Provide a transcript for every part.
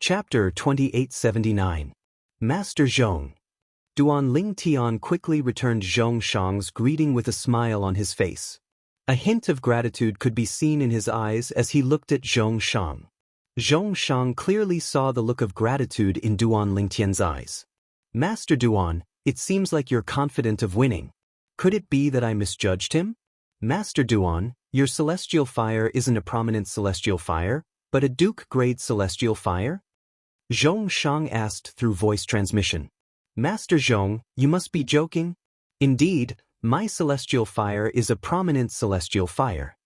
Chapter 2879. Master Zhong. Duan Ling Tian quickly returned Zhong Shang's greeting with a smile on his face. A hint of gratitude could be seen in his eyes as he looked at Zhong Shang. Zhong Shang clearly saw the look of gratitude in Duan Ling Tian's eyes. Master Duan, it seems like you're confident of winning. Could it be that I misjudged him? Master Duan, your celestial fire isn't a prominent celestial fire, but a Duke-grade celestial fire? Zhong Shang asked through voice transmission. Master Zhong, you must be joking? Indeed, my celestial fire is a prominent celestial fire.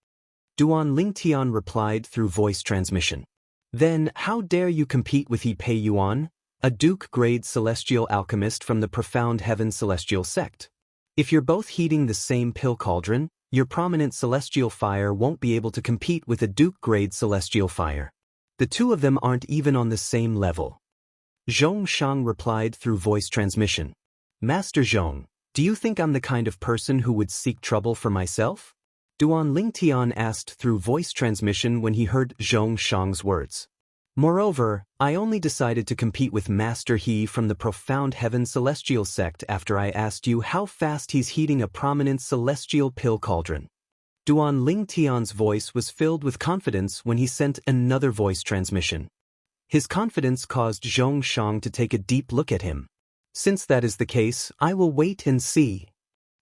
Duan Ling Tian replied through voice transmission. Then how dare you compete with He Pei Yuan, a Duke-grade celestial alchemist from the Profound Heaven celestial sect? If you're both heating the same pill cauldron, your prominent celestial fire won't be able to compete with a Duke-grade celestial fire. The two of them aren't even on the same level. Zhong Shang replied through voice transmission. Master Zhong, do you think I'm the kind of person who would seek trouble for myself? Duan Ling Tian asked through voice transmission when he heard Zhong Shang's words. Moreover, I only decided to compete with Master He from the Profound Heaven celestial sect after I asked you how fast he's heating a prominent celestial pill cauldron. Duan Ling Tian's voice was filled with confidence when he sent another voice transmission. His confidence caused Zhong Shang to take a deep look at him. Since that is the case, I will wait and see.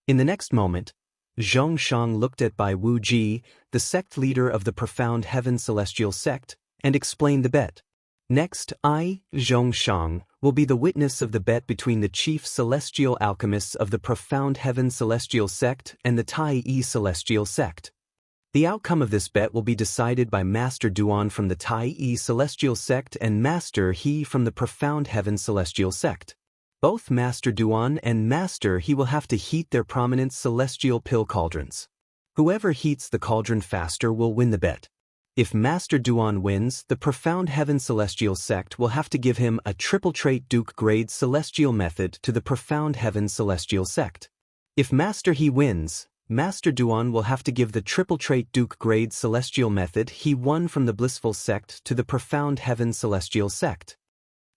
In the next moment, Zhong Shang looked at Bai Wu Ji, the sect leader of the Profound Heaven celestial sect, and explained the bet. Next, I, Zhong Shang, will be the witness of the bet between the chief celestial alchemists of the Profound Heaven celestial sect and the Tai Yi celestial sect. The outcome of this bet will be decided by Master Duan from the Tai Yi celestial sect and Master He from the Profound Heaven celestial sect. Both Master Duan and Master He will have to heat their prominent celestial pill cauldrons. Whoever heats the cauldron faster will win the bet. If Master Duan wins, the Profound Heaven celestial sect will have to give him a triple trait Duke-grade celestial method to the Profound Heaven celestial sect. If Master He wins, Master Duan will have to give the triple trait Duke-grade celestial method he won from the Blissful sect to the Profound Heaven celestial sect.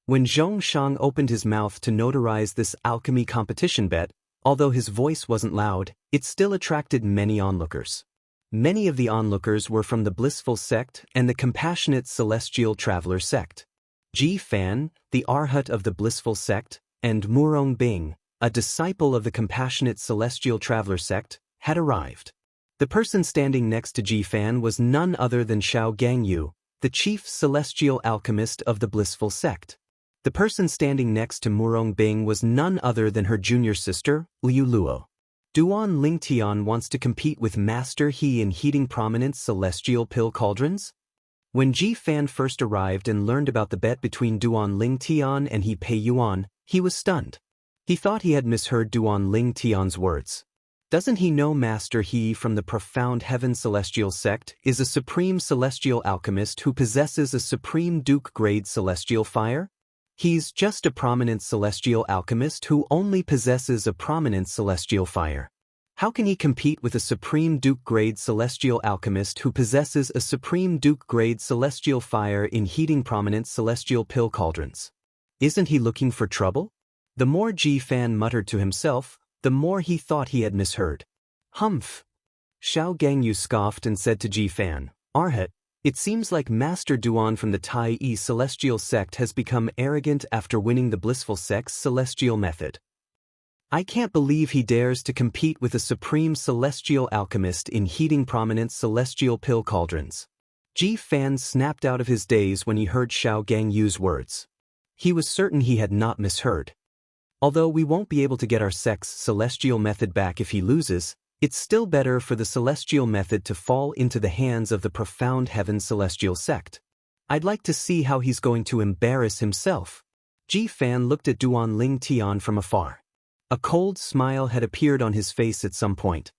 When Zhong Shang opened his mouth to notarize this alchemy competition bet, although his voice wasn't loud, it still attracted many onlookers. Many of the onlookers were from the Blissful sect and the Compassionate Celestial Traveler sect. Ji Fan, the Arhat of the Blissful sect, and Murong Bing, a disciple of the Compassionate Celestial Traveler sect, had arrived. The person standing next to Ji Fan was none other than Xiao Gangyu, the chief celestial alchemist of the Blissful sect. The person standing next to Murong Bing was none other than her junior sister, Liu Luo. Duan Ling Tian wants to compete with Master He in heating prominent celestial pill cauldrons? When Ji Fan first arrived and learned about the bet between Duan Ling Tian and He Pei Yuan, he was stunned. He thought he had misheard Duan Ling Tian's words. Doesn't he know Master He from the Profound Heaven celestial sect is a supreme celestial alchemist who possesses a supreme Duke-grade celestial fire? He's just a prominent celestial alchemist who only possesses a prominent celestial fire. How can he compete with a supreme Duke-grade celestial alchemist who possesses a supreme Duke-grade celestial fire in heating prominent celestial pill cauldrons? Isn't he looking for trouble? The more Ji Fan muttered to himself, the more he thought he had misheard. Humph! Xiao Gangyu scoffed and said to Ji Fan, Arhat, it seems like Master Duan from the Tai Yi celestial sect has become arrogant after winning the Blissful sect's celestial method. I can't believe he dares to compete with a supreme celestial alchemist in heating prominent celestial pill cauldrons. Ji Fan snapped out of his daze when he heard Xiao Gangyu's words. He was certain he had not misheard. Although we won't be able to get our sect's celestial method back if he loses, it's still better for the celestial method to fall into the hands of the Profound Heaven celestial sect. I'd like to see how he's going to embarrass himself. Ji Fan looked at Duan Ling Tian from afar. A cold smile had appeared on his face at some point.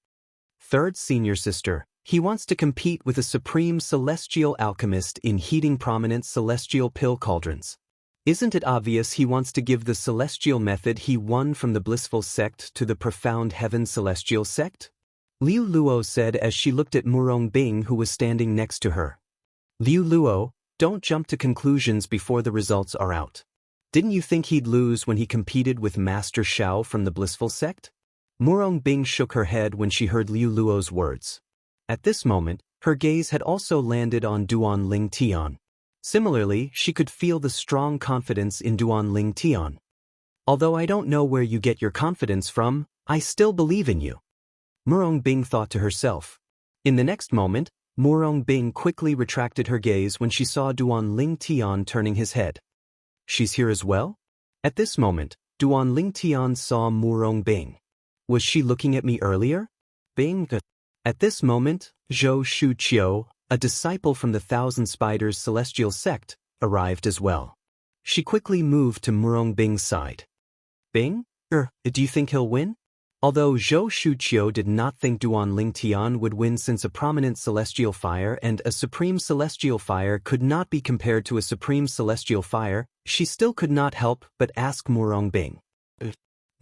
Third senior sister, he wants to compete with a supreme celestial alchemist in heating prominent celestial pill cauldrons. Isn't it obvious he wants to give the celestial method he won from the Blissful sect to the Profound Heaven celestial sect? Liu Luo said as she looked at Murong Bing who was standing next to her. Liu Luo, don't jump to conclusions before the results are out. Didn't you think he'd lose when he competed with Master Xiao from the Blissful Sect? Murong Bing shook her head when she heard Liu Luo's words. At this moment, her gaze had also landed on Duan Ling Tian. Similarly, she could feel the strong confidence in Duan Ling Tian. Although I don't know where you get your confidence from, I still believe in you. Murong Bing thought to herself. In the next moment, Murong Bing quickly retracted her gaze when she saw Duan Ling Tian turning his head. She's here as well? At this moment, Duan Ling Tian saw Murong Bing. Was she looking at me earlier? Bing. At this moment, Zhou Shuqiu, a disciple from the Thousand Spiders Celestial Sect, arrived as well. She quickly moved to Murong Bing's side. Bing? Do you think he'll win? Although Zhou Shuqiu did not think Duan Ling Tian would win since a prominent celestial fire and a supreme celestial fire could not be compared to a supreme celestial fire, she still could not help but ask Murong Bing.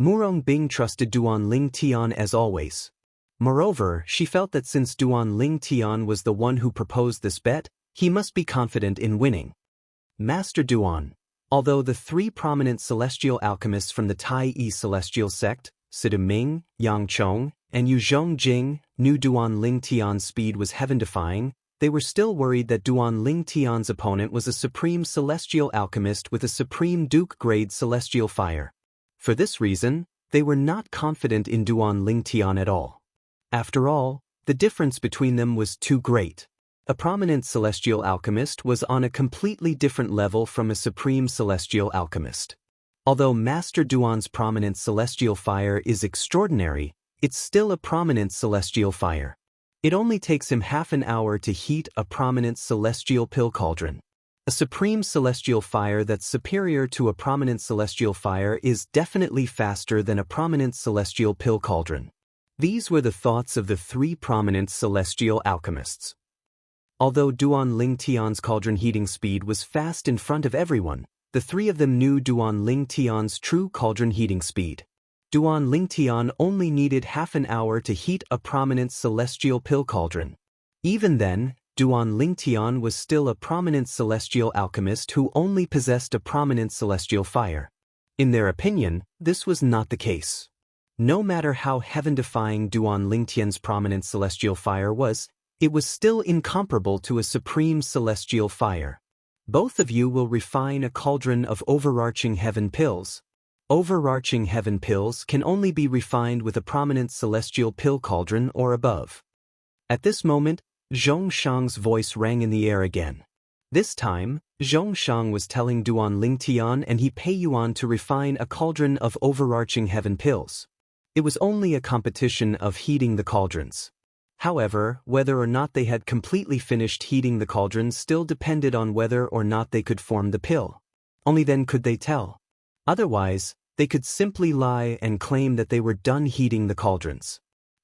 Murong Bing trusted Duan Ling Tian as always. Moreover, she felt that since Duan Ling Tian was the one who proposed this bet, he must be confident in winning. Master Duan. Although the three prominent celestial alchemists from the Tai Yi Celestial Sect, Sidu Ming, Yang Chong, and Yu Zhongjing, knew Duan Ling Tian's speed was heaven-defying, they were still worried that Duan Ling Tian's opponent was a supreme celestial alchemist with a supreme Duke-grade celestial fire. For this reason, they were not confident in Duan Ling Tian at all. After all, the difference between them was too great. A prominent celestial alchemist was on a completely different level from a supreme celestial alchemist. Although Master Duan's prominent celestial fire is extraordinary, it's still a prominent celestial fire. It only takes him half an hour to heat a prominent celestial pill cauldron. A supreme celestial fire that's superior to a prominent celestial fire is definitely faster than a prominent celestial pill cauldron. These were the thoughts of the three prominent celestial alchemists. Although Duan Ling Tian's cauldron heating speed was fast in front of everyone, the three of them knew Duan Ling Tian's true cauldron heating speed. Duan Ling Tian only needed half an hour to heat a prominent celestial pill cauldron. Even then, Duan Ling Tian was still a prominent celestial alchemist who only possessed a prominent celestial fire. In their opinion, this was not the case. No matter how heaven-defying Duan Ling Tian's prominent celestial fire was, it was still incomparable to a supreme celestial fire. Both of you will refine a cauldron of overarching heaven pills. Overarching heaven pills can only be refined with a prominent celestial pill cauldron or above. At this moment, Zhongshang's voice rang in the air again. This time, Zhongshang was telling Duan Ling Tian and He Pei Yuan to refine a cauldron of overarching heaven pills. It was only a competition of heating the cauldrons. However, whether or not they had completely finished heating the cauldrons still depended on whether or not they could form the pill. Only then could they tell. Otherwise, they could simply lie and claim that they were done heating the cauldrons.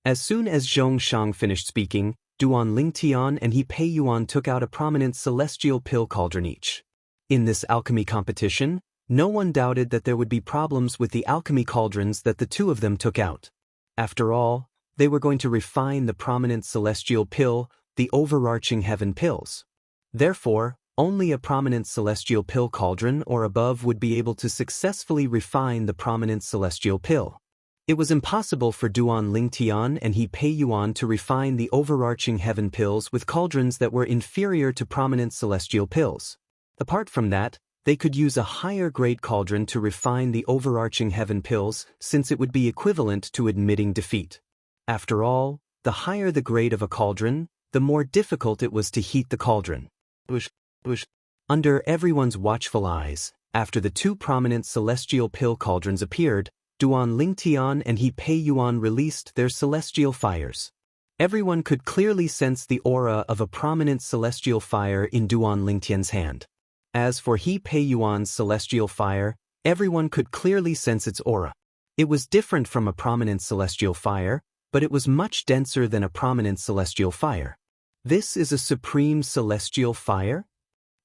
As soon as Zhongshang finished speaking, Duan Ling Tian and He Pei Yuan took out a prominent celestial pill cauldron each. In this alchemy competition, no one doubted that there would be problems with the alchemy cauldrons that the two of them took out. After all, they were going to refine the prominent celestial pill, the overarching heaven pills. Therefore, only a prominent celestial pill cauldron or above would be able to successfully refine the prominent celestial pill. It was impossible for Duan Ling Tian and He Pei Yuan to refine the overarching heaven pills with cauldrons that were inferior to prominent celestial pills. Apart from that, they could use a higher grade cauldron to refine the overarching heaven pills since it would be equivalent to admitting defeat. After all, the higher the grade of a cauldron, the more difficult it was to heat the cauldron. Under everyone's watchful eyes, after the two prominent celestial pill cauldrons appeared, Duan Ling Tian and He Pei Yuan released their celestial fires. Everyone could clearly sense the aura of a prominent celestial fire in Duan Ling Tian's hand. As for He Pei Yuan's celestial fire, everyone could clearly sense its aura. It was different from a prominent celestial fire, but it was much denser than a prominent celestial fire. This is a supreme celestial fire?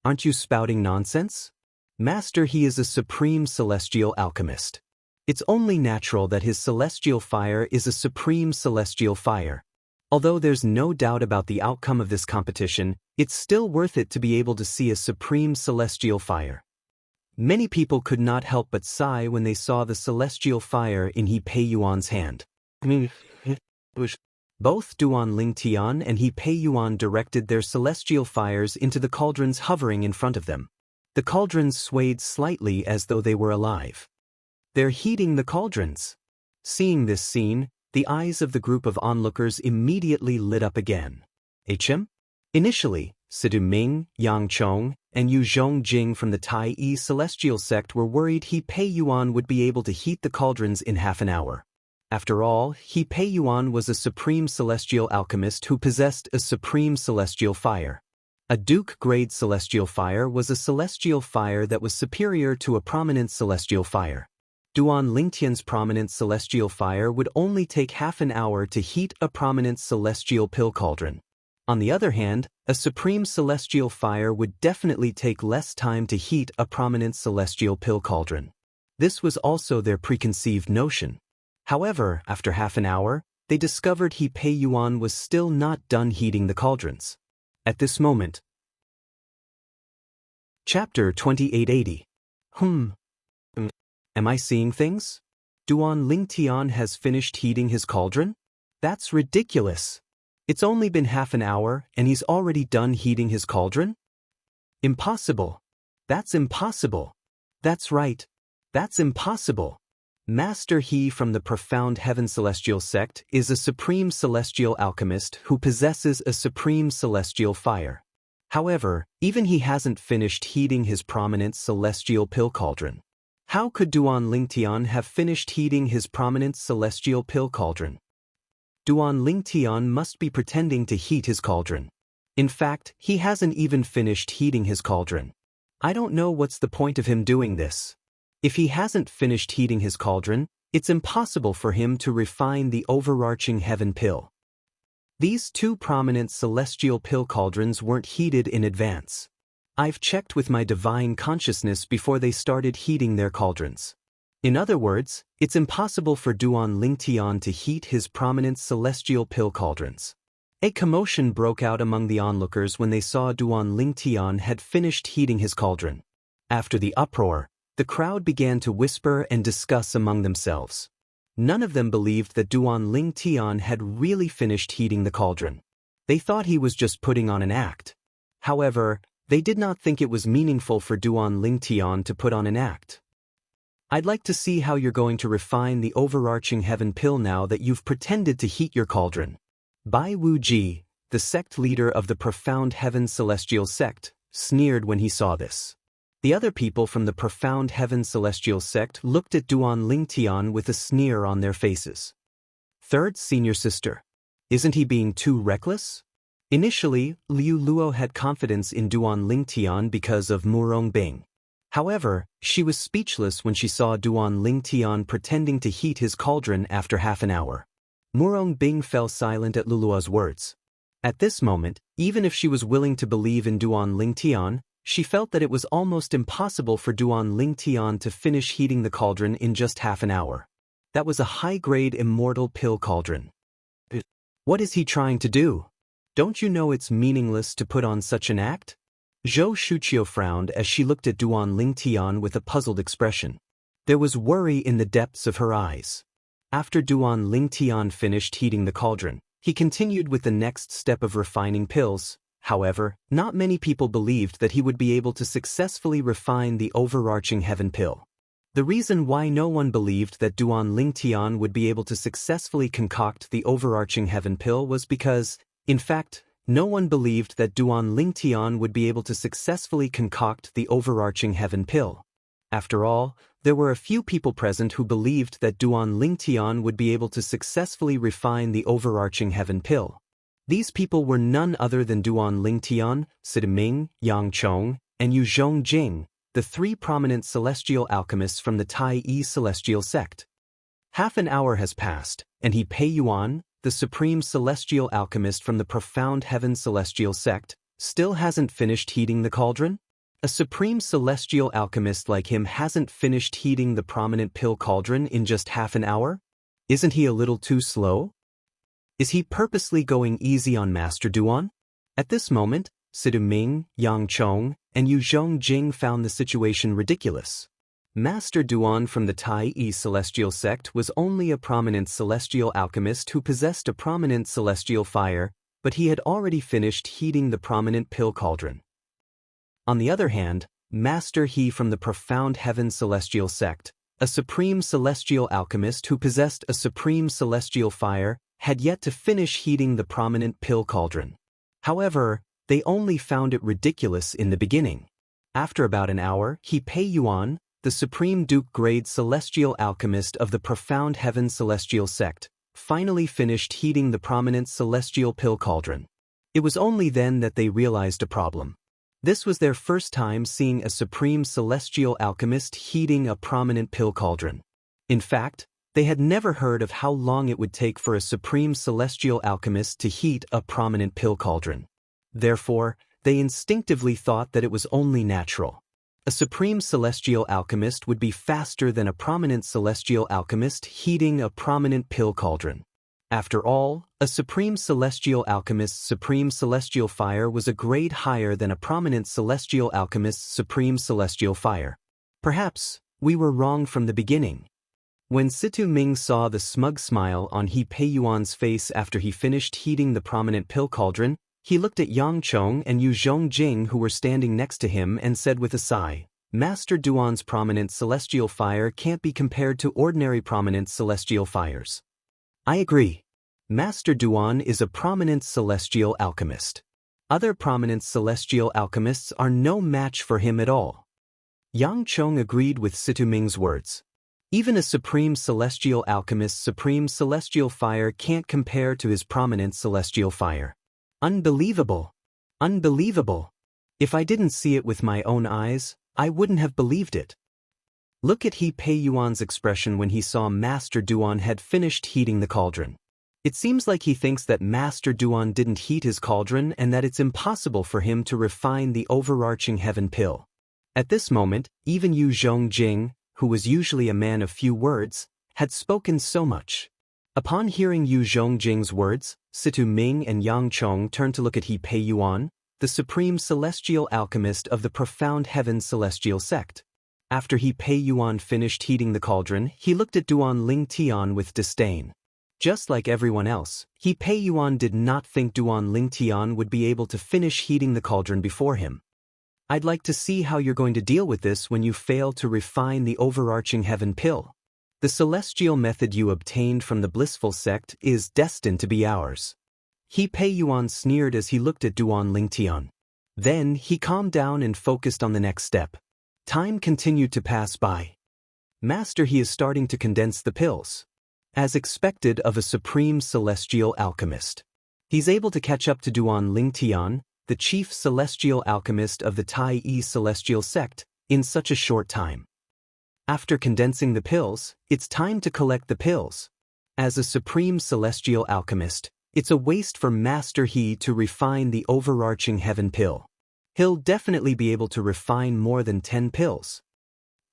Aren't you spouting nonsense? Master, he is a supreme celestial alchemist. It's only natural that his celestial fire is a supreme celestial fire. Although there's no doubt about the outcome of this competition, it's still worth it to be able to see a supreme celestial fire. Many people could not help but sigh when they saw the celestial fire in He Pei Yuan's hand. Both Duan Ling Tian and He Pei Yuan directed their celestial fires into the cauldrons hovering in front of them. The cauldrons swayed slightly as though they were alive. They're heating the cauldrons. Seeing this scene, the eyes of the group of onlookers immediately lit up again. HM? Initially, Sidu Ming, Yang Chong, and Yu Zhongjing from the Tai Yi celestial sect were worried He Pei Yuan would be able to heat the cauldrons in half an hour. After all, He Pei Yuan was a supreme celestial alchemist who possessed a supreme celestial fire. A Duke-grade celestial fire was a celestial fire that was superior to a prominent celestial fire. Duan Lingtian's prominent celestial fire would only take half an hour to heat a prominent celestial pill cauldron. On the other hand, a supreme celestial fire would definitely take less time to heat a prominent celestial pill cauldron. This was also their preconceived notion. However, after half an hour, they discovered He Pei Yuan was still not done heating the cauldrons. At this moment. Chapter 2880. Am I seeing things? Duan Lingtian has finished heating his cauldron? That's ridiculous. It's only been half an hour and he's already done heating his cauldron? Impossible. That's impossible. That's right. That's impossible. Master He from the Profound Heaven Celestial Sect is a supreme celestial alchemist who possesses a supreme celestial fire. However, even he hasn't finished heating his prominent celestial pill cauldron. How could Duan Lingtian have finished heating his prominent celestial pill cauldron? Duan Lingtian must be pretending to heat his cauldron. In fact, he hasn't even finished heating his cauldron. I don't know what's the point of him doing this. If he hasn't finished heating his cauldron, it's impossible for him to refine the overarching heaven pill. These two prominent celestial pill cauldrons weren't heated in advance. I've checked with my divine consciousness before they started heating their cauldrons. In other words, it's impossible for Duan Lingtian to heat his prominent celestial pill cauldrons. A commotion broke out among the onlookers when they saw Duan Lingtian had finished heating his cauldron. After the uproar, the crowd began to whisper and discuss among themselves. None of them believed that Duan Lingtian had really finished heating the cauldron. They thought he was just putting on an act. However, they did not think it was meaningful for Duan Lingtian to put on an act. I'd like to see how you're going to refine the overarching heaven pill now that you've pretended to heat your cauldron. Bai Wuji, the sect leader of the Profound Heaven Celestial Sect, sneered when he saw this. The other people from the Profound Heaven Celestial Sect looked at Duan Lingtian with a sneer on their faces. Third senior sister. Isn't he being too reckless? Initially, Liu Luo had confidence in Duan Lingtian because of Murong Bing. However, she was speechless when she saw Duan Lingtian pretending to heat his cauldron after half an hour. Murong Bing fell silent at Lulua's words. At this moment, even if she was willing to believe in Duan Lingtian, she felt that it was almost impossible for Duan Lingtian to finish heating the cauldron in just half an hour. That was a high-grade immortal pill cauldron. What is he trying to do? Don't you know it's meaningless to put on such an act? Zhou Shuqiu frowned as she looked at Duan Lingtian with a puzzled expression. There was worry in the depths of her eyes. After Duan Lingtian finished heating the cauldron, he continued with the next step of refining pills. However, not many people believed that he would be able to successfully refine the overarching heaven pill. The reason why no one believed that Duan Lingtian would be able to successfully concoct the overarching heaven pill was because, in fact, no one believed that Duan Lingtian would be able to successfully concoct the overarching heaven pill. After all, there were a few people present who believed that Duan Lingtian would be able to successfully refine the overarching heaven pill. These people were none other than Duan Lingtian, Sidiming, Yang Chong, and Yu Zhongjing, the three prominent celestial alchemists from the Tai Yi celestial sect. Half an hour has passed, and He Pei Yuan, the supreme celestial alchemist from the Profound Heaven Celestial Sect, still hasn't finished heating the cauldron? A supreme celestial alchemist like him hasn't finished heating the prominent pill cauldron in just half an hour? Isn't he a little too slow? Is he purposely going easy on Master Duan? At this moment, Situ Ming, Yang Chong, and Yu Zhongjing found the situation ridiculous. Master Duan from the Tai Yi celestial sect was only a prominent celestial alchemist who possessed a prominent celestial fire, but he had already finished heating the prominent pill cauldron. On the other hand, Master He from the profound heaven celestial sect, a supreme celestial alchemist who possessed a supreme celestial fire, had yet to finish heating the prominent pill cauldron. However, they only found it ridiculous in the beginning. After about an hour, He Pei Yuan, the supreme duke-grade celestial alchemist of the profound heaven celestial sect, finally finished heating the prominent celestial pill cauldron. It was only then that they realized a problem. This was their first time seeing a supreme celestial alchemist heating a prominent pill cauldron. In fact, they had never heard of how long it would take for a supreme celestial alchemist to heat a prominent pill cauldron. Therefore, they instinctively thought that it was only natural. A supreme celestial alchemist would be faster than a prominent celestial alchemist heating a prominent pill cauldron. After all, a supreme celestial alchemist's supreme celestial fire was a grade higher than a prominent celestial alchemist's supreme celestial fire. Perhaps we were wrong from the beginning. When Situ Ming saw the smug smile on He Pei Yuan's face after he finished heating the prominent pill cauldron, he looked at Yang Chong and Yu Zhongjing who were standing next to him and said with a sigh, Master Duan's prominent celestial fire can't be compared to ordinary prominent celestial fires. I agree. Master Duan is a prominent celestial alchemist. Other prominent celestial alchemists are no match for him at all. Yang Chong agreed with Situ Ming's words. Even a supreme celestial alchemist's supreme celestial fire can't compare to his prominent celestial fire. Unbelievable! Unbelievable! If I didn't see it with my own eyes, I wouldn't have believed it. Look at He Pei Yuan's expression when he saw Master Duan had finished heating the cauldron. It seems like he thinks that Master Duan didn't heat his cauldron and that it's impossible for him to refine the overarching heaven pill. At this moment, even Yu Zhongjing, who was usually a man of few words, had spoken so much. Upon hearing Yu Zhongjing's words, Situ Ming and Yang Chong turned to look at He Pei Yuan, the supreme celestial alchemist of the profound heaven celestial sect. After He Pei Yuan finished heating the cauldron, he looked at Duan Ling Tian with disdain. Just like everyone else, He Pei Yuan did not think Duan Ling Tian would be able to finish heating the cauldron before him. I'd like to see how you're going to deal with this when you fail to refine the overarching heaven pill. The celestial method you obtained from the blissful sect is destined to be ours. He Pei Yuan sneered as he looked at Duan Ling Tian. Then he calmed down and focused on the next step. Time continued to pass by. Master He is starting to condense the pills. As expected of a supreme celestial alchemist. He's able to catch up to Duan Ling Tian, the chief celestial alchemist of the Tai Yi celestial sect, in such a short time. After condensing the pills, it's time to collect the pills. As a supreme celestial alchemist, it's a waste for Master He to refine the overarching heaven pill. He'll definitely be able to refine more than 10 pills.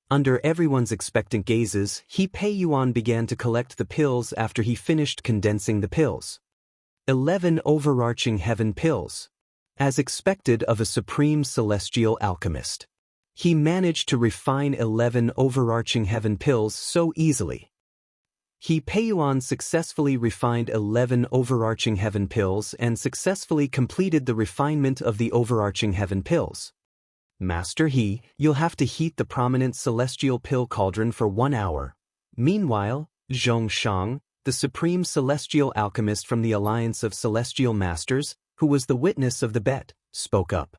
Under everyone's expectant gazes, He Pei Yuan began to collect the pills after he finished condensing the pills. 11 overarching heaven pills. As expected of a supreme celestial alchemist. He managed to refine 11 overarching heaven pills so easily. He Pei Yuan successfully refined 11 overarching heaven pills and successfully completed the refinement of the overarching heaven pills. Master He, you'll have to heat the prominent celestial pill cauldron for 1 hour. Meanwhile, Zhong Shang, the supreme celestial alchemist from the Alliance of Celestial Masters, who was the witness of the bet, spoke up.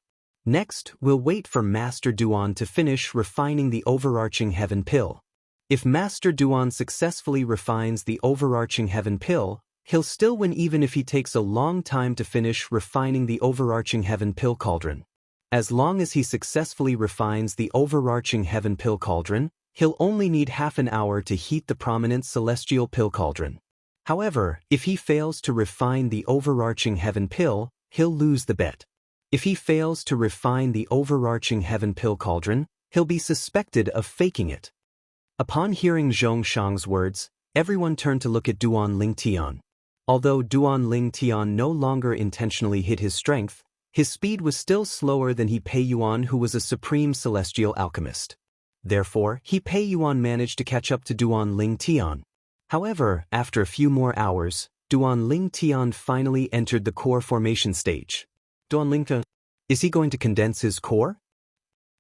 Next, we'll wait for Master Duan to finish refining the overarching heaven pill. If Master Duan successfully refines the overarching heaven pill, he'll still win even if he takes a long time to finish refining the overarching heaven pill cauldron. As long as he successfully refines the overarching heaven pill cauldron, he'll only need half an hour to heat the prominent celestial pill cauldron. However, if he fails to refine the overarching heaven pill, he'll lose the bet. If he fails to refine the overarching heaven pill cauldron, he'll be suspected of faking it. Upon hearing Zhong Shang's words, everyone turned to look at Duan Ling Tian. Although Duan Ling Tian no longer intentionally hid his strength, his speed was still slower than He Pei Yuan, who was a supreme celestial alchemist. Therefore, He Pei Yuan managed to catch up to Duan Ling Tian. However, after a few more hours, Duan Ling Tian finally entered the core formation stage. Duan Ling Tian, is he going to condense his core?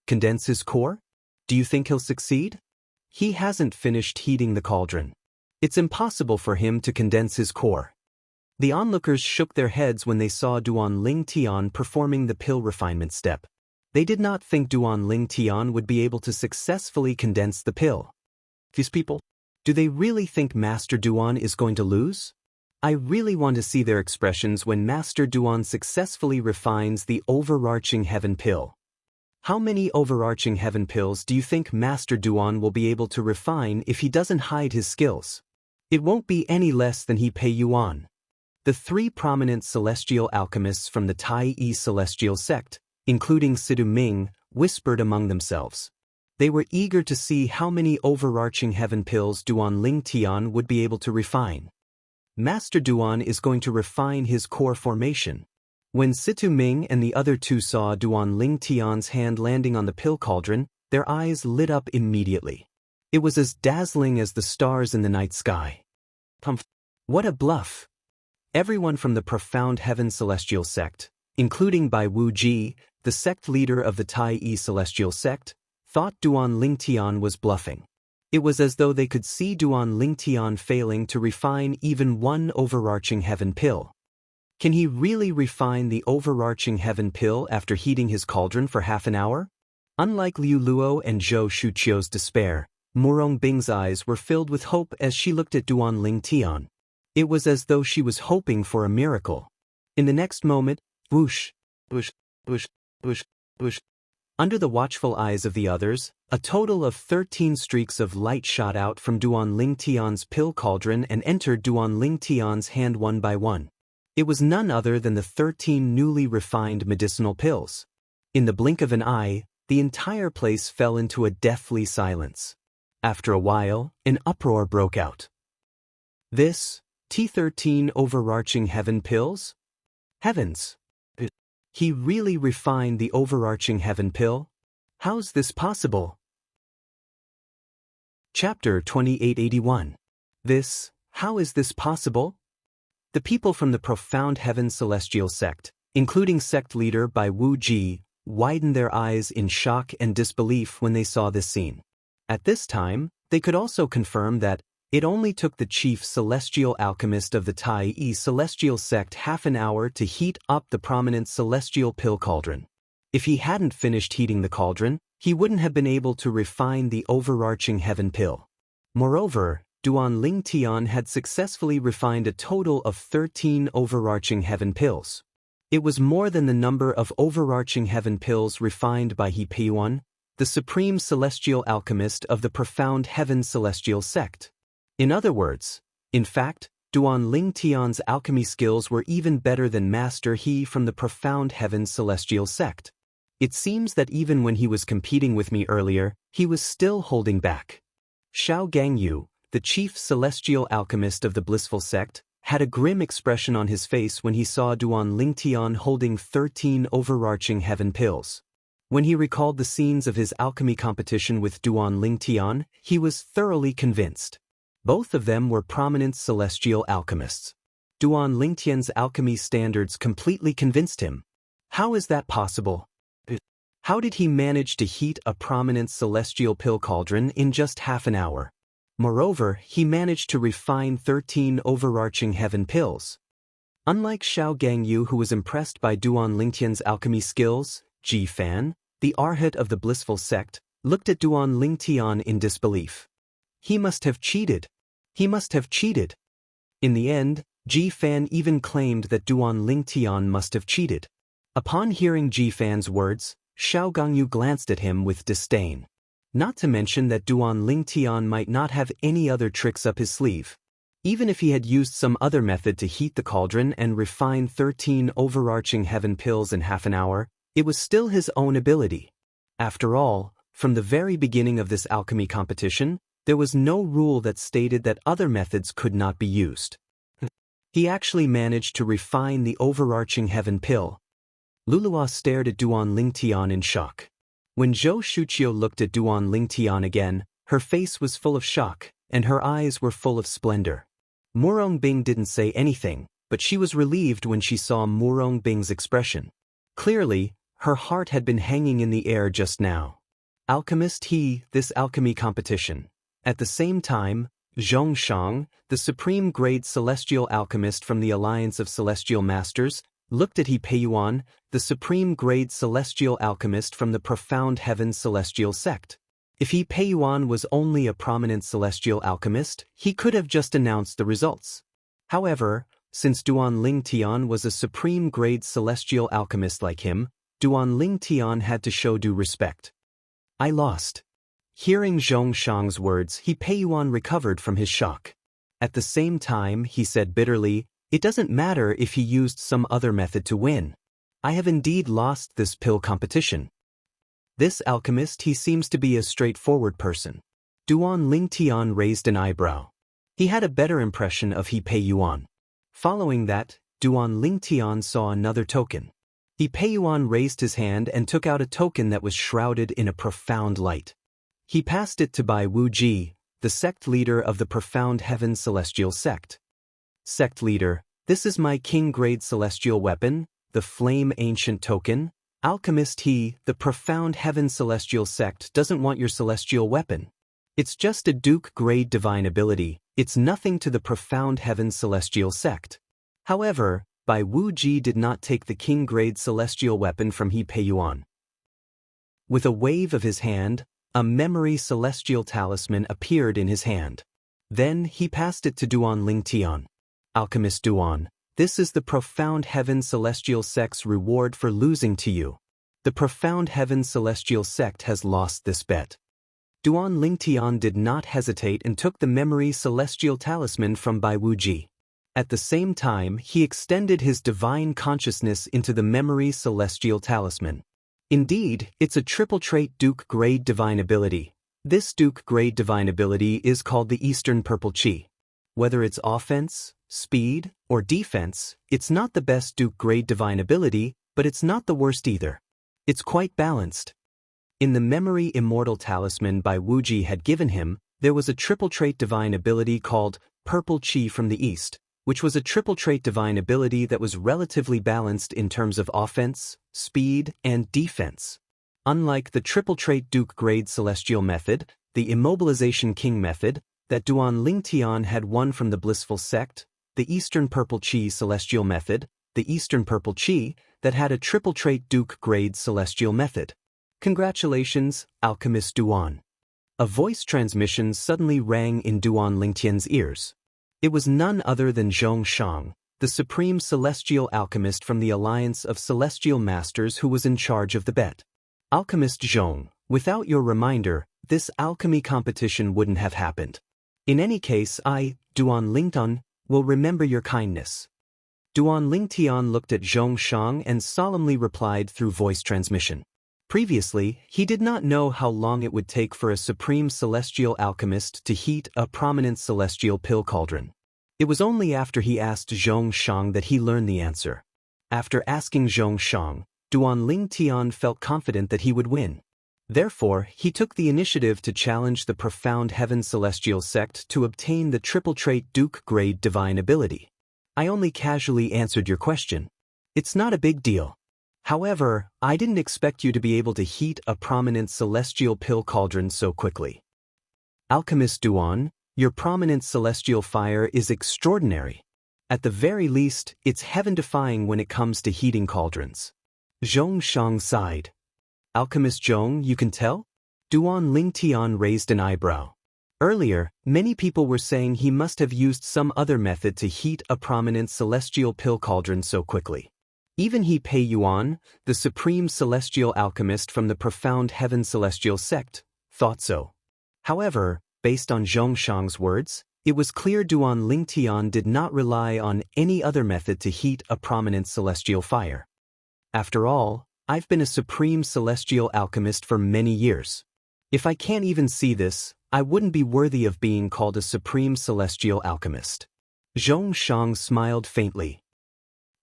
Condense his core? Do you think he'll succeed? He hasn't finished heating the cauldron. It's impossible for him to condense his core. The onlookers shook their heads when they saw Duan Ling Tian performing the pill refinement step. They did not think Duan Ling Tian would be able to successfully condense the pill. These people, do they really think Master Duan is going to lose? I really want to see their expressions when Master Duan successfully refines the overarching heaven pill. How many overarching heaven pills do you think Master Duan will be able to refine if he doesn't hide his skills? It won't be any less than He Pei Yuan. The three prominent celestial alchemists from the Tai Yi celestial sect, including Sidu Ming, whispered among themselves. They were eager to see how many overarching heaven pills Duan Ling Tian would be able to refine. Master Duan is going to refine his core formation. When Situ Ming and the other two saw Duan Ling Tian's hand landing on the pill cauldron, their eyes lit up immediately. It was as dazzling as the stars in the night sky. What a bluff! Everyone from the Profound Heaven Celestial Sect, including Bai Wu Ji, the sect leader of the Tai Yi Celestial Sect, thought Duan Ling Tian was bluffing. It was as though they could see Duan Ling Tian failing to refine even one overarching heaven pill. Can he really refine the overarching heaven pill after heating his cauldron for half an hour? Unlike Liu Luo and Zhou Shuqiu's despair, Murong Bing's eyes were filled with hope as she looked at Duan Ling Tian. It was as though she was hoping for a miracle. In the next moment, whoosh, whoosh, whoosh, whoosh, whoosh. Under the watchful eyes of the others, a total of 13 streaks of light shot out from Duan Ling Tian's pill cauldron and entered Duan Ling Tian's hand one by one. It was none other than the 13 newly refined medicinal pills. In the blink of an eye, the entire place fell into a deathly silence. After a while, an uproar broke out. This, T13 overarching heaven pills? Heavens! He really refined the overarching heaven pill? How's this possible? Chapter 2881. How is this possible? The people from the Profound Heaven Celestial Sect, including sect leader Bai Wu Ji, widened their eyes in shock and disbelief when they saw this scene. At this time, they could also confirm that it only took the chief celestial alchemist of the Tai Yi celestial sect half an hour to heat up the prominent celestial pill cauldron. If he hadn't finished heating the cauldron, he wouldn't have been able to refine the overarching heaven pill. Moreover, Duan Ling Tian had successfully refined a total of 13 overarching heaven pills. It was more than the number of overarching heaven pills refined by He Pei Yuan, the supreme celestial alchemist of the Profound Heaven Celestial Sect. In other words, in fact, Duan Ling Tian's alchemy skills were even better than Master He from the Profound Heaven Celestial Sect. It seems that even when he was competing with me earlier, he was still holding back. Xiao Gangyu, the chief celestial alchemist of the Blissful Sect, had a grim expression on his face when he saw Duan Ling Tian holding 13 overarching heaven pills. When he recalled the scenes of his alchemy competition with Duan Ling Tian, he was thoroughly convinced. Both of them were prominent celestial alchemists. Duan Ling Tian's alchemy standards completely convinced him. How is that possible? How did he manage to heat a prominent celestial pill cauldron in just half an hour? Moreover, he managed to refine 13 overarching heaven pills. Unlike Xiao Gangyu, who was impressed by Duan Ling Tian's alchemy skills, Ji Fan, the arhat of the Blissful Sect, looked at Duan Ling Tian in disbelief. He must have cheated. He must have cheated. In the end, Ji Fan even claimed that Duan Ling Tian must have cheated. Upon hearing Ji Fan's words, Xiao Gangyu glanced at him with disdain. Not to mention that Duan Ling Tian might not have any other tricks up his sleeve. Even if he had used some other method to heat the cauldron and refine 13 overarching heaven pills in half an hour, it was still his own ability. After all, from the very beginning of this alchemy competition, there was no rule that stated that other methods could not be used. He actually managed to refine the overarching heaven pill. Lulua stared at Duan Lingtian in shock. When Zhou Shuqiu looked at Duan Lingtian again, her face was full of shock, and her eyes were full of splendor. Murong Bing didn't say anything, but she was relieved when she saw Murong Bing's expression. Clearly, her heart had been hanging in the air just now. Alchemist this alchemy competition. At the same time, Zhong Shang, the supreme-grade celestial alchemist from the Alliance of Celestial Masters, looked at He Peiyuan, the supreme-grade celestial alchemist from the Profound Heaven Celestial Sect. If He Peiyuan was only a prominent celestial alchemist, he could have just announced the results. However, since Duan Lingtian was a supreme-grade celestial alchemist like him, Duan Lingtian had to show due respect. I lost. Hearing Zhong Shang's words, He Peiyuan recovered from his shock. At the same time, he said bitterly, it doesn't matter if he used some other method to win. I have indeed lost this pill competition. This alchemist, he seems to be a straightforward person. Duan Lingtian raised an eyebrow. He had a better impression of He Peiyuan. Following that, Duan Lingtian saw another token. He Peiyuan raised his hand and took out a token that was shrouded in a profound light. He passed it to Bai Wuji, the sect leader of the Profound Heaven Celestial Sect. Sect leader, this is my king-grade celestial weapon, the Flame Ancient Token. Alchemist the Profound Heaven Celestial Sect doesn't want your celestial weapon. It's just a Duke-grade divine ability, it's nothing to the Profound Heaven Celestial Sect. However, Bai Wuji did not take the king-grade celestial weapon from He Peiyuan. With a wave of his hand, a memory celestial talisman appeared in his hand. Then he passed it to Duan Lingtian. Alchemist Duan, this is the Profound Heaven Celestial Sect's reward for losing to you. The Profound Heaven Celestial Sect has lost this bet. Duan Lingtian did not hesitate and took the memory celestial talisman from Bai Wuji. At the same time, he extended his divine consciousness into the memory celestial talisman. Indeed, it's a triple-trait Duke-grade divine ability. This Duke-grade divine ability is called the Eastern Purple Chi. Whether it's offense, speed, or defense, it's not the best Duke-grade divine ability, but it's not the worst either. It's quite balanced. In the memory immortal talisman Bai Wuji had given him, there was a triple-trait divine ability called Purple Chi from the East, which was a triple-trait divine ability that was relatively balanced in terms of offense, speed, and defense. Unlike the triple-trait Duke-grade celestial method, the Immobilization King method, that Duan Lingtian had won from the Blissful Sect, the Eastern Purple Chi celestial method, the Eastern Purple Chi, that had a triple-trait Duke-grade celestial method. Congratulations, Alchemist Duan. A voice transmission suddenly rang in Duan Lingtian's ears. It was none other than Zhong Shang, the supreme celestial alchemist from the Alliance of Celestial Masters who was in charge of the bet. Alchemist Zhong, without your reminder, this alchemy competition wouldn't have happened. In any case, I, Duan Lingtian, will remember your kindness. Duan Lingtian looked at Zhong Shang and solemnly replied through voice transmission. Previously, he did not know how long it would take for a supreme celestial alchemist to heat a prominent celestial pill cauldron. It was only after he asked Zhong Shang that he learned the answer. After asking Zhong Shang, Duan Lingtian felt confident that he would win. Therefore, he took the initiative to challenge the Profound Heaven Celestial Sect to obtain the triple-trait Duke-grade divine ability. I only casually answered your question. It's not a big deal. However, I didn't expect you to be able to heat a prominent celestial pill cauldron so quickly. Alchemist Duan, your prominent celestial fire is extraordinary. At the very least, it's heaven-defying when it comes to heating cauldrons. Zhong Shang sighed. Alchemist Zhong, you can tell? Duan Lingtian raised an eyebrow. Earlier, many people were saying he must have used some other method to heat a prominent celestial pill cauldron so quickly. Even He Peiyuan, the supreme celestial alchemist from the Profound Heaven Celestial Sect, thought so. However, based on Zhong Shang's words, it was clear Duan Lingtian did not rely on any other method to heat a prominent celestial fire. After all, I've been a supreme celestial alchemist for many years. If I can't even see this, I wouldn't be worthy of being called a supreme celestial alchemist. Zhong Shang smiled faintly.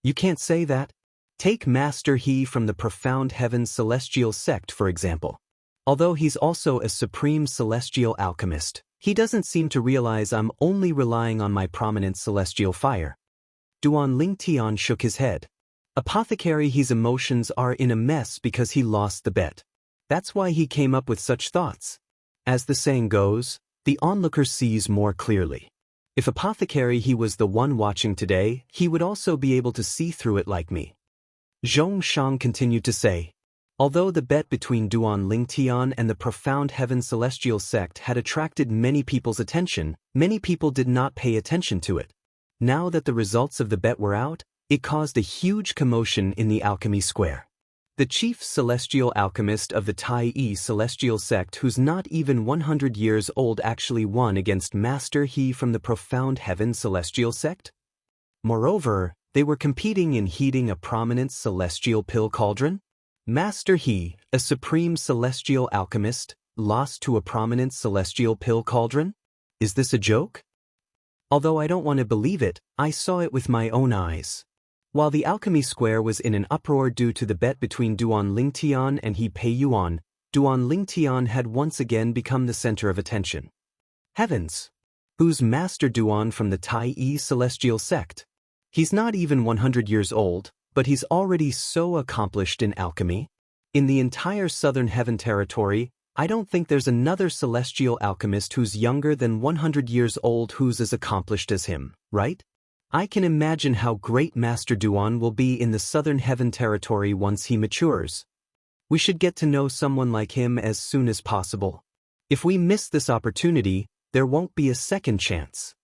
You can't say that. Take Master He from the Profound Heaven's Celestial Sect, for example. Although he's also a supreme celestial alchemist, he doesn't seem to realize I'm only relying on my prominent celestial fire. Duan Lingtian shook his head. Apothecary, his emotions are in a mess because he lost the bet. That's why he came up with such thoughts. As the saying goes, the onlooker sees more clearly. If Apothecary he was the one watching today, he would also be able to see through it like me. Zhong Shang continued to say, although the bet between Duan Lingtian and the Profound Heaven Celestial Sect had attracted many people's attention, many people did not pay attention to it. Now that the results of the bet were out, it caused a huge commotion in the alchemy square. The chief celestial alchemist of the Tai Celestial Sect, who's not even 100 years old, actually won against Master He from the Profound Heaven Celestial Sect. Moreover, they were competing in heating a prominent celestial pill cauldron. Master He, a supreme celestial alchemist, lost to a prominent celestial pill cauldron? Is this a joke? Although I don't want to believe it, I saw it with my own eyes. While the alchemy square was in an uproar due to the bet between Duan Lingtian and He Pei Yuan, Duan Lingtian had once again become the center of attention. Heavens! Who's Master Duan from the Tai Celestial Sect? He's not even 100 years old, but he's already so accomplished in alchemy. In the entire Southern Heaven territory, I don't think there's another celestial alchemist who's younger than 100 years old who's as accomplished as him, right? I can imagine how great Master Duan will be in the Southern Heaven territory once he matures. We should get to know someone like him as soon as possible. If we miss this opportunity, there won't be a second chance.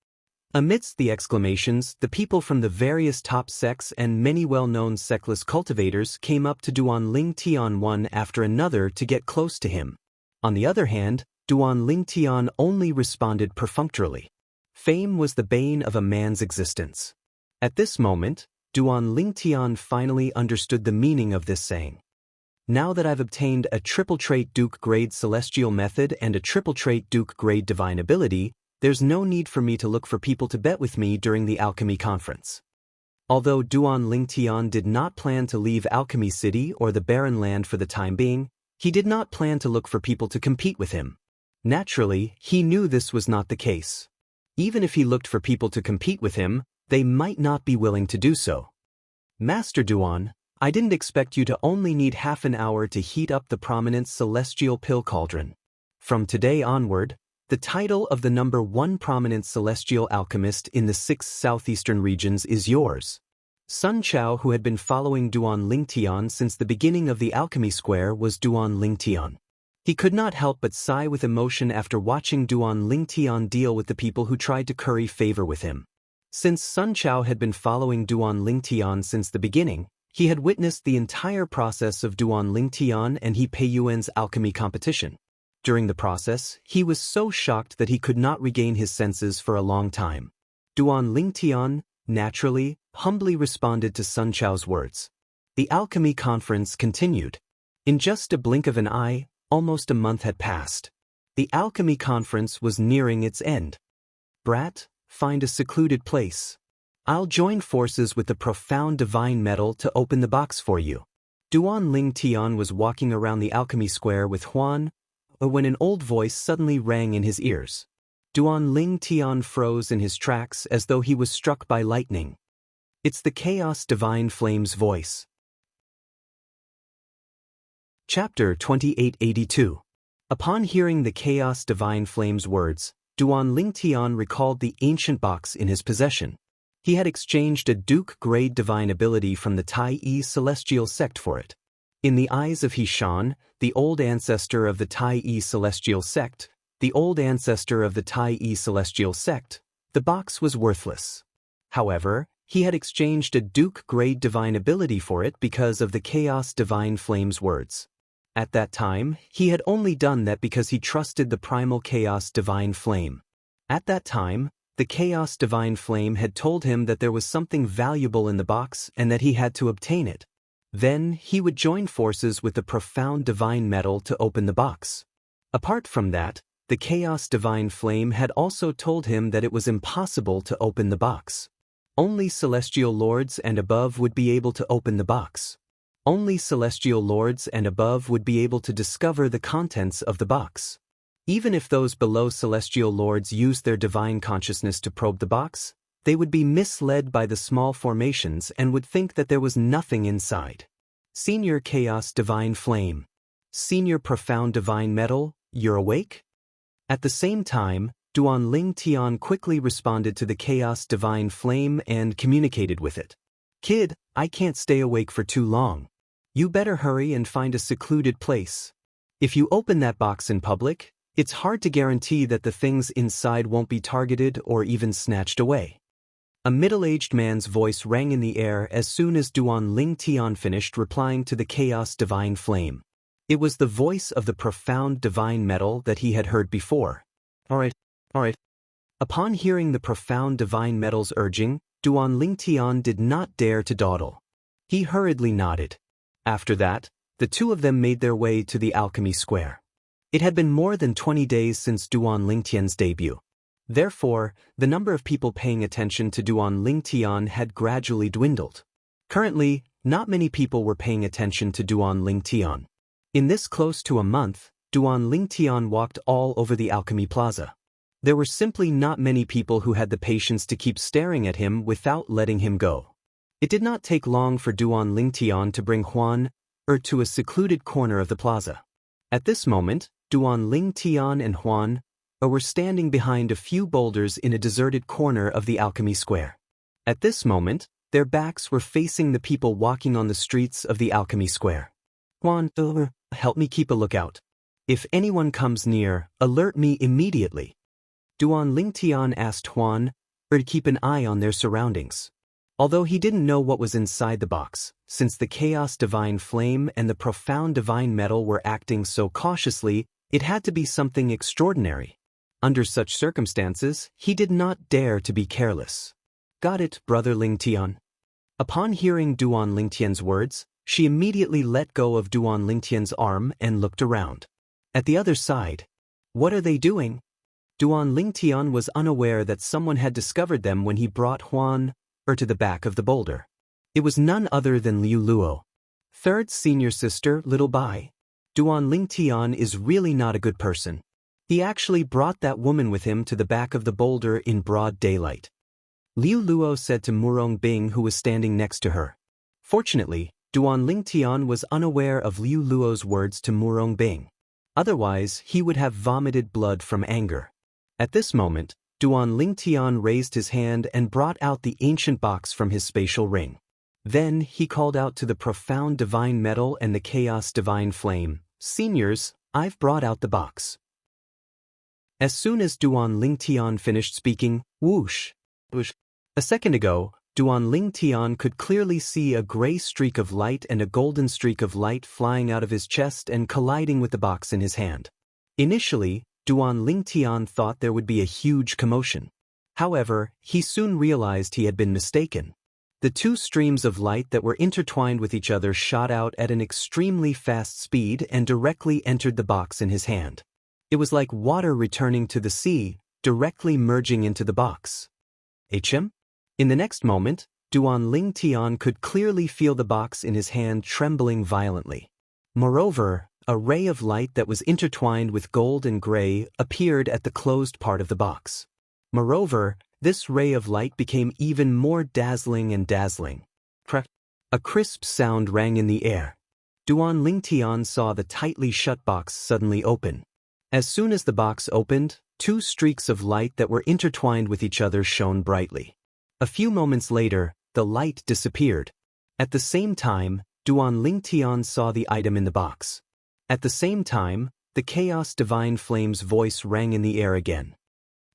Amidst the exclamations, the people from the various top sects and many well-known sectless cultivators came up to Duan Lingtian one after another to get close to him. On the other hand, Duan Lingtian only responded perfunctorily. Fame was the bane of a man's existence. At this moment, Duan Lingtian finally understood the meaning of this saying. Now that I've obtained a triple trait Duke grade celestial method and a triple trait Duke grade divine ability, there's no need for me to look for people to bet with me during the alchemy conference. Although Duan Lingtian did not plan to leave Alchemy City or the Barren Land for the time being, he did not plan to look for people to compete with him. Naturally, he knew this was not the case. Even if he looked for people to compete with him, they might not be willing to do so. Master Duan, I didn't expect you to only need half an hour to heat up the prominent celestial pill cauldron. From today onward, the title of the number 1 prominent celestial alchemist in the 6 southeastern regions is yours. Sun Chao, who had been following Duan Lingtian since the beginning of the alchemy square, was Duan Lingtian. He could not help but sigh with emotion after watching Duan Lingtian deal with the people who tried to curry favor with him. Since Sun Chao had been following Duan Lingtian since the beginning, he had witnessed the entire process of Duan Lingtian and He Pei Yuan's alchemy competition. During the process, he was so shocked that he could not regain his senses for a long time. Duan Lingtian, naturally, humbly responded to Sun Chao's words. The alchemy conference continued. In just a blink of an eye, almost a month had passed. The alchemy conference was nearing its end. Brat, find a secluded place. I'll join forces with the profound divine metal to open the box for you. Duan Lingtian was walking around the alchemy square with Huan, when an old voice suddenly rang in his ears. Duan Lingtian froze in his tracks as though he was struck by lightning. It's the Chaos Divine Flame's voice. Chapter 2882. Upon hearing the Chaos Divine Flame's words, Duan Lingtian recalled the ancient box in his possession. He had exchanged a Duke-grade divine ability from the Tai Celestial Sect for it. In the eyes of Hishan, the old ancestor of the Tai Celestial Sect, the box was worthless. However, he had exchanged a Duke-grade divine ability for it because of the Chaos Divine Flame's words. At that time, he had only done that because he trusted the primal Chaos Divine Flame. At that time, the Chaos Divine Flame had told him that there was something valuable in the box and that he had to obtain it. Then, he would join forces with the profound divine metal to open the box. Apart from that, the Chaos Divine Flame had also told him that it was impossible to open the box. Only celestial lords and above would be able to open the box. Only celestial lords and above would be able to discover the contents of the box. Even if those below celestial lords used their divine consciousness to probe the box, they would be misled by the small formations and would think that there was nothing inside. Senior Chaos Divine Flame. Senior Profound Divine Metal, you're awake? At the same time, Duan Ling Tian quickly responded to the Chaos Divine Flame and communicated with it. Kid, I can't stay awake for too long. You better hurry and find a secluded place. If you open that box in public, it's hard to guarantee that the things inside won't be targeted or even snatched away. A middle-aged man's voice rang in the air as soon as Duan Ling Tian finished replying to the Chaos Divine Flame. It was the voice of the profound divine metal that he had heard before. Alright. Upon hearing the profound divine metal's urging, Duan Ling Tian did not dare to dawdle. He hurriedly nodded. After that, the two of them made their way to the alchemy square. It had been more than 20 days since Duan Ling Tian's debut. Therefore, the number of people paying attention to Duan Ling Tian had gradually dwindled. Currently, not many people were paying attention to Duan Ling Tian. In this close to a month, Duan Ling Tian walked all over the alchemy plaza. There were simply not many people who had the patience to keep staring at him without letting him go. It did not take long for Duan Ling Tian to bring Huan to a secluded corner of the plaza. At this moment, Duan Ling Tian and Huan were standing behind a few boulders in a deserted corner of the alchemy square. At this moment, their backs were facing the people walking on the streets of the alchemy square. Huan, help me keep a lookout. If anyone comes near, alert me immediately. Duan Ling Tian asked Huan to keep an eye on their surroundings. Although he didn't know what was inside the box, since the Chaos Divine Flame and the Profound Divine Metal were acting so cautiously, it had to be something extraordinary. Under such circumstances, he did not dare to be careless. Got it, Brother Ling Tian. Upon hearing Duan Ling Tian's words, she immediately let go of Duan Ling Tian's arm and looked around. At the other side, what are they doing? Duan Ling Tian was unaware that someone had discovered them when he brought Huan to the back of the boulder. It was none other than Liu Luo. Third senior sister, Little Bai. Duan Ling Tian is really not a good person. He actually brought that woman with him to the back of the boulder in broad daylight. Liu Luo said to Murong Bing, who was standing next to her. Fortunately, Duan Ling Tian was unaware of Liu Luo's words to Murong Bing. Otherwise, he would have vomited blood from anger. At this moment, Duan Ling Tian raised his hand and brought out the ancient box from his spatial ring. Then he called out to the Profound Divine Metal and the Chaos Divine Flame, "Seniors, I've brought out the box." As soon as Duan Ling Tian finished speaking, whoosh. A second ago, Duan Ling Tian could clearly see a gray streak of light and a golden streak of light flying out of his chest and colliding with the box in his hand. Initially, Duan Ling Tian thought there would be a huge commotion. However, he soon realized he had been mistaken. The two streams of light that were intertwined with each other shot out at an extremely fast speed and directly entered the box in his hand. It was like water returning to the sea, directly merging into the box. HM? In the next moment, Duan Ling Tian could clearly feel the box in his hand trembling violently. Moreover, a ray of light that was intertwined with gold and gray appeared at the closed part of the box. Moreover, this ray of light became even more dazzling and dazzling. Crack! A crisp sound rang in the air. Duan Ling Tian saw the tightly shut box suddenly open. As soon as the box opened, two streaks of light that were intertwined with each other shone brightly. A few moments later, the light disappeared. At the same time, Duan Ling Tian saw the item in the box. At the same time, the Chaos Divine Flame's voice rang in the air again.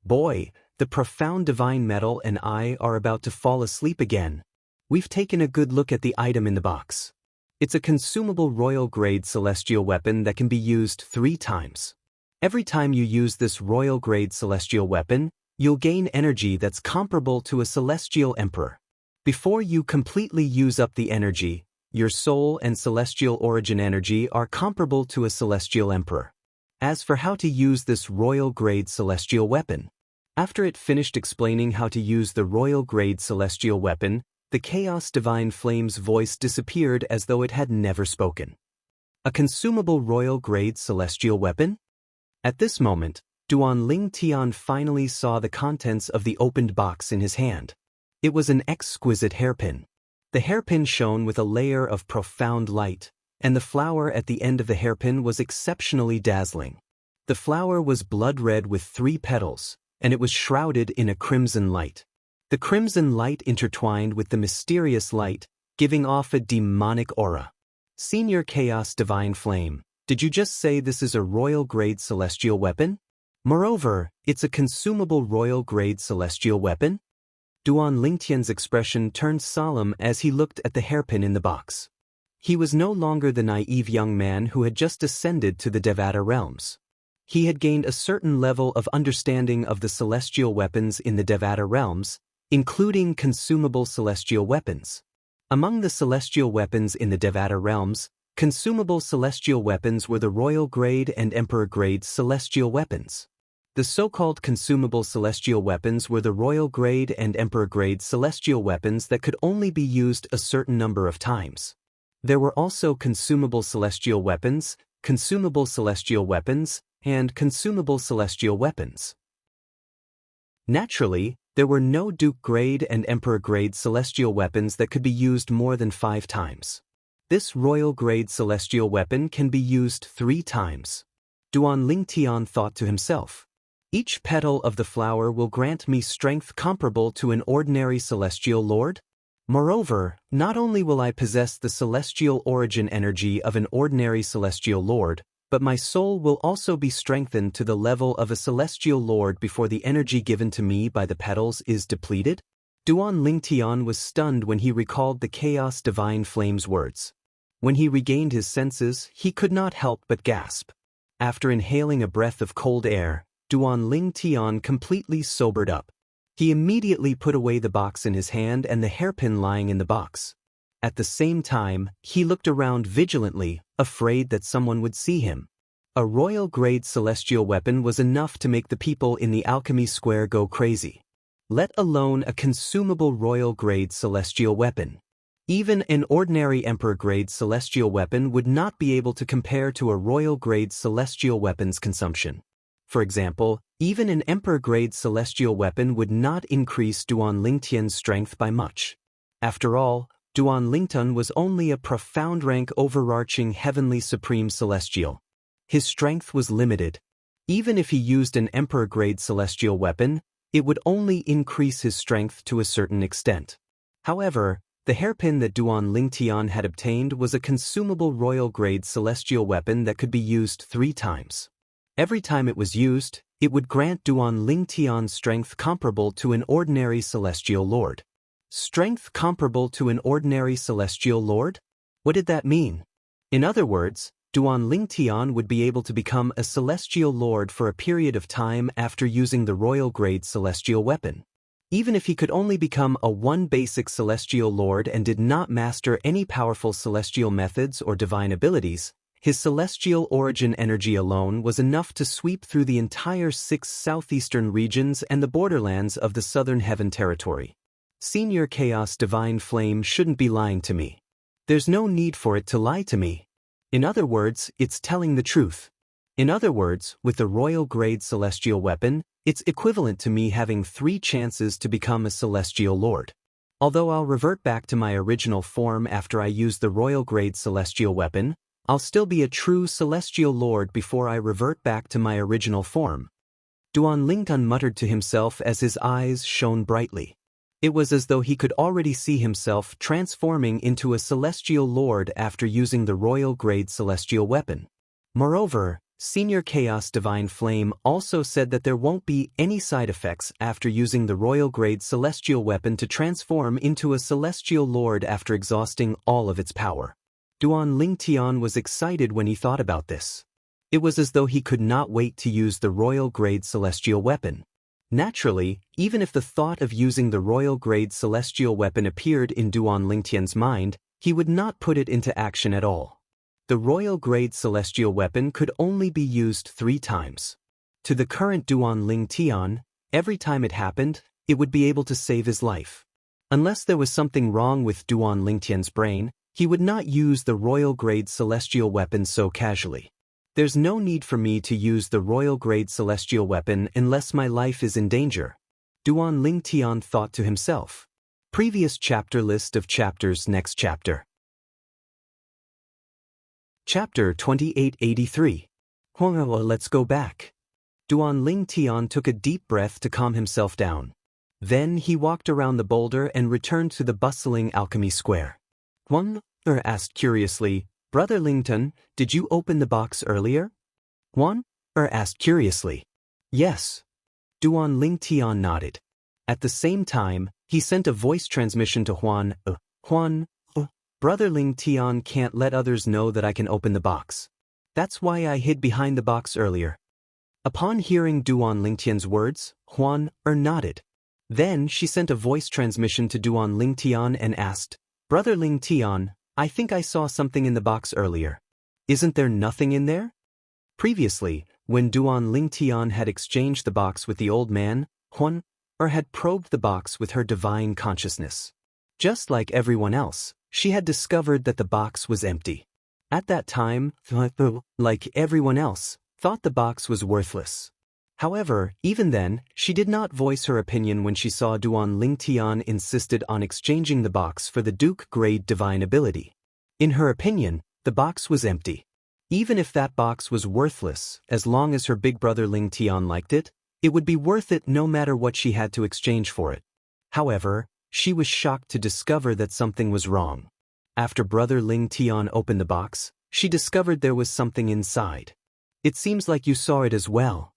Boy, the Profound Divine Metal and I are about to fall asleep again. We've taken a good look at the item in the box. It's a consumable royal-grade celestial weapon that can be used 3 times. Every time you use this royal-grade celestial weapon, you'll gain energy that's comparable to a celestial emperor. Before you completely use up the energy, your soul and celestial origin energy are comparable to a celestial emperor. As for how to use this royal-grade celestial weapon, after it finished explaining how to use the royal-grade celestial weapon, the Chaos Divine Flame's voice disappeared as though it had never spoken. A consumable royal-grade celestial weapon? At this moment, Duan Ling Tian finally saw the contents of the opened box in his hand. It was an exquisite hairpin. The hairpin shone with a layer of profound light, and the flower at the end of the hairpin was exceptionally dazzling. The flower was blood red with 3 petals, and it was shrouded in a crimson light. The crimson light intertwined with the mysterious light, giving off a demonic aura. Senior Chaos Divine Flame, did you just say this is a royal-grade celestial weapon? Moreover, it's a consumable royal-grade celestial weapon? Duan Lingtian's expression turned solemn as he looked at the hairpin in the box. He was no longer the naive young man who had just ascended to the Devata realms. He had gained a certain level of understanding of the celestial weapons in the Devata realms, including consumable celestial weapons. Among the celestial weapons in the Devata realms, consumable celestial weapons were the royal grade and emperor grade celestial weapons. The so-called consumable celestial weapons were the royal grade and emperor grade celestial weapons that could only be used a certain number of times. There were also consumable celestial weapons, and consumable celestial weapons. Naturally, there were no Duke grade and Emperor grade celestial weapons that could be used more than 5 times. This royal grade celestial weapon can be used 3 times. Duan Lingtian thought to himself. Each petal of the flower will grant me strength comparable to an ordinary celestial lord. Moreover, not only will I possess the celestial origin energy of an ordinary celestial lord, but my soul will also be strengthened to the level of a celestial lord before the energy given to me by the petals is depleted. Duan Lingtian was stunned when he recalled the Chaos Divine Flame's words. When he regained his senses, he could not help but gasp. After inhaling a breath of cold air, Duan Lingtian completely sobered up. He immediately put away the box in his hand and the hairpin lying in the box. At the same time, he looked around vigilantly, afraid that someone would see him. A royal-grade celestial weapon was enough to make the people in the alchemy square go crazy. Let alone a consumable royal-grade celestial weapon. Even an ordinary emperor-grade celestial weapon would not be able to compare to a royal-grade celestial weapon's consumption. For example, even an emperor-grade celestial weapon would not increase Duan Lingtian's strength by much. After all, Duan Lingtian was only a profound rank overarching heavenly supreme celestial. His strength was limited. Even if he used an emperor-grade celestial weapon, it would only increase his strength to a certain extent. However, the hairpin that Duan Lingtian had obtained was a consumable royal-grade celestial weapon that could be used 3 times. Every time it was used, it would grant Duan Lingtian strength comparable to an ordinary celestial lord. Strength comparable to an ordinary celestial lord? What did that mean? In other words, Duan Lingtian would be able to become a celestial lord for a period of time after using the royal-grade celestial weapon. Even if he could only become a 1 basic celestial lord and did not master any powerful celestial methods or divine abilities, his celestial origin energy alone was enough to sweep through the entire 6 southeastern regions and the borderlands of the Southern Heaven Territory. Senior Chaos Divine Flame shouldn't be lying to me. There's no need for it to lie to me. In other words, it's telling the truth. In other words, with the royal-grade celestial weapon, it's equivalent to me having 3 chances to become a celestial lord. Although I'll revert back to my original form after I use the royal-grade celestial weapon, I'll still be a true celestial lord before I revert back to my original form. Duan Lingtian muttered to himself as his eyes shone brightly. It was as though he could already see himself transforming into a celestial lord after using the royal-grade celestial weapon. Moreover, Senior Chaos Divine Flame also said that there won't be any side effects after using the royal-grade celestial weapon to transform into a celestial lord after exhausting all of its power. Duan Lingtian was excited when he thought about this. It was as though he could not wait to use the royal-grade celestial weapon. Naturally, even if the thought of using the royal-grade celestial weapon appeared in Duan Lingtian's mind, he would not put it into action at all. the royal-grade celestial weapon could only be used 3 times. To the current Duan Ling Tian, every time it happened, it would be able to save his life. Unless there was something wrong with Duan Lingtian's brain, he would not use the royal-grade celestial weapon so casually. There's no need for me to use the royal-grade celestial weapon unless my life is in danger, Duan Ling Tian thought to himself. Previous chapter list of chapters. Next chapter. Chapter 2883. Let's go back. Duan Ling Tian took a deep breath to calm himself down. Then he walked around the boulder and returned to the bustling alchemy square. Huan asked curiously, Brother Lington, did you open the box earlier? Huan asked curiously. Yes. Duan Ling Tian nodded. At the same time, he sent a voice transmission to Huan. Huan, Brother Ling Tian can't let others know that I can open the box. That's why I hid behind the box earlier. Upon hearing Duan Lingtian's words, Huan nodded. Then she sent a voice transmission to Duan Ling Tian and asked, Brother Ling Tian, I think I saw something in the box earlier. Isn't there nothing in there? Previously, when Duan Ling Tian had exchanged the box with the old man, Huan had probed the box with her divine consciousness. Just like everyone else, she had discovered that the box was empty. At that time, like everyone else, thought the box was worthless. However, even then, she did not voice her opinion when she saw Duan Ling Tian insisted on exchanging the box for the Duke-grade divine ability. In her opinion, the box was empty. Even if that box was worthless, as long as her big brother Ling Tian liked it, it would be worth it no matter what she had to exchange for it. However, she was shocked to discover that something was wrong. After brother Ling Tian opened the box, she discovered there was something inside. It seems like you saw it as well.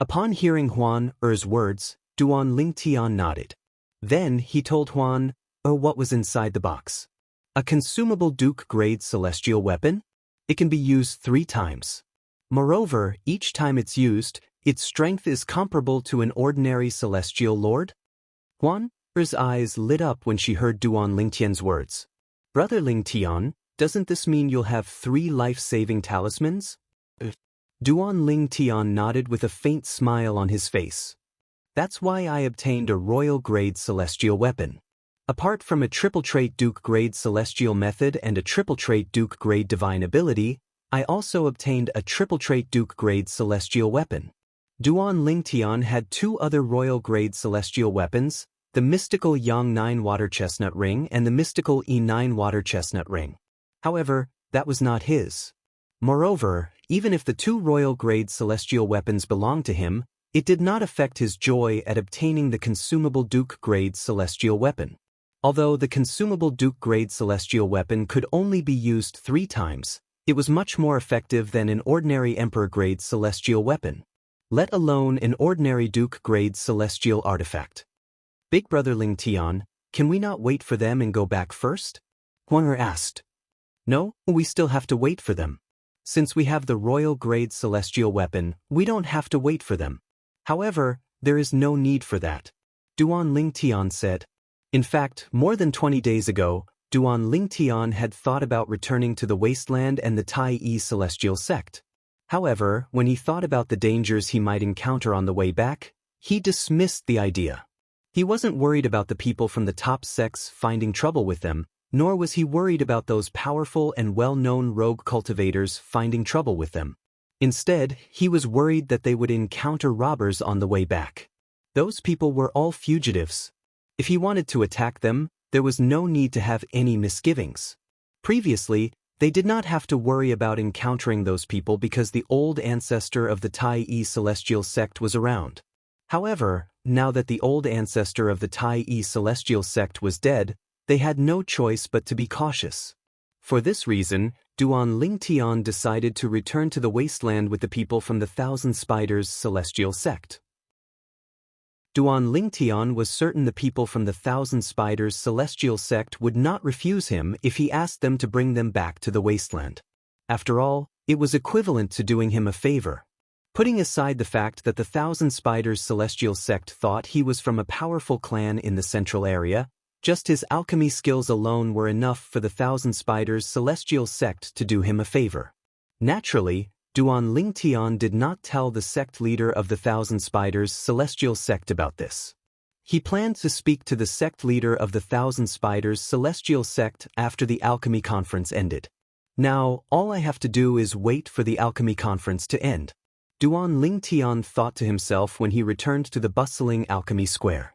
Upon hearing Huan words, Duan Ling Tian nodded. Then he told Huan what was inside the box. A consumable Duke-grade celestial weapon? It can be used 3 times. Moreover, each time it's used, its strength is comparable to an ordinary celestial lord? Huan's eyes lit up when she heard Duan Lingtian's words. Brother Ling Tian, doesn't this mean you'll have 3 life-saving talismans? Duan Ling Tian nodded with a faint smile on his face. That's why I obtained a royal-grade celestial weapon. Apart from a triple-trait Duke-grade celestial method and a triple-trait Duke-grade divine ability, I also obtained a triple-trait Duke-grade celestial weapon. Duan Ling Tian had 2 other royal-grade celestial weapons, the mystical Yang 9 water chestnut ring and the mystical E9 water chestnut ring. However, that was not his. Moreover, even if the 2 royal-grade celestial weapons belonged to him, it did not affect his joy at obtaining the consumable Duke-grade celestial weapon. Although the consumable Duke-grade celestial weapon could only be used 3 times, it was much more effective than an ordinary Emperor-grade celestial weapon, let alone an ordinary Duke-grade celestial artifact. Big brother Ling Tian, can we not wait for them and go back first? Huan asked. No, we still have to wait for them. Since we have the royal-grade celestial weapon, we don't have to wait for them. However, there is no need for that, Duan Ling Tian said. In fact, more than 20 days ago, Duan Ling Tian had thought about returning to the wasteland and the Tai Yi celestial sect. However, when he thought about the dangers he might encounter on the way back, he dismissed the idea. He wasn't worried about the people from the top sects finding trouble with them, nor was he worried about those powerful and well-known rogue cultivators finding trouble with them. Instead, he was worried that they would encounter robbers on the way back. Those people were all fugitives. If he wanted to attack them, there was no need to have any misgivings. Previously, they did not have to worry about encountering those people because the old ancestor of the Tai Yi celestial sect was around. However, now that the old ancestor of the Tai Yi celestial sect was dead, they had no choice but to be cautious. For this reason, Duan Ling Tian decided to return to the wasteland with the people from the Thousand Spiders celestial sect. Duan Ling Tian was certain the people from the Thousand Spiders celestial sect would not refuse him if he asked them to bring them back to the wasteland. After all, it was equivalent to doing him a favor. Putting aside the fact that the Thousand Spiders celestial sect thought he was from a powerful clan in the central area, Just his alchemy skills alone were enough for the Thousand Spiders celestial sect to do him a favor. Naturally, Duan Lingtian did not tell the sect leader of the Thousand Spiders celestial sect about this. He planned to speak to the sect leader of the Thousand Spiders celestial sect after the alchemy conference ended. Now, all I have to do is wait for the alchemy conference to end. Duan Lingtian thought to himself when he returned to the bustling alchemy square.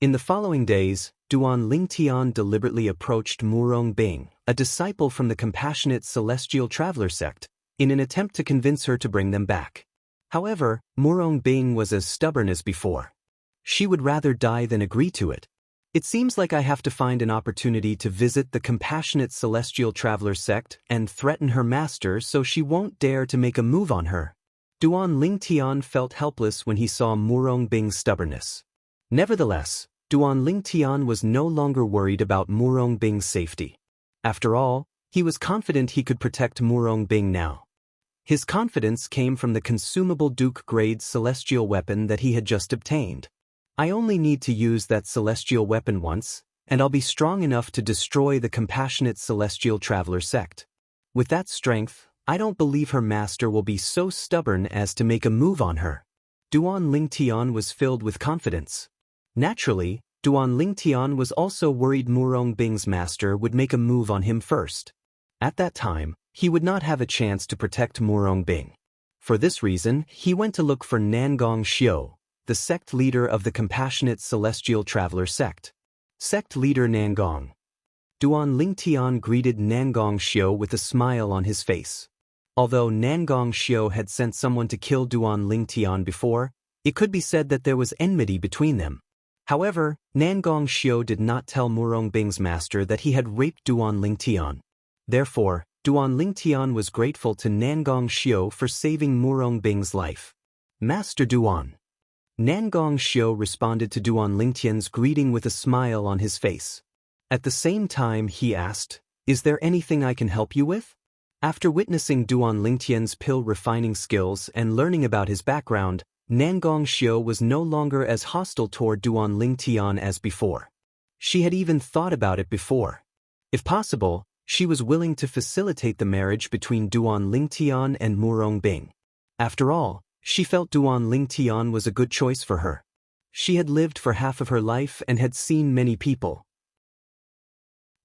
In the following days, Duan Lingtian deliberately approached Murong Bing, a disciple from the compassionate celestial traveler sect, in an attempt to convince her to bring them back. However, Murong Bing was as stubborn as before. She would rather die than agree to it. It seems like I have to find an opportunity to visit the compassionate celestial traveler sect and threaten her master so she won't dare to make a move on her. Duan Lingtian felt helpless when he saw Murong Bing's stubbornness. Nevertheless, Duan Lingtian was no longer worried about Murong Bing's safety. After all, he was confident he could protect Murong Bing now. His confidence came from the consumable Duke-grade celestial weapon that he had just obtained. I only need to use that celestial weapon once, and I'll be strong enough to destroy the compassionate celestial traveler sect. With that strength, I don't believe her master will be so stubborn as to make a move on her. Duan Lingtian was filled with confidence. Naturally, Duan Lingtian was also worried Murong Bing's master would make a move on him first. At that time, he would not have a chance to protect Murong Bing. For this reason, he went to look for Nangong Xiu, the sect leader of the compassionate celestial traveler sect. Sect leader Nangong. Duan Lingtian greeted Nangong Xiu with a smile on his face. Although Nangong Xiu had sent someone to kill Duan Lingtian before, it could be said that there was enmity between them. However, Nangong Xiu did not tell Murong Bing's master that he had raped Duan Lingtian. Therefore, Duan Lingtian was grateful to Nangong Xiu for saving Murong Bing's life. Master Duan. Nangong Xiu responded to Duan Lingtian's greeting with a smile on his face. At the same time, he asked, "Is there anything I can help you with?" After witnessing Duan Lingtian's pill refining skills and learning about his background, Nangong Xiu was no longer as hostile toward Duan Lingtian as before. She had even thought about it before. If possible, she was willing to facilitate the marriage between Duan Lingtian and Murong Bing. After all, she felt Duan Lingtian was a good choice for her. She had lived for half of her life and had seen many people.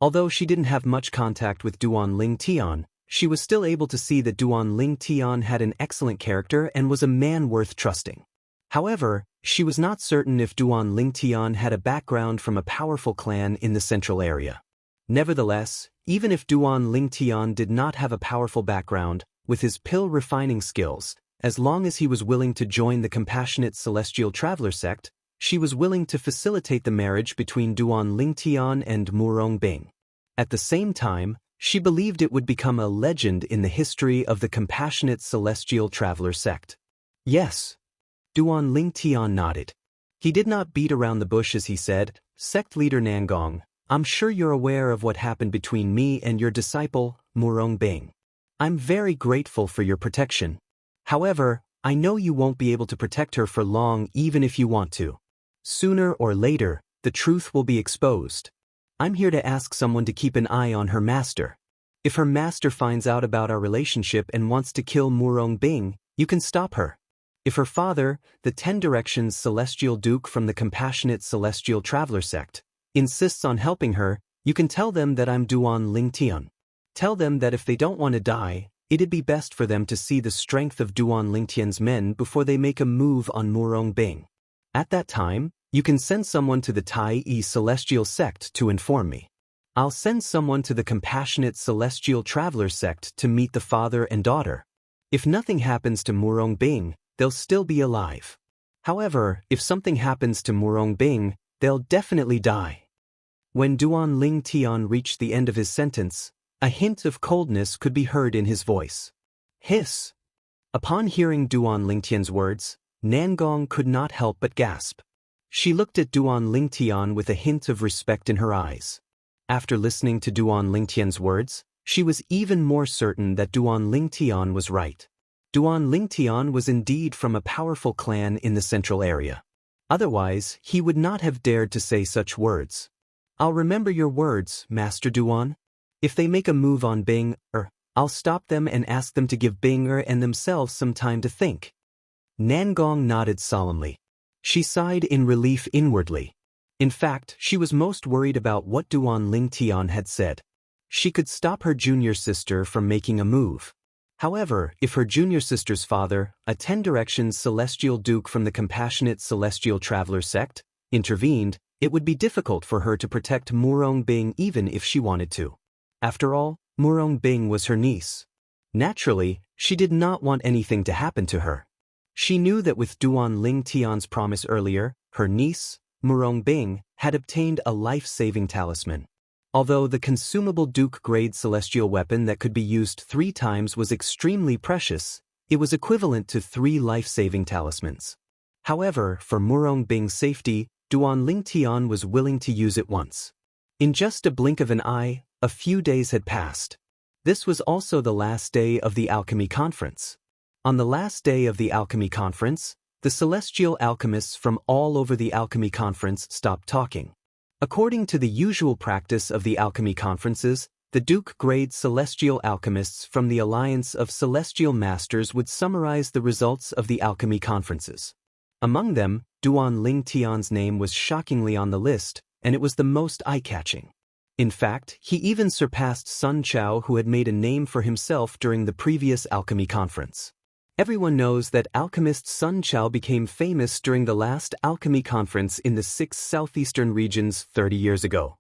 Although she didn't have much contact with Duan Lingtian, she was still able to see that Duan Lingtian had an excellent character and was a man worth trusting. However, she was not certain if Duan Lingtian had a background from a powerful clan in the central area. Nevertheless, even if Duan Lingtian did not have a powerful background, with his pill refining skills, as long as he was willing to join the compassionate celestial traveler sect, she was willing to facilitate the marriage between Duan Lingtian and Murong Bing. At the same time, she believed it would become a legend in the history of the compassionate celestial traveler sect. Yes. Duan Lingtian nodded. He did not beat around the bush as he said, "Sect leader Nangong, I'm sure you're aware of what happened between me and your disciple, Murong Bing. I'm very grateful for your protection. However, I know you won't be able to protect her for long even if you want to. Sooner or later, the truth will be exposed. I'm here to ask someone to keep an eye on her master. If her master finds out about our relationship and wants to kill Murong Bing, you can stop her. If her father, the 10 Directions Celestial Duke from the compassionate celestial traveler sect, insists on helping her, you can tell them that I'm Duan Lingtian. Tell them that if they don't want to die, it'd be best for them to see the strength of Duan Lingtian's men before they make a move on Murong Bing. At that time, you can send someone to the Tai-E Celestial Sect to inform me. I'll send someone to the Compassionate Celestial Traveler Sect to meet the father and daughter. If nothing happens to Murong Bing, they'll still be alive. However, if something happens to Murong Bing, they'll definitely die." When Duan Lingtian reached the end of his sentence, a hint of coldness could be heard in his voice. Hiss! Upon hearing Duan Lingtian's words, Nangong could not help but gasp. She looked at Duan Lingtian with a hint of respect in her eyes. After listening to Duan Lingtian's words, she was even more certain that Duan Lingtian was right. Duan Lingtian was indeed from a powerful clan in the central area. Otherwise, he would not have dared to say such words. I'll remember your words, Master Duan. If they make a move on Bing, I'll stop them and ask them to give Bing and themselves some time to think. Nangong nodded solemnly. She sighed in relief inwardly. In fact, she was most worried about what Duan Lingtian had said. She could stop her junior sister from making a move. However, if her junior sister's father, a 10 Directions celestial duke from the compassionate celestial traveler sect, intervened, it would be difficult for her to protect Murong Bing even if she wanted to. After all, Murong Bing was her niece. Naturally, she did not want anything to happen to her. She knew that with Duan Lingtian's promise earlier, her niece, Murong Bing, had obtained a life-saving talisman. Although the consumable Duke-grade celestial weapon that could be used 3 times was extremely precious, it was equivalent to 3 life-saving talismans. However, for Murong Bing's safety, Duan Lingtian was willing to use it once. In just a blink of an eye, a few days had passed. This was also the last day of the alchemy conference. On the last day of the alchemy conference, the celestial alchemists from all over the alchemy conference stopped talking. According to the usual practice of the alchemy conferences, the Duke-grade celestial alchemists from the Alliance of Celestial Masters would summarize the results of the alchemy conferences. Among them, Duan Lingtian's name was shockingly on the list, and it was the most eye-catching. In fact, he even surpassed Sun Chao, who had made a name for himself during the previous alchemy conference. Everyone knows that alchemist Sun Chao became famous during the last alchemy conference in the 6 southeastern regions 30 years ago.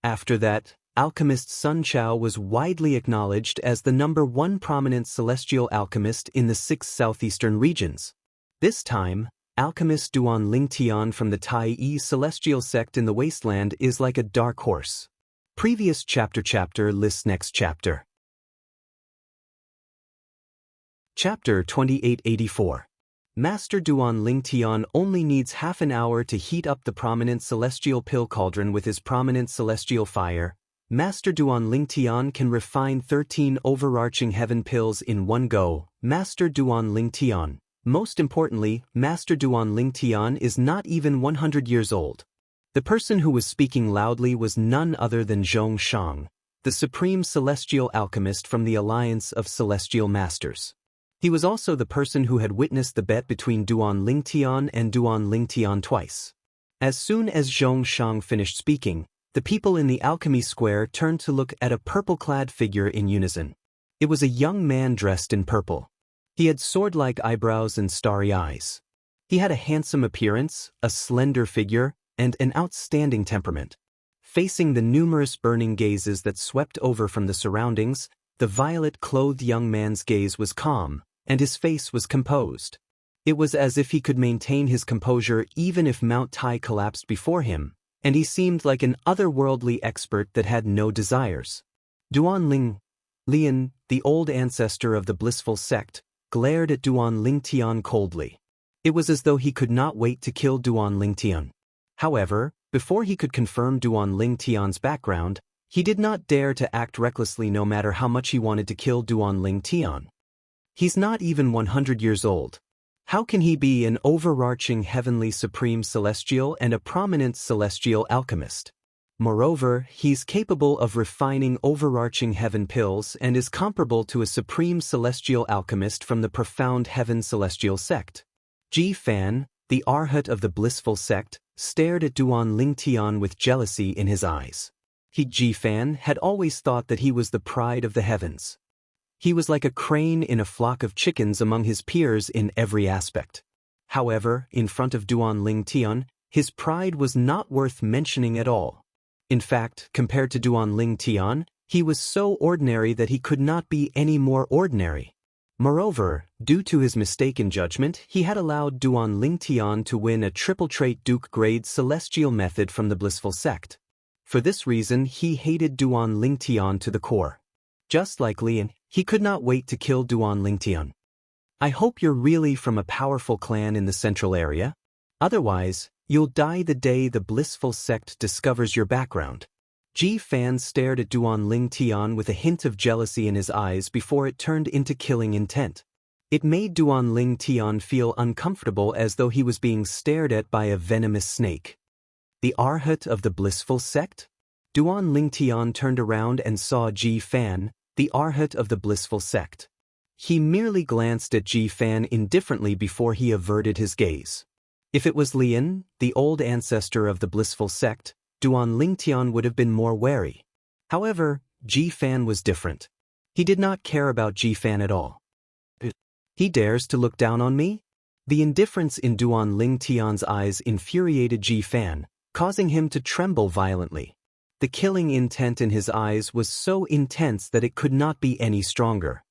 After that, alchemist Sun Chao was widely acknowledged as the #1 prominent celestial alchemist in the 6 southeastern regions. This time, alchemist Duan Lingtian from the Tai Yi celestial sect in the wasteland is like a dark horse. Previous chapter lists next chapter. Chapter 2884. Master Duan Lingtian only needs half an hour to heat up the prominent celestial pill cauldron with his prominent celestial fire. Master Duan Lingtian can refine 13 overarching heaven pills in one go. Master Duan Lingtian. Most importantly, Master Duan Lingtian is not even 100 years old. The person who was speaking loudly was none other than Zhong Shang, the supreme celestial alchemist from the Alliance of Celestial Masters. He was also the person who had witnessed the bet between Duan Lingtian and Duan Lingtian twice. As soon as Zhong Shang finished speaking, the people in the alchemy square turned to look at a purple-clad figure in unison. It was a young man dressed in purple. He had sword-like eyebrows and starry eyes. He had a handsome appearance, a slender figure, and an outstanding temperament. Facing the numerous burning gazes that swept over from the surroundings, the violet-clothed young man's gaze was calm, and his face was composed. It was as if he could maintain his composure even if Mount Tai collapsed before him, and he seemed like an otherworldly expert that had no desires. Duan Lian, the old ancestor of the blissful sect, glared at Duan Lingtian coldly. It was as though he could not wait to kill Duan Lingtian. However, before he could confirm Duan Lingtian's background, he did not dare to act recklessly no matter how much he wanted to kill Duan Lingtian. He's not even 100 years old. How can he be an overarching heavenly supreme celestial and a prominent celestial alchemist? Moreover, he's capable of refining overarching heaven pills and is comparable to a supreme celestial alchemist from the profound heaven celestial sect. Ji Fan, the arhat of the blissful sect, stared at Duan Lingtian with jealousy in his eyes. Ji Fan had always thought that he was the pride of the heavens. He was like a crane in a flock of chickens among his peers in every aspect. However, in front of Duan Lingtian, his pride was not worth mentioning at all. In fact, compared to Duan Lingtian, he was so ordinary that he could not be any more ordinary. Moreover, due to his mistaken judgment, he had allowed Duan Lingtian to win a triple-trait Duke-grade celestial method from the blissful sect. For this reason, he hated Duan Lingtian to the core. Just like Lian, he could not wait to kill Duan Lingtian. I hope you're really from a powerful clan in the central area. Otherwise, you'll die the day the blissful sect discovers your background. Ji Fan stared at Duan Lingtian with a hint of jealousy in his eyes before it turned into killing intent. It made Duan Lingtian feel uncomfortable as though he was being stared at by a venomous snake. The Arhat of the blissful sect? Duan Lingtian turned around and saw Ji Fan, the Arhat of the blissful sect. He merely glanced at Ji Fan indifferently before he averted his gaze. If it was Lian, the old ancestor of the blissful sect, Duan Lingtian would have been more wary. However, Ji Fan was different. He did not care about Ji Fan at all. He dares to look down on me? The indifference in Duan Lingtian's eyes infuriated Ji Fan, causing him to tremble violently. The killing intent in his eyes was so intense that it could not be any stronger.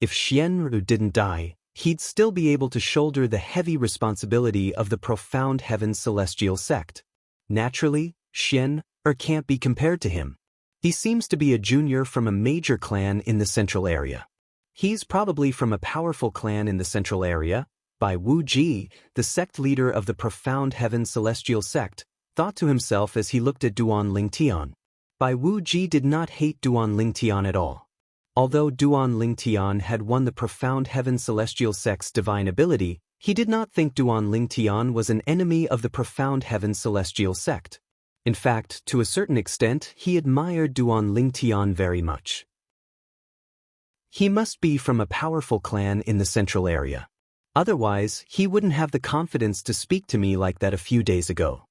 If Xianru didn't die, he'd still be able to shoulder the heavy responsibility of the profound heaven's celestial sect. Naturally, Xianru can't be compared to him. He seems to be a junior from a major clan in the central area. He's probably from a powerful clan in the central area. Bai Wuji, the sect leader of the profound heaven's celestial sect, thought to himself as he looked at Duan Lingtian. Bai Wuji did not hate Duan Lingtian at all. Although Duan Lingtian had won the profound heaven's celestial sect's divine ability, he did not think Duan Lingtian was an enemy of the profound heaven's celestial sect. In fact, to a certain extent, he admired Duan Lingtian very much. He must be from a powerful clan in the central area. Otherwise, he wouldn't have the confidence to speak to me like that a few days ago.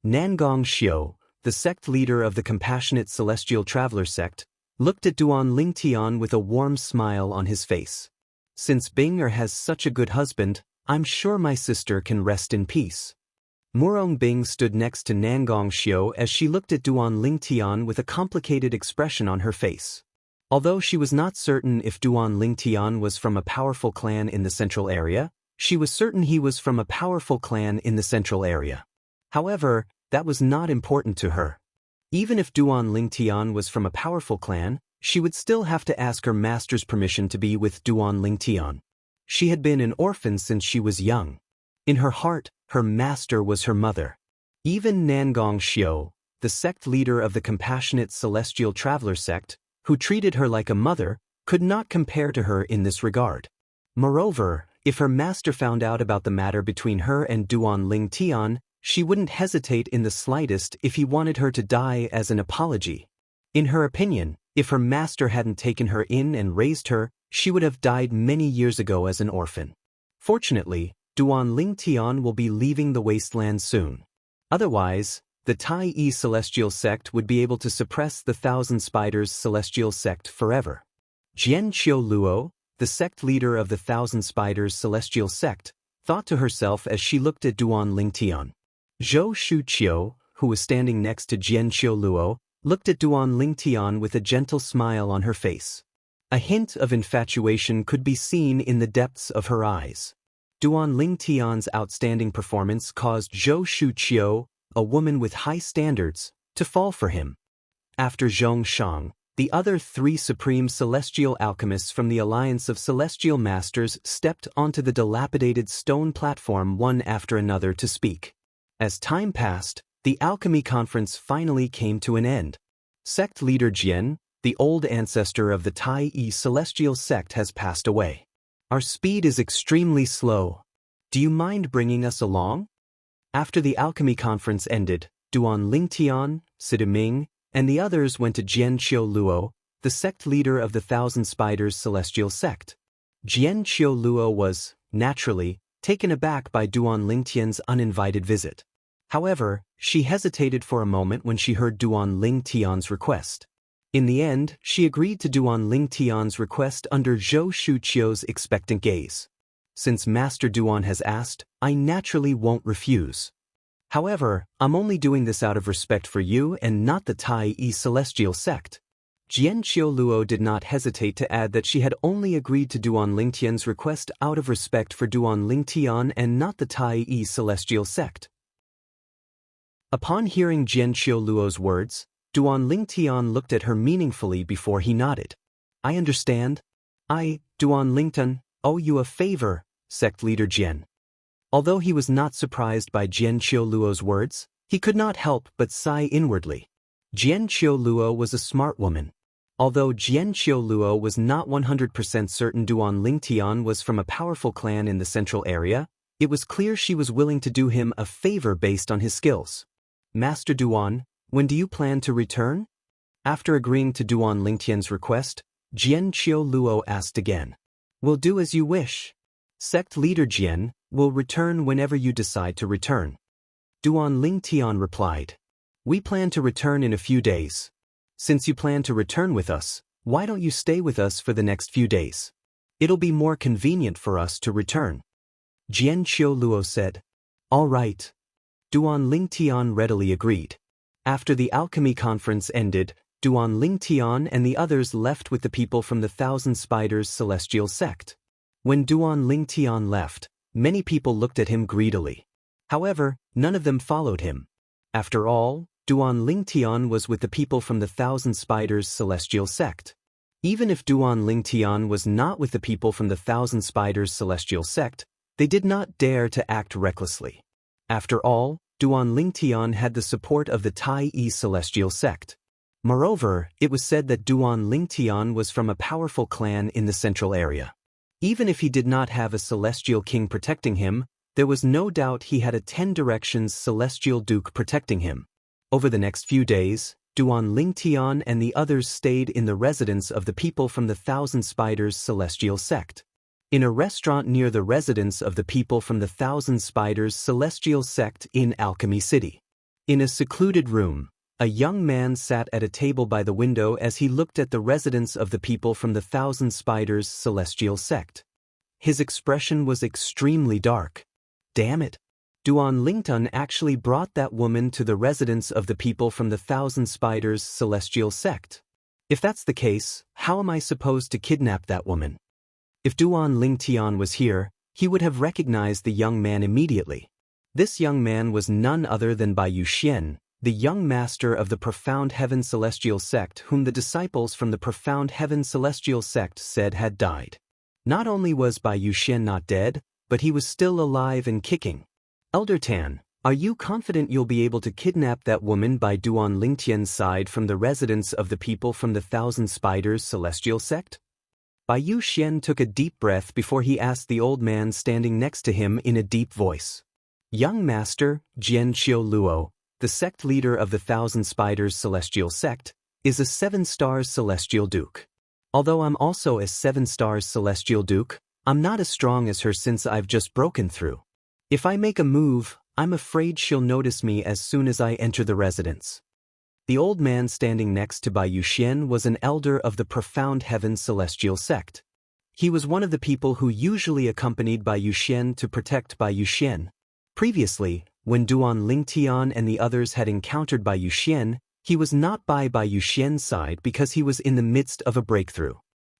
Nangong Xiao, the sect leader of the compassionate celestial traveler sect, looked at Duan Lingtian with a warm smile on his face. Since Bing'er has such a good husband, I'm sure my sister can rest in peace. Murong Bing stood next to Nangong Xiao as she looked at Duan Lingtian with a complicated expression on her face. Although she was not certain if Duan Lingtian was from a powerful clan in the central area, she was certain he was from a powerful clan in the central area. However, that was not important to her. Even if Duan Lingtian was from a powerful clan, she would still have to ask her master's permission to be with Duan Lingtian. She had been an orphan since she was young. In her heart, her master was her mother. Even Nangong Xiao, the sect leader of the compassionate celestial traveler sect, who treated her like a mother, could not compare to her in this regard. Moreover, if her master found out about the matter between her and Duan Lingtian, she wouldn't hesitate in the slightest if he wanted her to die as an apology. In her opinion, if her master hadn't taken her in and raised her, she would have died many years ago as an orphan. Fortunately, Duan Lingtian will be leaving the wasteland soon. Otherwise, the Tai Yi celestial sect would be able to suppress the Thousand Spiders celestial sect forever. Jian Qiu Luo, the sect leader of the Thousand Spiders celestial sect, thought to herself as she looked at Duan Lingtian. Zhou Shuqiu, who was standing next to Jian Qiu Luo, looked at Duan Lingtian with a gentle smile on her face. A hint of infatuation could be seen in the depths of her eyes. Duan Lingtian's outstanding performance caused Zhou Shuqiu, a woman with high standards, to fall for him. After Zhong Shang, the other three supreme celestial alchemists from the Alliance of Celestial Masters stepped onto the dilapidated stone platform one after another to speak. As time passed, the alchemy conference finally came to an end. Sect leader Jian, the old ancestor of the Tai Yi celestial sect, has passed away. Our speed is extremely slow. Do you mind bringing us along? After the alchemy conference ended, Duan Lingtian, Sidiming, and the others went to Jian Qiu Luo, the sect leader of the Thousand Spiders celestial sect. Jian Qiu Luo was, naturally, taken aback by Duan Lingtian's uninvited visit. However, she hesitated for a moment when she heard Duan Lingtian's request. In the end, she agreed to Duan Lingtian's request under Zhou Shuqiu's expectant gaze. Since Master Duan has asked, I naturally won't refuse. However, I'm only doing this out of respect for you and not the Tai Yi celestial sect. Jian Qiu Luo did not hesitate to add that she had only agreed to Duan Lingtian's request out of respect for Duan Lingtian and not the Tai Yi celestial sect. Upon hearing Jian Qiu Luo's words, Duan Lingtian looked at her meaningfully before he nodded. I understand. I, Duan Lingtian, owe you a favor, sect leader Jian. Although he was not surprised by Jian Qiu Luo's words, he could not help but sigh inwardly. Jian Qiu Luo was a smart woman. Although Jian Qiu Luo was not 100% certain Duan Lingtian was from a powerful clan in the central area, it was clear she was willing to do him a favor based on his skills. Master Duan, when do you plan to return? After agreeing to Duan Lingtian's request, Jian Qiu Luo asked again. Will do as you wish. Sect leader Jian will return whenever you decide to return. Duan Lingtian replied. We plan to return in a few days. Since you plan to return with us, why don't you stay with us for the next few days? It'll be more convenient for us to return. Jian Qiu Luo said. All right. Duan Lingtian readily agreed. After the alchemy conference ended, Duan Lingtian and the others left with the people from the Thousand Spiders celestial sect. When Duan Lingtian left, many people looked at him greedily. However, none of them followed him. After all, Duan Lingtian was with the people from the Thousand Spiders celestial sect. Even if Duan Lingtian was not with the people from the Thousand Spiders celestial sect, they did not dare to act recklessly. After all, Duan Lingtian had the support of the Tai Yi celestial sect. Moreover, it was said that Duan Lingtian was from a powerful clan in the central area. Even if he did not have a celestial king protecting him, there was no doubt he had a 10 directions celestial duke protecting him. Over the next few days, Duan Lingtian and the others stayed in the residence of the people from the Thousand Spiders celestial sect. In a restaurant near the residence of the people from the Thousand Spiders celestial sect in Alchemy City. In a secluded room, a young man sat at a table by the window as he looked at the residence of the people from the Thousand Spiders celestial sect. His expression was extremely dark. Damn it! Duan Lingtian actually brought that woman to the residence of the people from the Thousand Spiders celestial sect. If that's the case, how am I supposed to kidnap that woman? If Duan Lingtian was here, he would have recognized the young man immediately. This young man was none other than Bai Yuxian, the young master of the Profound Heaven celestial sect whom the disciples from the Profound Heaven celestial sect said had died. Not only was Bai Yuxian not dead, but he was still alive and kicking. Elder Tan, are you confident you'll be able to kidnap that woman by Duan Lingtian's side from the residence of the people from the Thousand Spiders celestial sect? Bai Yuxian took a deep breath before he asked the old man standing next to him in a deep voice. Young master, Jian Qiu Luo, the sect leader of the Thousand Spiders celestial sect, is a 7-star celestial duke. Although I'm also a 7-star celestial duke, I'm not as strong as her since I've just broken through. If I make a move, I'm afraid she'll notice me as soon as I enter the residence. The old man standing next to Bai Yuxian was an elder of the Profound Heaven celestial sect. He was one of the people who usually accompanied Bai Yuxian to protect Bai Yuxian. Previously, when Duan Lingtian and the others had encountered Bai Yuxian, he was not by Bai Yuxian's side because he was in the midst of a breakthrough.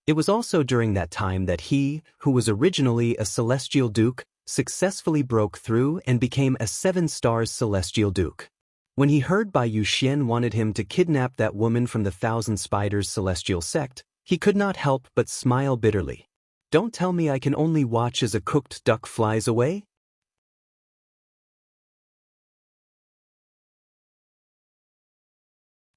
It was also during that time that he, who was originally a celestial duke, successfully broke through and became a 7-star celestial duke. When he heard Bai Yuxian wanted him to kidnap that woman from the Thousand Spiders celestial sect, he could not help but smile bitterly. Don't tell me I can only watch as a cooked duck flies away?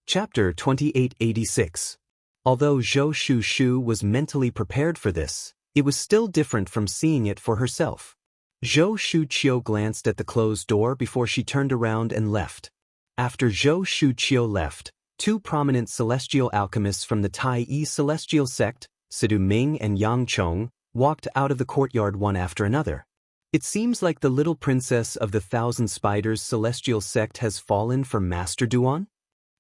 Chapter 2886. Although Zhou Shushu was mentally prepared for this, it was still different from seeing it for herself. Zhou Shuqiu glanced at the closed door before she turned around and left. After Zhou Shuqiu left, 2 prominent celestial alchemists from the Tai Yi celestial sect, Sidu Ming and Yang Chong, walked out of the courtyard one after another. It seems like the little princess of the Thousand Spiders celestial sect has fallen for Master Duan?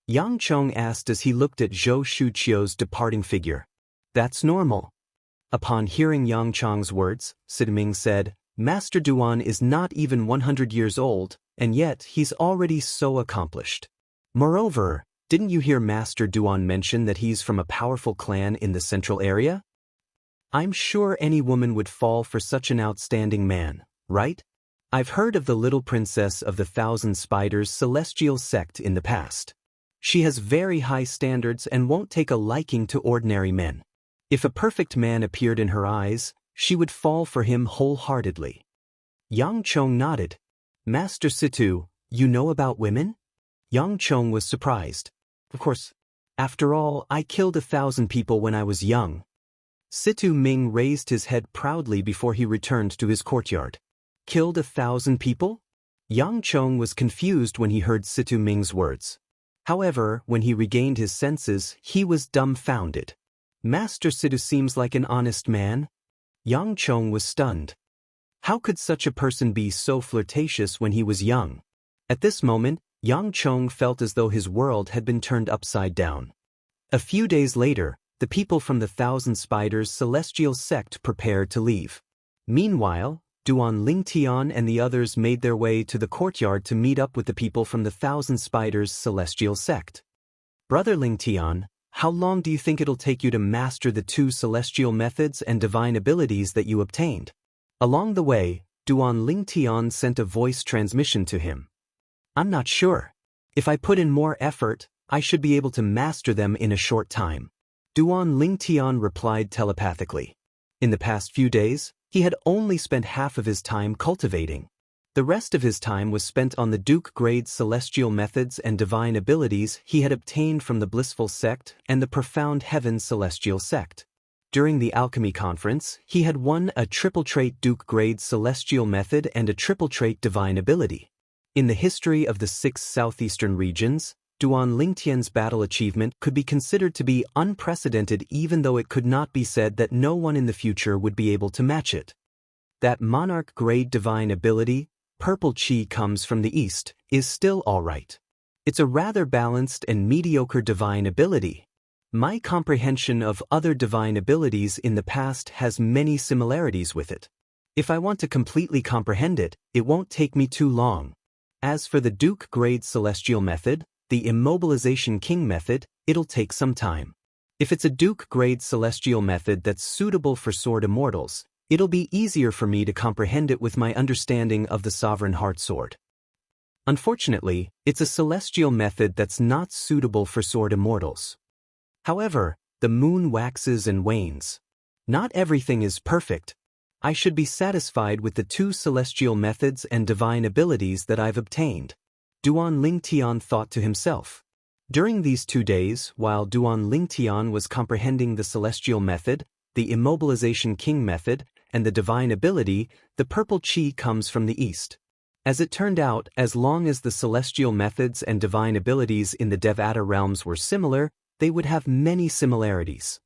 Yang Chong asked as he looked at Zhou Shuqiu's departing figure. That's normal. Upon hearing Yang Chong's words, Sidu Ming said, Master Duan is not even 100 years old, and yet he's already so accomplished. Moreover, didn't you hear Master Duan mention that he's from a powerful clan in the central area? I'm sure any woman would fall for such an outstanding man, right? I've heard of the little princess of the Thousand Spiders celestial sect in the past. She has very high standards and won't take a liking to ordinary men. If a perfect man appeared in her eyes, she would fall for him wholeheartedly. Yang Chong nodded. Master Situ, you know about women? Yang Chong was surprised. Of course. After all, I killed 1,000 people when I was young. Situ Ming raised his head proudly before he returned to his courtyard. Killed 1,000 people? Yang Chong was confused when he heard Situ Ming's words. However, when he regained his senses, he was dumbfounded. Master Situ seems like an honest man? Yang Chong was stunned. How could such a person be so flirtatious when he was young? At this moment, Yang Chong felt as though his world had been turned upside down. A few days later, the people from the Thousand Spiders celestial sect prepared to leave. Meanwhile, Duan Lingtian and the others made their way to the courtyard to meet up with the people from the Thousand Spiders celestial sect. Brother Lingtian, how long do you think it'll take you to master the 2 celestial methods and divine abilities that you obtained? Along the way, Duan Lingtian sent a voice transmission to him. I'm not sure. If I put in more effort, I should be able to master them in a short time. Duan Lingtian replied telepathically. In the past few days, he had only spent half of his time cultivating. The rest of his time was spent on the Duke-grade celestial methods and divine abilities he had obtained from the Blissful Sect and the Profound Heaven celestial sect. During the alchemy conference, he had won a triple-trait Duke-grade celestial method and a triple-trait divine ability. In the history of the 6 southeastern regions, Duan Lingtian's battle achievement could be considered to be unprecedented, even though it could not be said that no one in the future would be able to match it. That monarch-grade divine ability, Purple Chi comes from the east, is still alright. It's a rather balanced and mediocre divine ability. My comprehension of other divine abilities in the past has many similarities with it. If I want to completely comprehend it, it won't take me too long. As for the Duke-grade celestial method, the Immobilization King method, it'll take some time. If it's a Duke-grade celestial method that's suitable for Sword Immortals, it'll be easier for me to comprehend it with my understanding of the Sovereign Heart Sword. Unfortunately, it's a celestial method that's not suitable for Sword Immortals. However, the moon waxes and wanes. Not everything is perfect. I should be satisfied with the 2 celestial methods and divine abilities that I've obtained. Duan Lingtian thought to himself. During these 2 days, while Duan Lingtian was comprehending the celestial method, the Immobilization King method, and the divine ability, the Purple Chi comes from the east. As it turned out, as long as the celestial methods and divine abilities in the Devata realms were similar, they would have many similarities.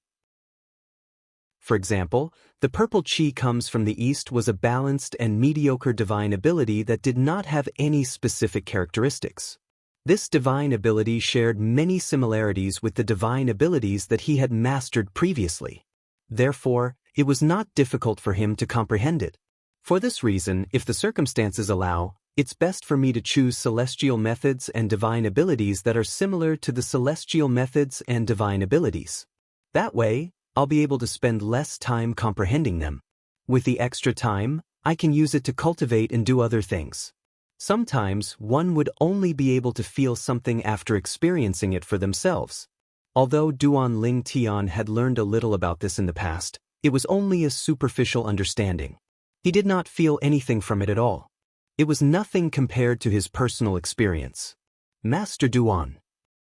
For example, the Purple Chi comes from the east was a balanced and mediocre divine ability that did not have any specific characteristics. This divine ability shared many similarities with the divine abilities that he had mastered previously. Therefore, it was not difficult for him to comprehend it. For this reason, if the circumstances allow, it's best for me to choose celestial methods and divine abilities that are similar to the celestial methods and divine abilities. That way, I'll be able to spend less time comprehending them. With the extra time, I can use it to cultivate and do other things. Sometimes, one would only be able to feel something after experiencing it for themselves. Although Duan Lingtian had learned a little about this in the past, it was only a superficial understanding. He did not feel anything from it at all. It was nothing compared to his personal experience. Master Duan.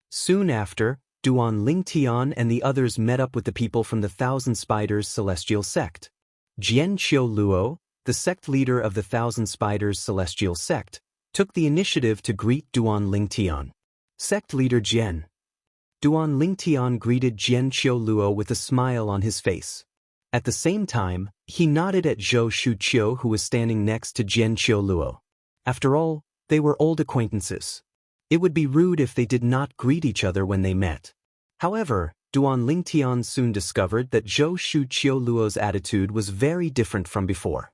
Soon after, Duan Lingtian and the others met up with the people from the Thousand Spiders celestial sect. Jian Qiu Luo, the sect leader of the Thousand Spiders celestial sect, took the initiative to greet Duan Lingtian. Sect leader Jian. Duan Lingtian greeted Jian Qiu Luo with a smile on his face. At the same time, he nodded at Zhou Shuqiu, who was standing next to Jian Qiu Luo. After all, they were old acquaintances. It would be rude if they did not greet each other when they met. However, Duan Lingtian soon discovered that Zhou Shuqiu Luo's attitude was very different from before.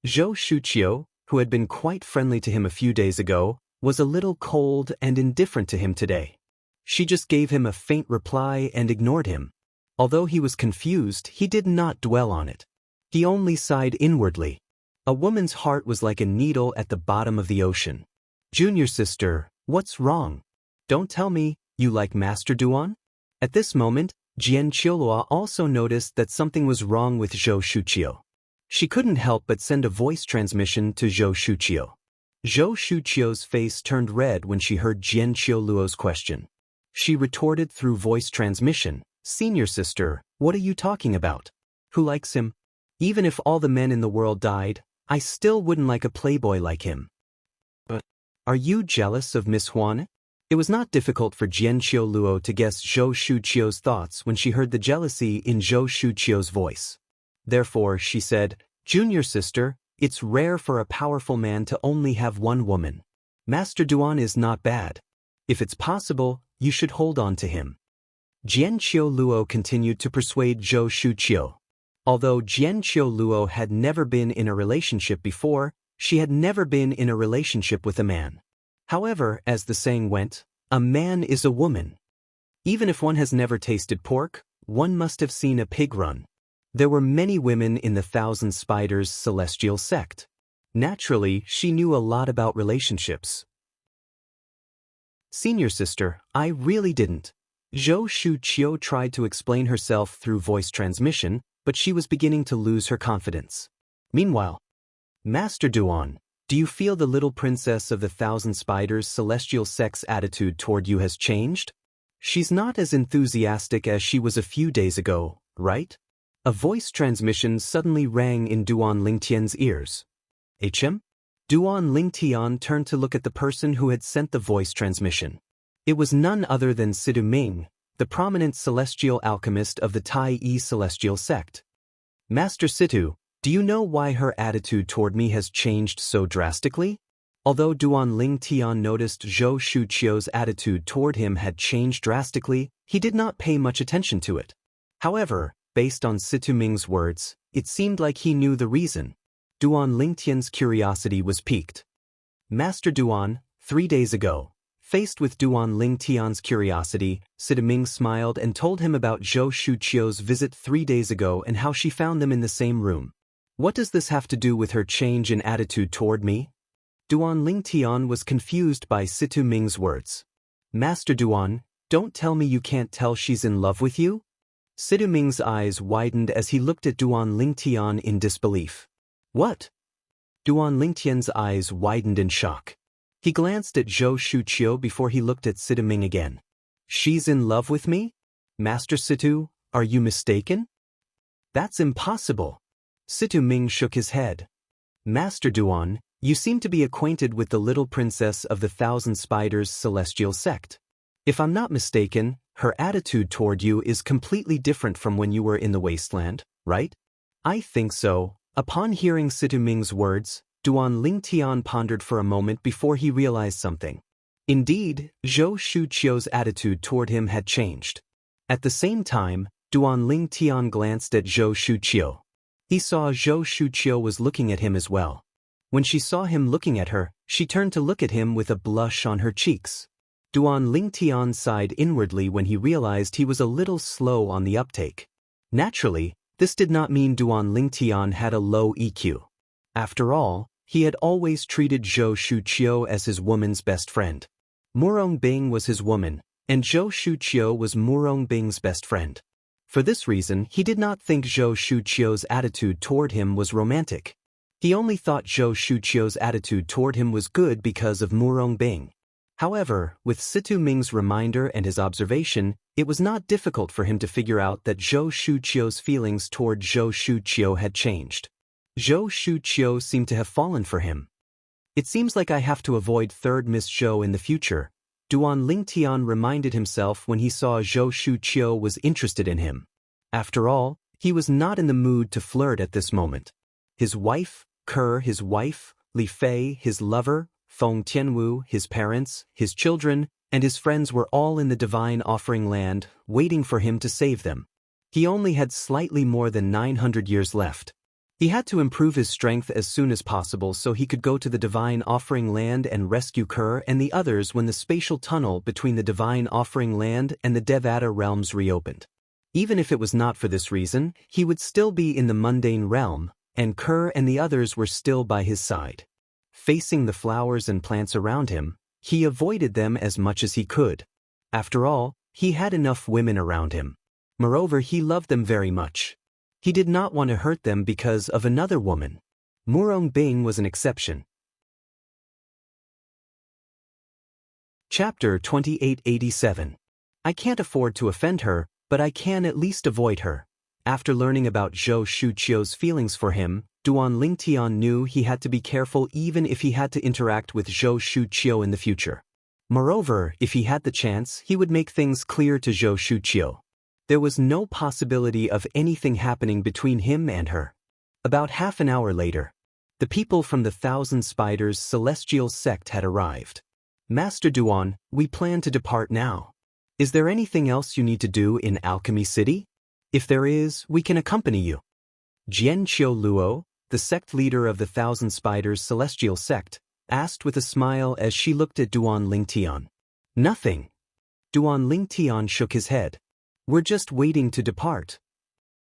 Zhou Shuqiu, who had been quite friendly to him a few days ago, was a little cold and indifferent to him today. She just gave him a faint reply and ignored him. Although he was confused, he did not dwell on it. He only sighed inwardly. A woman's heart was like a needle at the bottom of the ocean. Junior sister, what's wrong? Don't tell me, you like Master Duan? At this moment, Jian Qiulua also noticed that something was wrong with Zhou Shuqiu. She couldn't help but send a voice transmission to Zhou Shuqiu. Zhou Shuqiu's face turned red when she heard Jian Qiuluo's question. She retorted through voice transmission, "Senior sister, what are you talking about? Who likes him? Even if all the men in the world died, I still wouldn't like a playboy like him." But Are you jealous of Miss Huan? It was not difficult for Jianqiu Luo to guess Zhou Shuqiu's thoughts when she heard the jealousy in Zhou Shuqiu's voice. Therefore, she said, "Junior sister, it's rare for a powerful man to only have one woman. Master Duan is not bad. If it's possible, you should hold on to him." Jianqiu Luo continued to persuade Zhou Shuqiu. Although Jianqiu Luo had never been in a relationship before, she had never been in a relationship with a man. However, as the saying went, a man is a woman. Even if one has never tasted pork, one must have seen a pig run. There were many women in the Thousand Spiders celestial sect. Naturally, she knew a lot about relationships. "Senior sister, I really didn't." Zhou Shuqiu tried to explain herself through voice transmission, but she was beginning to lose her confidence. Meanwhile, "Master Duan, do you feel the little princess of the Thousand Spiders celestial sect's attitude toward you has changed? She's not as enthusiastic as she was a few days ago, right?" A voice transmission suddenly rang in Duan Lingtian's ears. "HM?" Duan Lingtian turned to look at the person who had sent the voice transmission. It was none other than Sidu Ming, the prominent celestial alchemist of the Tai Yi celestial sect. "Master Situ, do you know why her attitude toward me has changed so drastically?" Although Duan Lingtian noticed Zhou Shuqiu's attitude toward him had changed drastically, he did not pay much attention to it. However, based on Situ Ming's words, it seemed like he knew the reason. Duan Lingtian's curiosity was piqued. "Master Duan, 3 days ago." Faced with Duan Lingtian's curiosity, Situ Ming smiled and told him about Zhou Shuqiu's visit 3 days ago and how she found them in the same room. "What does this have to do with her change in attitude toward me?" Duan Lingtian was confused by Situ Ming's words. "Master Duan, don't tell me you can't tell she's in love with you?" Situ Ming's eyes widened as he looked at Duan Lingtian in disbelief. "What?" Duan Lingtian's eyes widened in shock. He glanced at Zhou Shuqiu before he looked at Situ Ming again. "She's in love with me? Master Situ, are you mistaken?" "That's impossible." Situ Ming shook his head. "Master Duan, you seem to be acquainted with the little princess of the Thousand Spiders celestial sect. If I'm not mistaken, her attitude toward you is completely different from when you were in the wasteland, right?" "I think so." Upon hearing Situ Ming's words, Duan Lingtian pondered for a moment before he realized something. Indeed, Zhou Shuqiu's attitude toward him had changed. At the same time, Duan Lingtian glanced at Zhou Shuqiu. He saw Zhou Shuqiu was looking at him as well. When she saw him looking at her, she turned to look at him with a blush on her cheeks. Duan Lingtian sighed inwardly when he realized he was a little slow on the uptake. Naturally, this did not mean Duan Lingtian had a low EQ. After all, he had always treated Zhou Shuqiu as his woman's best friend. Murong Bing was his woman, and Zhou Shuqiu was Murong Bing's best friend. For this reason, he did not think Zhou Shuqiu's attitude toward him was romantic. He only thought Zhou Shuqiu's attitude toward him was good because of Murong Bing. However, with Situ Ming's reminder and his observation, it was not difficult for him to figure out that Zhou Shuqiu's feelings toward Zhou Shuqiu had changed. Zhou Shuqiu seemed to have fallen for him. "It seems like I have to avoid third Miss Zhou in the future," Duan Lingtian reminded himself when he saw Zhou Shuqiu was interested in him. After all, he was not in the mood to flirt at this moment. His wife, Ke, his wife, Li Fei, his lover, Feng Tianwu, his parents, his children, and his friends were all in the divine offering land, waiting for him to save them. He only had slightly more than 900 years left. He had to improve his strength as soon as possible so he could go to the divine offering land and rescue Ke and the others when the spatial tunnel between the divine offering land and the Devata realms reopened. Even if it was not for this reason, he would still be in the mundane realm, and Ke and the others were still by his side. Facing the flowers and plants around him, he avoided them as much as he could. After all, he had enough women around him. Moreover, he loved them very much. He did not want to hurt them because of another woman. Murong Bing was an exception. Chapter 2887. I can't afford to offend her, but I can at least avoid her. After learning about Zhou Shuqiu's feelings for him, Duan Lingtian knew he had to be careful even if he had to interact with Zhou Shuqiu in the future. Moreover, if he had the chance, he would make things clear to Zhou Shuqiu. There was no possibility of anything happening between him and her. About half an hour later, the people from the Thousand Spiders celestial sect had arrived. Master Duan, we plan to depart now. Is there anything else you need to do in Alchemy City? If there is, we can accompany you. Jian Qiu Luo, the sect leader of the Thousand Spiders celestial sect, asked with a smile as she looked at Duan Lingtian. Nothing. Duan Lingtian shook his head. We're just waiting to depart.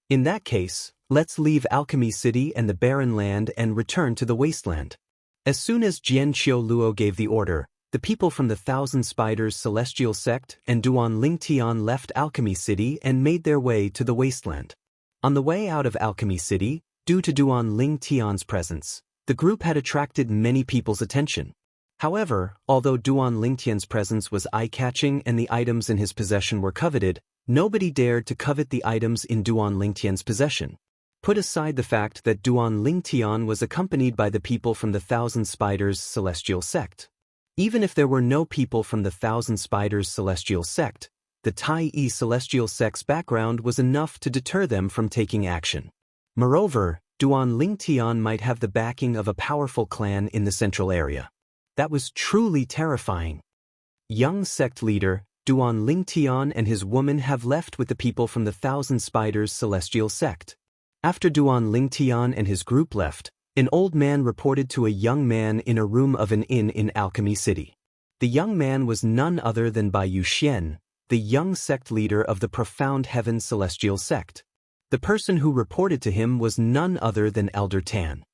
In that case, let's leave Alchemy City and the barren land and return to the wasteland. As soon as Jian Qiu Luo gave the order, the people from the Thousand Spiders celestial sect and Duan Lingtian left Alchemy City and made their way to the wasteland. On the way out of Alchemy City, due to Duan Lingtian's presence, the group had attracted many people's attention. However, although Duan Lingtian's presence was eye-catching and the items in his possession were coveted, nobody dared to covet the items in Duan Lingtian's possession. Put aside the fact that Duan Lingtian was accompanied by the people from the Thousand Spiders celestial sect. Even if there were no people from the Thousand Spiders celestial sect, the Tai Yi celestial sect's background was enough to deter them from taking action. Moreover, Duan Lingtian might have the backing of a powerful clan in the central area. That was truly terrifying. Young sect leader, Duan Lingtian and his woman have left with the people from the Thousand Spiders celestial sect. After Duan Lingtian and his group left, an old man reported to a young man in a room of an inn in Alchemy City. The young man was none other than Bai Yuxian, the young sect leader of the Profound Heaven celestial sect. The person who reported to him was none other than Elder Tan.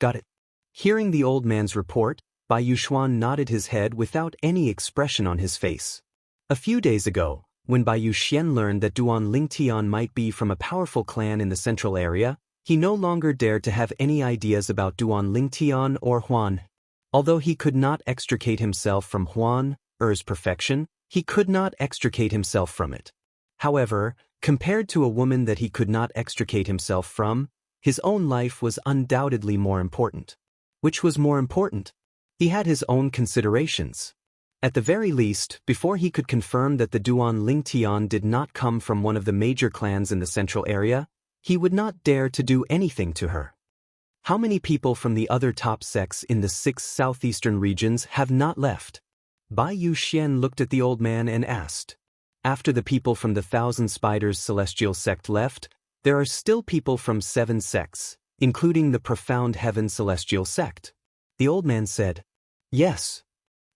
Got it. Hearing the old man's report, Bai Yuxian nodded his head without any expression on his face. A few days ago, when Bai Yuxian learned that Duan Lingtian might be from a powerful clan in the central area, he no longer dared to have any ideas about Duan Lingtian or Huan. Although he could not extricate himself from Huan Er's perfection, he could not extricate himself from it. However, compared to a woman that he could not extricate himself from, his own life was undoubtedly more important. Which was more important? He had his own considerations. At the very least, before he could confirm that the Duan Lingtian did not come from one of the major clans in the central area, he would not dare to do anything to her. How many people from the other top sects in the 6 southeastern regions have not left? Bai Yuxian looked at the old man and asked. After the people from the Thousand Spiders celestial sect left, there are still people from 7 sects, including the Profound Heaven celestial sect. The old man said, Yes.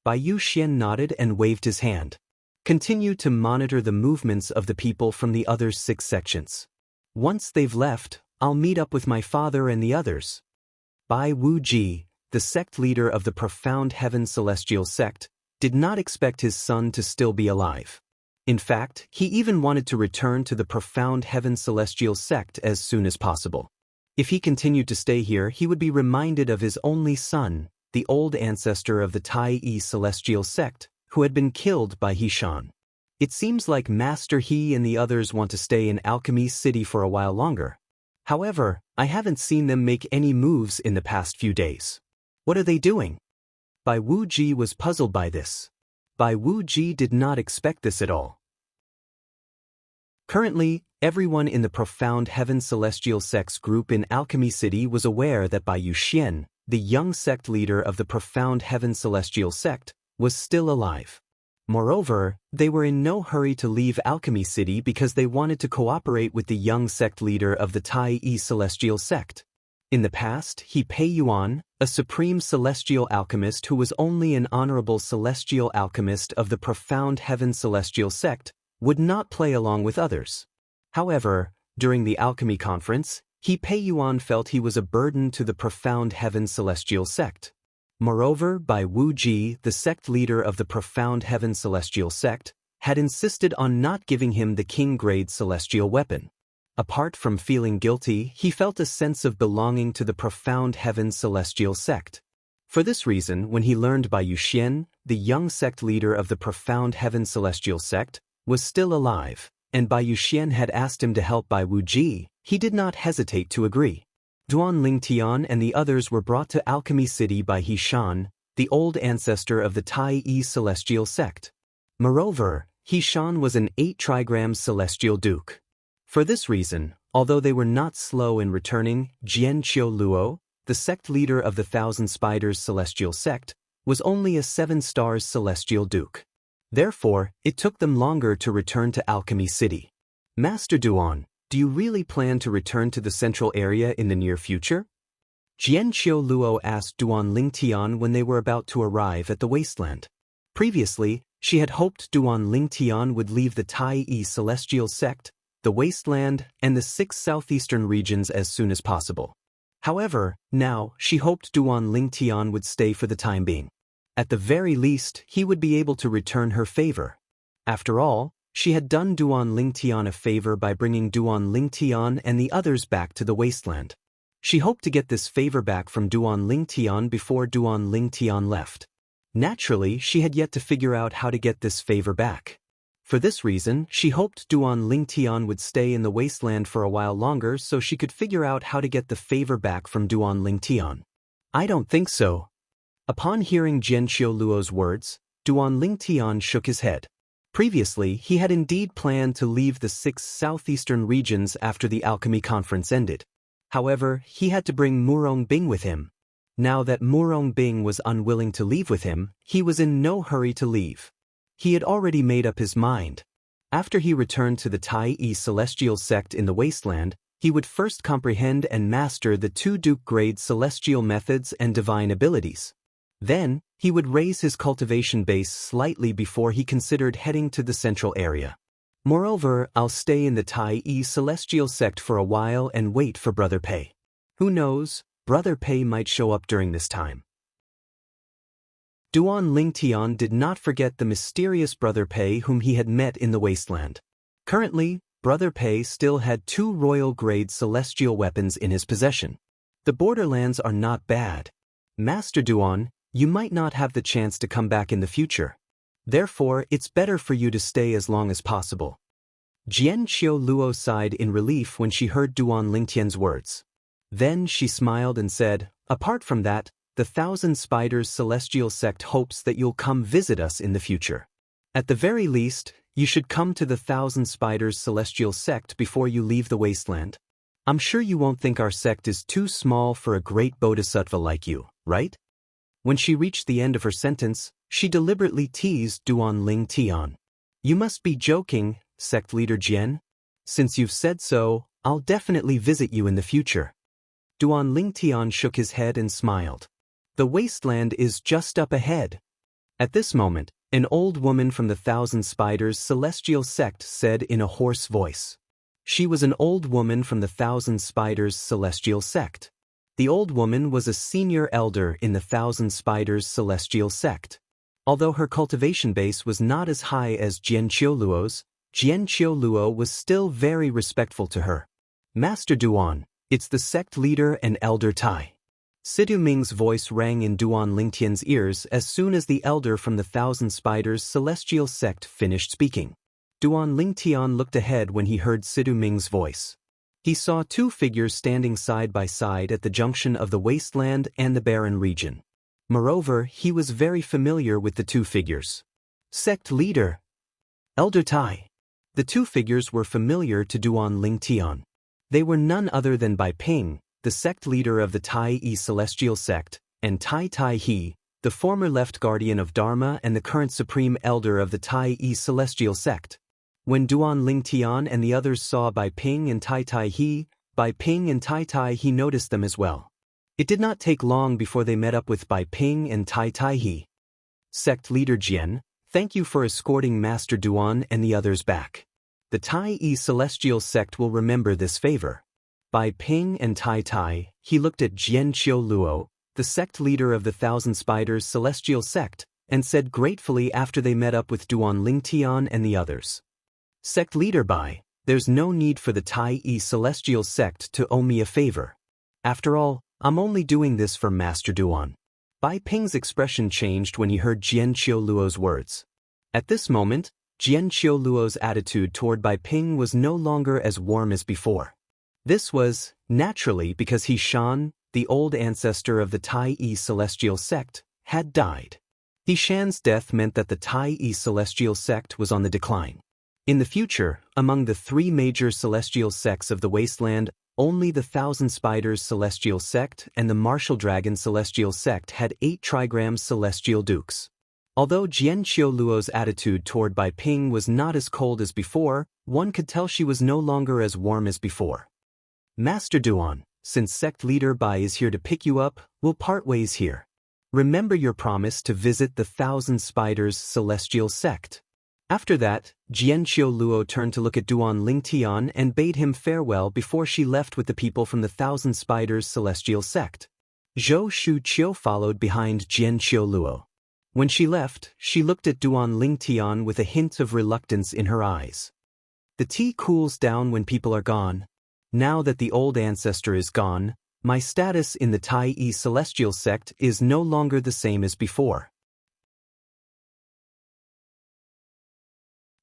Bai Yuxian nodded and waved his hand. Continue to monitor the movements of the people from the other 6 sections. Once they've left, I'll meet up with my father and the others. Bai Wuji, the sect leader of the Profound Heaven celestial sect, did not expect his son to still be alive. In fact, he even wanted to return to the Profound Heaven celestial sect as soon as possible. If he continued to stay here, he would be reminded of his only son, the old ancestor of the Tai Yi celestial sect, who had been killed by Hishan. It seems like Master He and the others want to stay in Alchemy City for a while longer. However, I haven't seen them make any moves in the past few days. What are they doing? Bai Wuji was puzzled by this. Bai Wuji did not expect this at all. Currently, everyone in the Profound Heaven celestial sect's group in Alchemy City was aware that Bai Yuxian, the young sect leader of the Profound Heaven celestial sect, was still alive. Moreover, they were in no hurry to leave Alchemy City because they wanted to cooperate with the young sect leader of the Tai Yi celestial sect. In the past, He Pei Yuan, a supreme celestial alchemist who was only an honorable celestial alchemist of the Profound Heaven celestial sect, would not play along with others. However, during the alchemy conference, He Pei Yuan felt he was a burden to the Profound Heaven celestial sect. Moreover, Bai Wuji, the sect leader of the Profound Heaven celestial sect, had insisted on not giving him the king-grade celestial weapon. Apart from feeling guilty, he felt a sense of belonging to the Profound Heaven celestial sect. For this reason, when he learned Bai Yuxian, the young sect leader of the Profound Heaven celestial sect, was still alive, and Bai Yuxian had asked him to help Bai Wuji, he did not hesitate to agree. Duan Lingtian and the others were brought to Alchemy City by He Shan, the old ancestor of the Tai Yi celestial sect. Moreover, He Shan was an 8-trigram celestial duke. For this reason, although they were not slow in returning, Jian Qiu Luo, the sect leader of the Thousand Spiders celestial sect, was only a 7-stars celestial duke. Therefore, it took them longer to return to Alchemy City. Master Duan, do you really plan to return to the central area in the near future? Jian Qiu Luo asked Duan Lingtian when they were about to arrive at the wasteland. Previously, she had hoped Duan Lingtian would leave the Tai Yi celestial sect, the wasteland, and the 6 southeastern regions as soon as possible. However, now, she hoped Duan Lingtian would stay for the time being. At the very least, he would be able to return her favor. After all, she had done Duan Lingtian a favor by bringing Duan Lingtian and the others back to the wasteland. She hoped to get this favor back from Duan Lingtian before Duan Lingtian left. Naturally, she had yet to figure out how to get this favor back. For this reason, she hoped Duan Lingtian would stay in the wasteland for a while longer so she could figure out how to get the favor back from Duan Lingtian. I don't think so. Upon hearing Jian Qiu Luo's words, Duan Lingtian shook his head. Previously, he had indeed planned to leave the 6 southeastern regions after the alchemy conference ended. However, he had to bring Murong Bing with him. Now that Murong Bing was unwilling to leave with him, he was in no hurry to leave. He had already made up his mind. After he returned to the Tai Yi celestial sect in the wasteland, he would first comprehend and master the 2 Duke-grade celestial methods and divine abilities. Then, he would raise his cultivation base slightly before he considered heading to the central area. Moreover, I'll stay in the Tai Yi celestial sect for a while and wait for Brother Pei. Who knows, Brother Pei might show up during this time. Duan Lingtian did not forget the mysterious Brother Pei whom he had met in the wasteland. Currently, Brother Pei still had 2 royal-grade celestial weapons in his possession. The borderlands are not bad. Master Duan, you might not have the chance to come back in the future. Therefore, it's better for you to stay as long as possible. Jian Qiu Luo sighed in relief when she heard Duan Lingtian's words. Then she smiled and said, apart from that, the Thousand Spiders celestial sect hopes that you'll come visit us in the future. At the very least, you should come to the Thousand Spiders celestial sect before you leave the wasteland. I'm sure you won't think our sect is too small for a great bodhisattva like you, right? When she reached the end of her sentence, she deliberately teased Duan Lingtian. You must be joking, sect leader Jian. Since you've said so, I'll definitely visit you in the future. Duan Lingtian shook his head and smiled. The wasteland is just up ahead. At this moment, an old woman from the Thousand Spiders celestial sect said in a hoarse voice. She was an old woman from the Thousand Spiders celestial sect. The old woman was a senior elder in the Thousand Spiders celestial sect. Although her cultivation base was not as high as Jian Qiu Luo's, Jian Qiu Luo was still very respectful to her. Master Duan, it's the sect leader and Elder Tai. Sidu Ming's voice rang in Duan Lingtian's ears as soon as the elder from the Thousand Spiders celestial sect finished speaking. Duan Lingtian looked ahead when he heard Sidu Ming's voice. He saw 2 figures standing side by side at the junction of the wasteland and the barren region. Moreover, he was very familiar with the 2 figures. Sect leader. Elder Tai. The 2 figures were familiar to Duan Lingtian. They were none other than Bai Ping, the sect leader of the Tai Yi celestial sect, and Tai Tai He, the former left guardian of Dharma and the current supreme elder of the Tai Yi celestial sect. When Duan Lingtian and the others saw Bai Ping and Tai Tai He, Bai Ping and Tai Tai He noticed them as well. It did not take long before they met up with Bai Ping and Tai Tai He. Sect leader Jian, thank you for escorting Master Duan and the others back. The Tai Yi celestial sect will remember this favor. Bai Ping and Tai Tai He looked at Jian Qiu Luo, the sect leader of the Thousand Spiders celestial sect, and said gratefully after they met up with Duan Lingtian and the others. Sect leader Bai, there's no need for the Tai Yi celestial sect to owe me a favor. After all, I'm only doing this for Master Duan. Bai Ping's expression changed when he heard Jian Qiu Luo's words. At this moment, Jian Qiu Luo's attitude toward Bai Ping was no longer as warm as before. This was, naturally, because he Shan, the old ancestor of the Tai-E celestial sect, had died. He Shan's death meant that the Tai-E celestial sect was on the decline. In the future, among the three major celestial sects of the wasteland, only the Thousand Spiders celestial sect and the Martial Dragon celestial sect had 8 trigrams celestial dukes. Although Jian Qiuluo's attitude toward Bai Ping was not as cold as before, one could tell she was no longer as warm as before. Master Duan, since sect leader Bai is here to pick you up, we'll part ways here. Remember your promise to visit the Thousand Spiders celestial sect. After that, Jian Qiuluo turned to look at Duan Lingtian and bade him farewell before she left with the people from the Thousand Spiders celestial sect. Zhou Shu Qiu followed behind Jian Qiuluo. When she left, she looked at Duan Lingtian with a hint of reluctance in her eyes. The tea cools down when people are gone. Now that the old ancestor is gone, my status in the Tai-E celestial sect is no longer the same as before.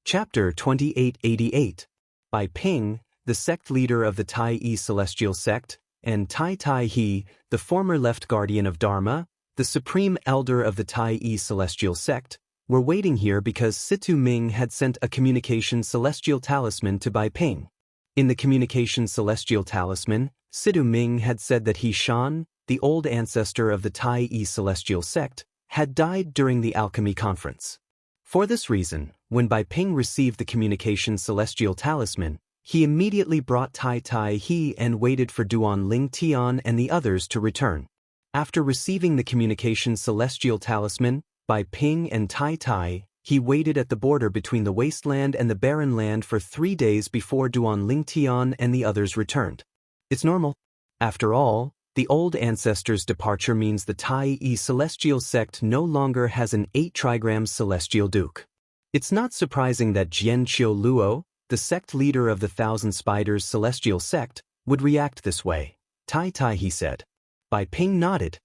Chapter 2888. Bai Ping, the sect leader of the Tai-E celestial sect, and Tai Tai He, the former left guardian of Dharma, the supreme elder of the Tai-E celestial sect, were waiting here because Situ Ming had sent a communication celestial talisman to Bai Ping. In the communication celestial talisman, Situ Ming had said that he Shan, the old ancestor of the Tai-E celestial sect, had died during the alchemy conference. For this reason, when Bai Ping received the communication celestial talisman, he immediately brought Tai Tai He and waited for Duan Lingtian and the others to return. After receiving the communication celestial talisman, Bai Ping and Tai Tai He waited at the border between the wasteland and the barren land for 3 days before Duan Lingtian and the others returned. It's normal. After all, the old ancestor's departure means the Tai-E celestial sect no longer has an 8 trigrams celestial duke. It's not surprising that Jian Qiuluo, the sect leader of the Thousand Spiders celestial sect, would react this way. Tai Tai He said. Bai Ping nodded.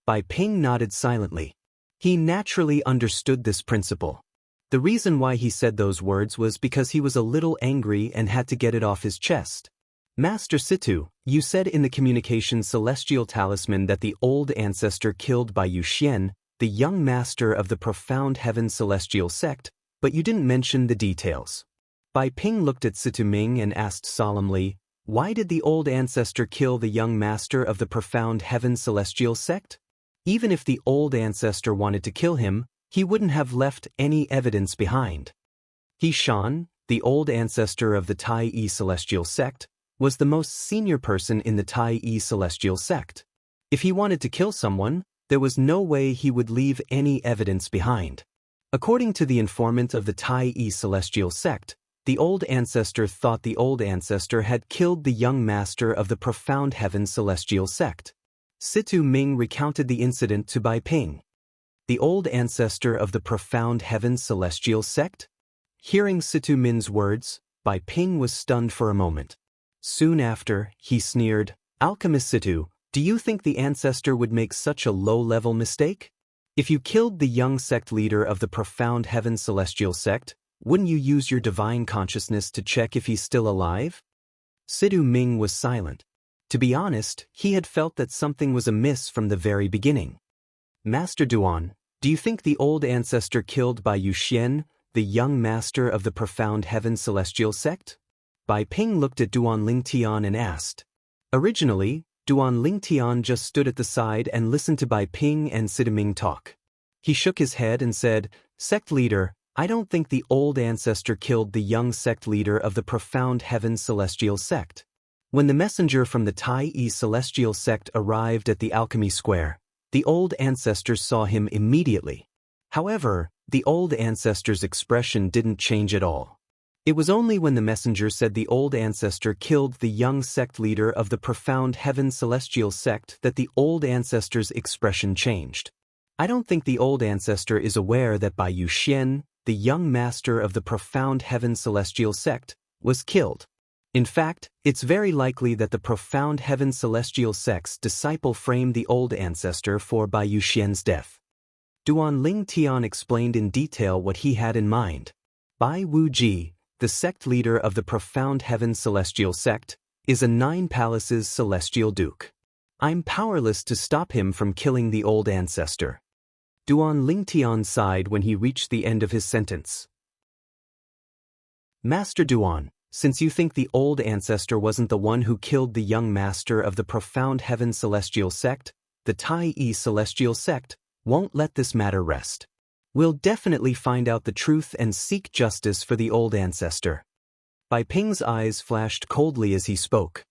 Bai Ping nodded silently. He naturally understood this principle. The reason why he said those words was because he was a little angry and had to get it off his chest. Master Situ, you said in the communication celestial talisman that the old ancestor killed Bai Yuxian, the young master of the profound heaven celestial sect, but you didn't mention the details. Bai Ping looked at Situ Ming and asked solemnly, why did the old ancestor kill the young master of the profound heaven celestial sect? Even if the old ancestor wanted to kill him, he wouldn't have left any evidence behind. He Shan, the old ancestor of the Tai-E celestial sect, was the most senior person in the Tai-E celestial sect. If he wanted to kill someone, there was no way he would leave any evidence behind. According to the informant of the Tai-E celestial sect, the old ancestor thought the old ancestor had killed the young master of the profound heaven celestial sect. Situ Ming recounted the incident to Bai Ping. The old ancestor of the profound heaven celestial sect? Hearing Situ Ming's words, Bai Ping was stunned for a moment. Soon after, he sneered, Alchemist Situ, do you think the ancestor would make such a low-level mistake? If you killed the young sect leader of the profound heaven celestial sect, wouldn't you use your divine consciousness to check if he's still alive? Situ Ming was silent. To be honest, he had felt that something was amiss from the very beginning. Master Duan, do you think the old ancestor killed Bai Yuxian, the young master of the profound heaven celestial sect? Bai Ping looked at Duan Lingtian and asked. Originally, Duan Lingtian just stood at the side and listened to Bai Ping and Situ Ming talk. He shook his head and said, Sect leader, I don't think the old ancestor killed the young sect leader of the profound heaven celestial sect. When the messenger from the Tai-E celestial sect arrived at the alchemy square, the old ancestor saw him immediately. However, the old ancestor's expression didn't change at all. It was only when the messenger said the old ancestor killed the young sect leader of the profound heaven celestial sect that the old ancestor's expression changed. I don't think the old ancestor is aware that Bai Yuxian, the young master of the profound heaven celestial sect, was killed. In fact, it's very likely that the profound heaven celestial sect's disciple framed the old ancestor for Bai Yuxian's death. Duan Lingtian explained in detail what he had in mind. Bai Wuji, the sect leader of the profound heaven celestial sect, is a 9 palaces celestial duke. I'm powerless to stop him from killing the old ancestor. Duan Lingtian sighed when he reached the end of his sentence. Master Duan, since you think the old ancestor wasn't the one who killed the young master of the profound heaven celestial sect, the Tai celestial sect won't let this matter rest. We'll definitely find out the truth and seek justice for the old ancestor. Bai Ping's eyes flashed coldly as he spoke.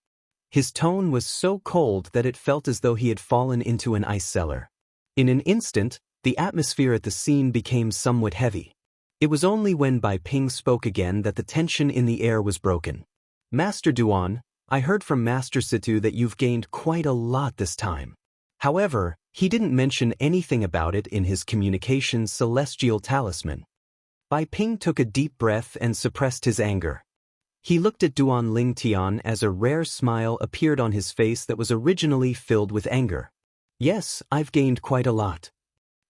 His tone was so cold that it felt as though he had fallen into an ice cellar. In an instant, the atmosphere at the scene became somewhat heavy. It was only when Bai Ping spoke again that the tension in the air was broken. Master Duan, I heard from Master Situ that you've gained quite a lot this time. However, he didn't mention anything about it in his communication celestial talisman. Bai Ping took a deep breath and suppressed his anger. He looked at Duan Lingtian as a rare smile appeared on his face that was originally filled with anger. Yes, I've gained quite a lot.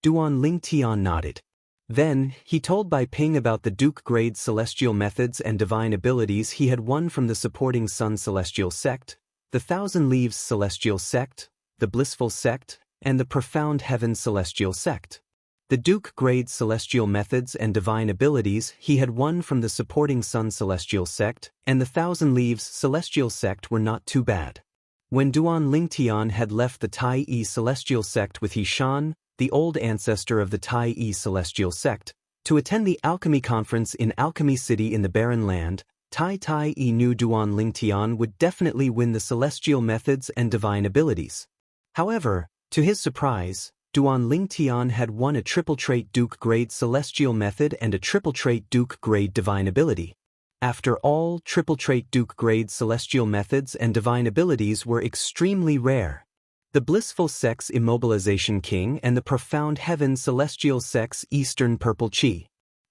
Duan Lingtian nodded. Then, he told Bai Ping about the Duke-grade celestial methods and divine abilities he had won from the supporting Sun Celestial Sect, the Thousand Leaves Celestial Sect, the Blissful Sect, and the Profound Heaven Celestial Sect. The Duke-grade celestial methods and divine abilities he had won from the supporting Sun Celestial Sect and the Thousand Leaves Celestial Sect were not too bad. When Duan Lingtian had left the Tai Celestial Sect with Hishan, the old ancestor of the Tai Celestial Sect, to attend the alchemy conference in Alchemy City in the Barren Land, Tai knew Duan Lingtian would definitely win the celestial methods and divine abilities. However, to his surprise, Duan Lingtian had won a triple trait Duke-grade celestial method and a triple trait Duke-grade divine ability. After all, triple trait Duke-grade celestial methods and divine abilities were extremely rare. The Blissful Sect's Immobilization King and the Profound Heaven Celestial Sect's Eastern Purple Chi.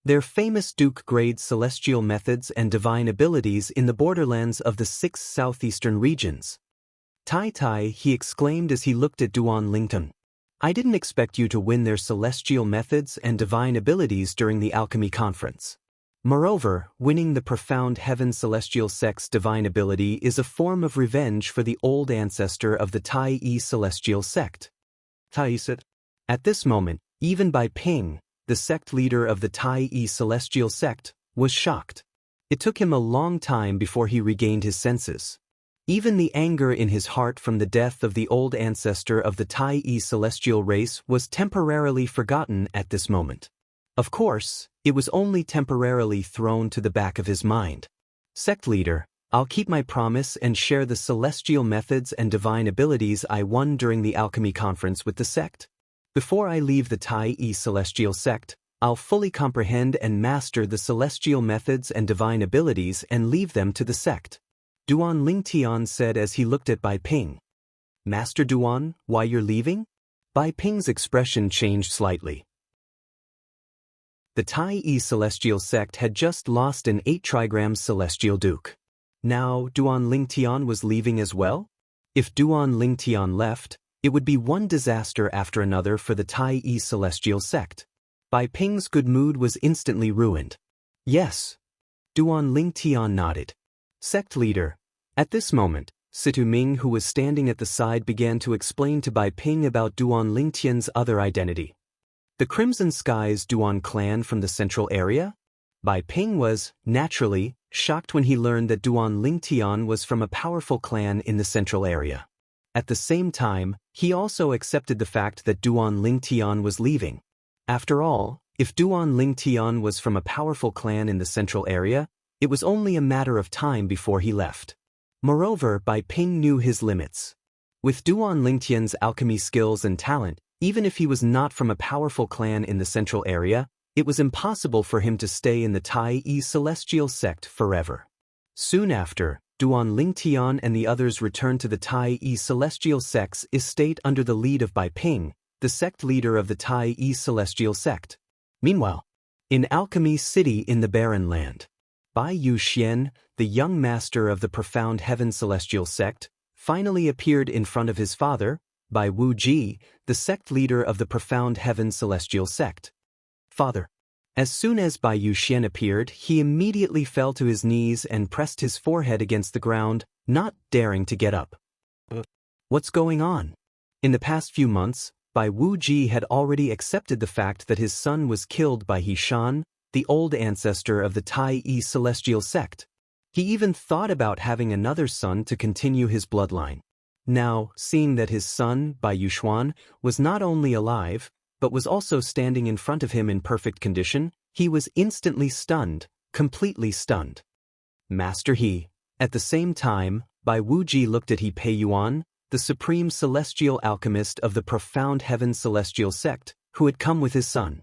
Their famous Duke-grade celestial methods and divine abilities in the borderlands of the 6 southeastern regions. Tai, he exclaimed as he looked at Duan Lingtian. I didn't expect you to win their celestial methods and divine abilities during the alchemy conference. Moreover, winning the Profound Heaven Celestial Sect's divine ability is a form of revenge for the old ancestor of the Tai Celestial Sect. Tai said. At this moment, even Bai Ping, the sect leader of the Tai Celestial Sect, was shocked. It took him a long time before he regained his senses. Even the anger in his heart from the death of the old ancestor of the Tai celestial race was temporarily forgotten at this moment. Of course, it was only temporarily thrown to the back of his mind. Sect leader, I'll keep my promise and share the celestial methods and divine abilities I won during the alchemy conference with the sect. Before I leave the Tai celestial sect, I'll fully comprehend and master the celestial methods and divine abilities and leave them to the sect. Duan Lingtian said as he looked at Bai Ping. Master Duan, why you're leaving? Bai Ping's expression changed slightly. The Tai celestial sect had just lost an 8 trigrams celestial duke. Now Duan Lingtian was leaving as well? If Duan Lingtian left, it would be one disaster after another for the Tai celestial sect. Bai Ping's good mood was instantly ruined. Yes. Duan Lingtian nodded. Sect leader. At this moment, Situ Ming, who was standing at the side, began to explain to Bai Ping about Duan Lingtian's other identity. The Crimson Skies Duan clan from the central area? Bai Ping was, naturally, shocked when he learned that Duan Lingtian was from a powerful clan in the central area. At the same time, he also accepted the fact that Duan Lingtian was leaving. After all, if Duan Lingtian was from a powerful clan in the central area, it was only a matter of time before he left. Moreover, Bai Ping knew his limits. With Duan Lingtian's alchemy skills and talent, even if he was not from a powerful clan in the central area, it was impossible for him to stay in the Tai celestial sect forever. Soon after, Duan Lingtian and the others returned to the Tai celestial sect's estate under the lead of Bai Ping, the sect leader of the Tai celestial sect. Meanwhile, in Alchemy City in the Barren Land, Bai Yu Xian, the young master of the Profound Heaven Celestial Sect, finally appeared in front of his father, Bai Wu Ji, the sect leader of the Profound Heaven Celestial Sect. Father. As soon as Bai Yuxian appeared, he immediately fell to his knees and pressed his forehead against the ground, not daring to get up. What's going on? In the past few months, Bai Wuji had already accepted the fact that his son was killed by He Shan, the old ancestor of the Tai Yi celestial sect. He even thought about having another son to continue his bloodline. Now, seeing that his son, Bai Yuxuan, was not only alive, but was also standing in front of him in perfect condition, he was instantly stunned, completely stunned. Master He. At the same time, Bai Wuji looked at He Pei Yuan, the supreme celestial alchemist of the profound heaven celestial sect, who had come with his son.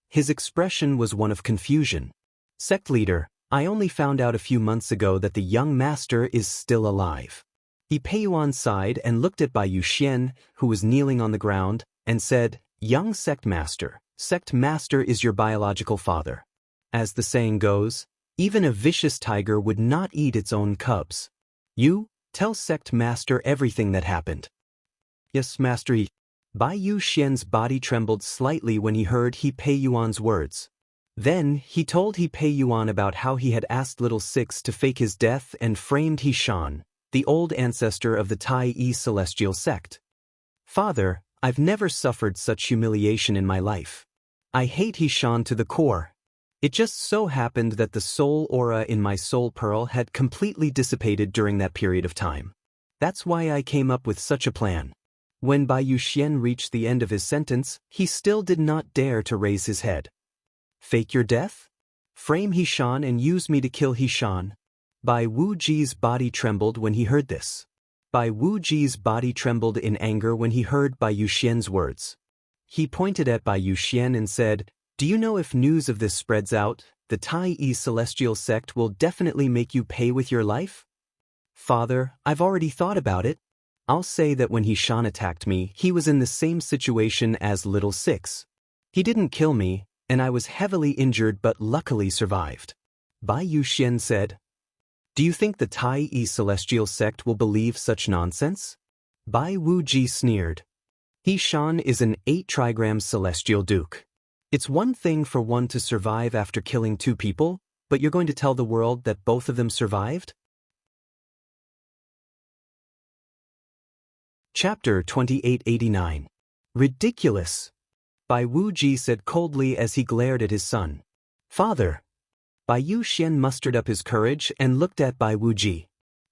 His expression was one of confusion. Sect leader, I only found out a few months ago that the young master is still alive. He Pei Yuan sighed and looked at Bai Yuxian, who was kneeling on the ground, and said, Young sect master is your biological father. As the saying goes, even a vicious tiger would not eat its own cubs. You, tell sect master everything that happened. Yes, Master Yi. Bai Yuxian's body trembled slightly when he heard He Pei Yuan's words. Then, he told He Pei Yuan about how he had asked Little Six to fake his death and framed He Shan, the old ancestor of the Tai Yi celestial sect. Father, I've never suffered such humiliation in my life. I hate He Shan to the core. It just so happened that the soul aura in my soul pearl had completely dissipated during that period of time. That's why I came up with such a plan. When Bai Yuxian reached the end of his sentence, he still did not dare to raise his head. Fake your death? Frame He Shan and use me to kill He Shan? Bai Wuji's body trembled when he heard this. Bai Wuji's body trembled in anger when he heard Bai Yuxian's words. He pointed at Bai Yuxian and said, Do you know if news of this spreads out, the Tai Yi celestial sect will definitely make you pay with your life? Father, I've already thought about it. I'll say that when He Shan attacked me, he was in the same situation as Little Six. He didn't kill me, and I was heavily injured but luckily survived. Bai Yuxian said, Do you think the Tai Yi celestial sect will believe such nonsense? Bai Wuji sneered. He Shan is an 8-trigram celestial duke. It's one thing for one to survive after killing 2 people, but you're going to tell the world that both of them survived? Chapter 2889. Ridiculous! Bai Wuji said coldly as he glared at his son. Father! Bai Yuxian mustered up his courage and looked at Bai Wuji.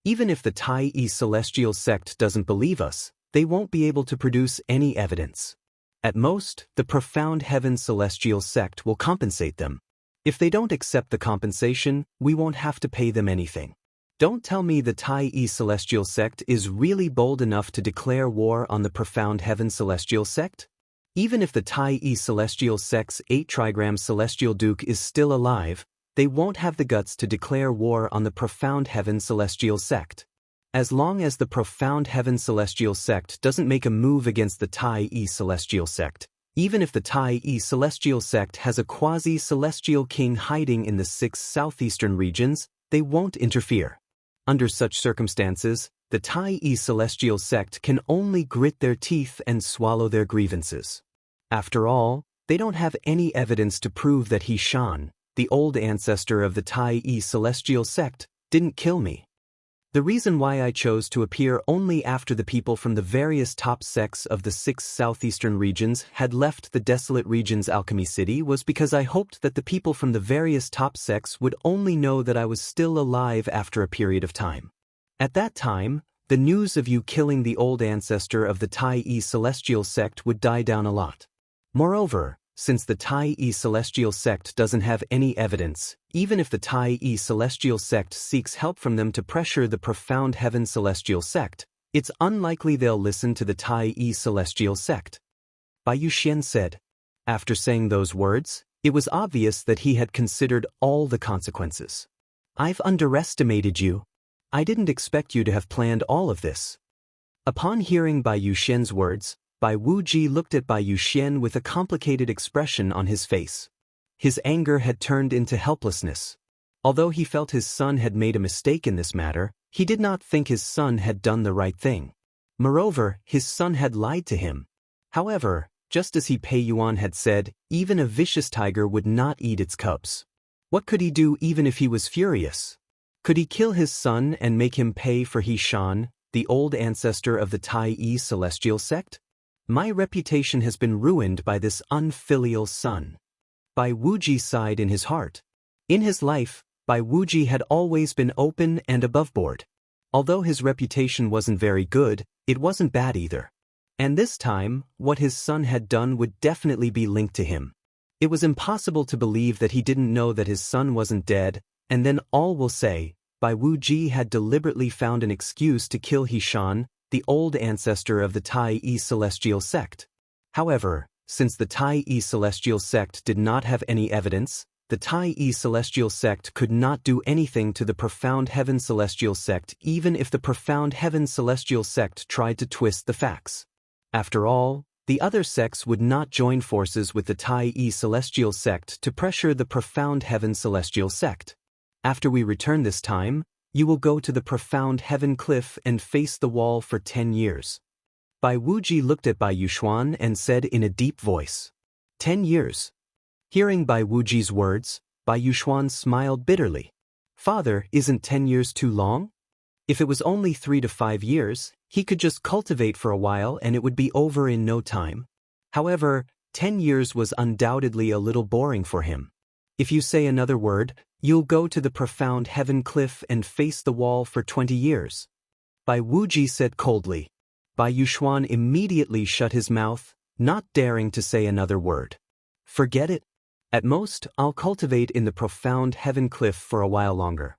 Even if the Tai Yi celestial sect doesn't believe us, they won't be able to produce any evidence. At most, the profound heaven celestial sect will compensate them. If they don't accept the compensation, we won't have to pay them anything. Don't tell me the Tai Yi celestial sect is really bold enough to declare war on the profound heaven celestial sect? Even if the Tai Yi celestial sect's 8-trigram celestial duke is still alive, they won't have the guts to declare war on the profound heaven celestial sect. As long as the profound heaven celestial sect doesn't make a move against the Tai Yi celestial sect, even if the Tai Yi celestial sect has a quasi-celestial king hiding in the 6 southeastern regions, they won't interfere. Under such circumstances, the Tai Yi celestial sect can only grit their teeth and swallow their grievances. After all, they don't have any evidence to prove that He Shan, the old ancestor of the Tai Yi celestial sect, didn't kill me. The reason why I chose to appear only after the people from the various top sects of the 6 southeastern regions had left the desolate region's alchemy city was because I hoped that the people from the various top sects would only know that I was still alive after a period of time. At that time, the news of you killing the old ancestor of the Tai Yi celestial sect would die down a lot. Moreover, since the Tai Yi celestial sect doesn't have any evidence, even if the Tai Yi celestial sect seeks help from them to pressure the profound heaven celestial sect, it's unlikely they'll listen to the Tai Yi celestial sect. Bai Yuxian said. After saying those words, it was obvious that he had considered all the consequences. I've underestimated you. I didn't expect you to have planned all of this. Upon hearing Bai Yuxian's words, Bai Wuji looked at Bai Yuxian with a complicated expression on his face. His anger had turned into helplessness. Although he felt his son had made a mistake in this matter, he did not think his son had done the right thing. Moreover, his son had lied to him. However, just as He Pei Yuan had said, even a vicious tiger would not eat its cubs. What could he do even if he was furious? Could he kill his son and make him pay for He Shan, the old ancestor of the Tai celestial sect? My reputation has been ruined by this unfilial son. Bai Wuji sighed in his heart. In his life, Bai Wuji had always been open and aboveboard. Although his reputation wasn't very good, it wasn't bad either. And this time, what his son had done would definitely be linked to him. It was impossible to believe that he didn't know that his son wasn't dead, and then all will say, Bai Wuji had deliberately found an excuse to kill He Shan, the old ancestor of the Tai celestial sect. However, since the Tai celestial sect did not have any evidence, the Tai celestial sect could not do anything to the profound heaven celestial sect even if the profound heaven celestial sect tried to twist the facts. After all, the other sects would not join forces with the Tai celestial sect to pressure the profound heaven celestial sect. After we return this time, you will go to the profound heaven cliff and face the wall for 10 years. Bai Wuji looked at Bai Yuxuan and said in a deep voice, 10 years. Hearing Bai Wuji's words, Bai Yuxuan smiled bitterly. Father, isn't 10 years too long? If it was only 3 to 5 years, he could just cultivate for a while and it would be over in no time. However, 10 years was undoubtedly a little boring for him. If you say another word, you'll go to the profound heaven cliff and face the wall for 20 years. Bai Wuji said coldly. Bai Yuxuan immediately shut his mouth, not daring to say another word. Forget it. At most, I'll cultivate in the profound heaven cliff for a while longer.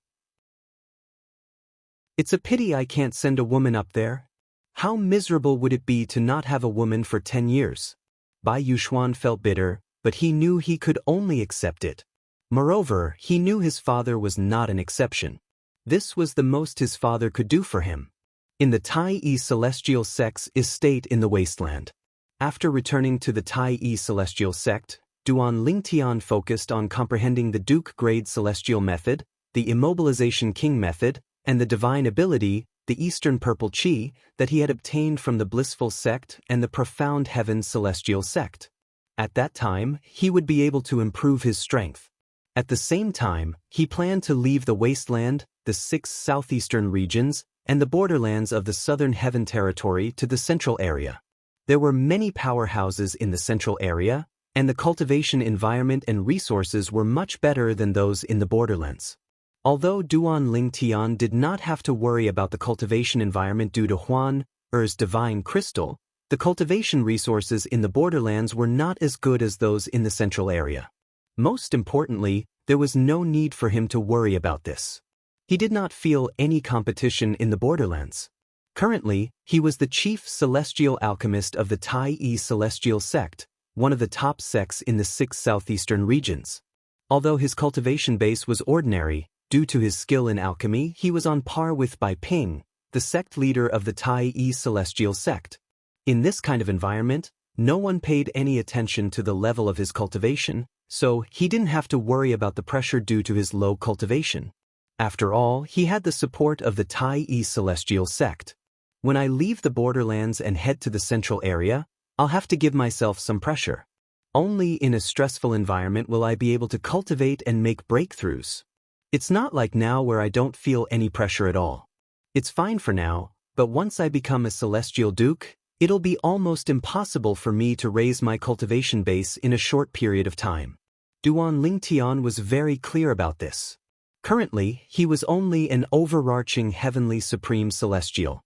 It's a pity I can't send a woman up there. How miserable would it be to not have a woman for 10 years? Bai Yuxuan felt bitter, but he knew he could only accept it. Moreover, he knew his father was not an exception. This was the most his father could do for him. In the Tai celestial sect's estate in the wasteland. After returning to the Tai celestial sect, Duan Lingtian focused on comprehending the Duke grade celestial method, the immobilization king method, and the divine ability, the Eastern Purple Chi, that he had obtained from the blissful sect and the profound heaven celestial sect. At that time, he would be able to improve his strength. At the same time, he planned to leave the wasteland, the 6 southeastern regions, and the borderlands of the southern heaven territory to the central area. There were many powerhouses in the central area, and the cultivation environment and resources were much better than those in the borderlands. Although Duan Lingtian did not have to worry about the cultivation environment due to Huan Er's divine crystal, the cultivation resources in the borderlands were not as good as those in the central area. Most importantly, there was no need for him to worry about this. He did not feel any competition in the borderlands. Currently, he was the chief celestial alchemist of the Tai celestial sect, one of the top sects in the 6 southeastern regions. Although his cultivation base was ordinary, due to his skill in alchemy he was on par with Bai Ping, the sect leader of the Tai celestial sect. In this kind of environment, no one paid any attention to the level of his cultivation, so he didn't have to worry about the pressure due to his low cultivation. After all, he had the support of the Tai celestial sect. When I leave the borderlands and head to the central area, I'll have to give myself some pressure. Only in a stressful environment will I be able to cultivate and make breakthroughs. It's not like now where I don't feel any pressure at all. It's fine for now, but once I become a celestial duke, it'll be almost impossible for me to raise my cultivation base in a short period of time. Duan Lingtian was very clear about this. Currently, he was only an overarching heavenly supreme celestial.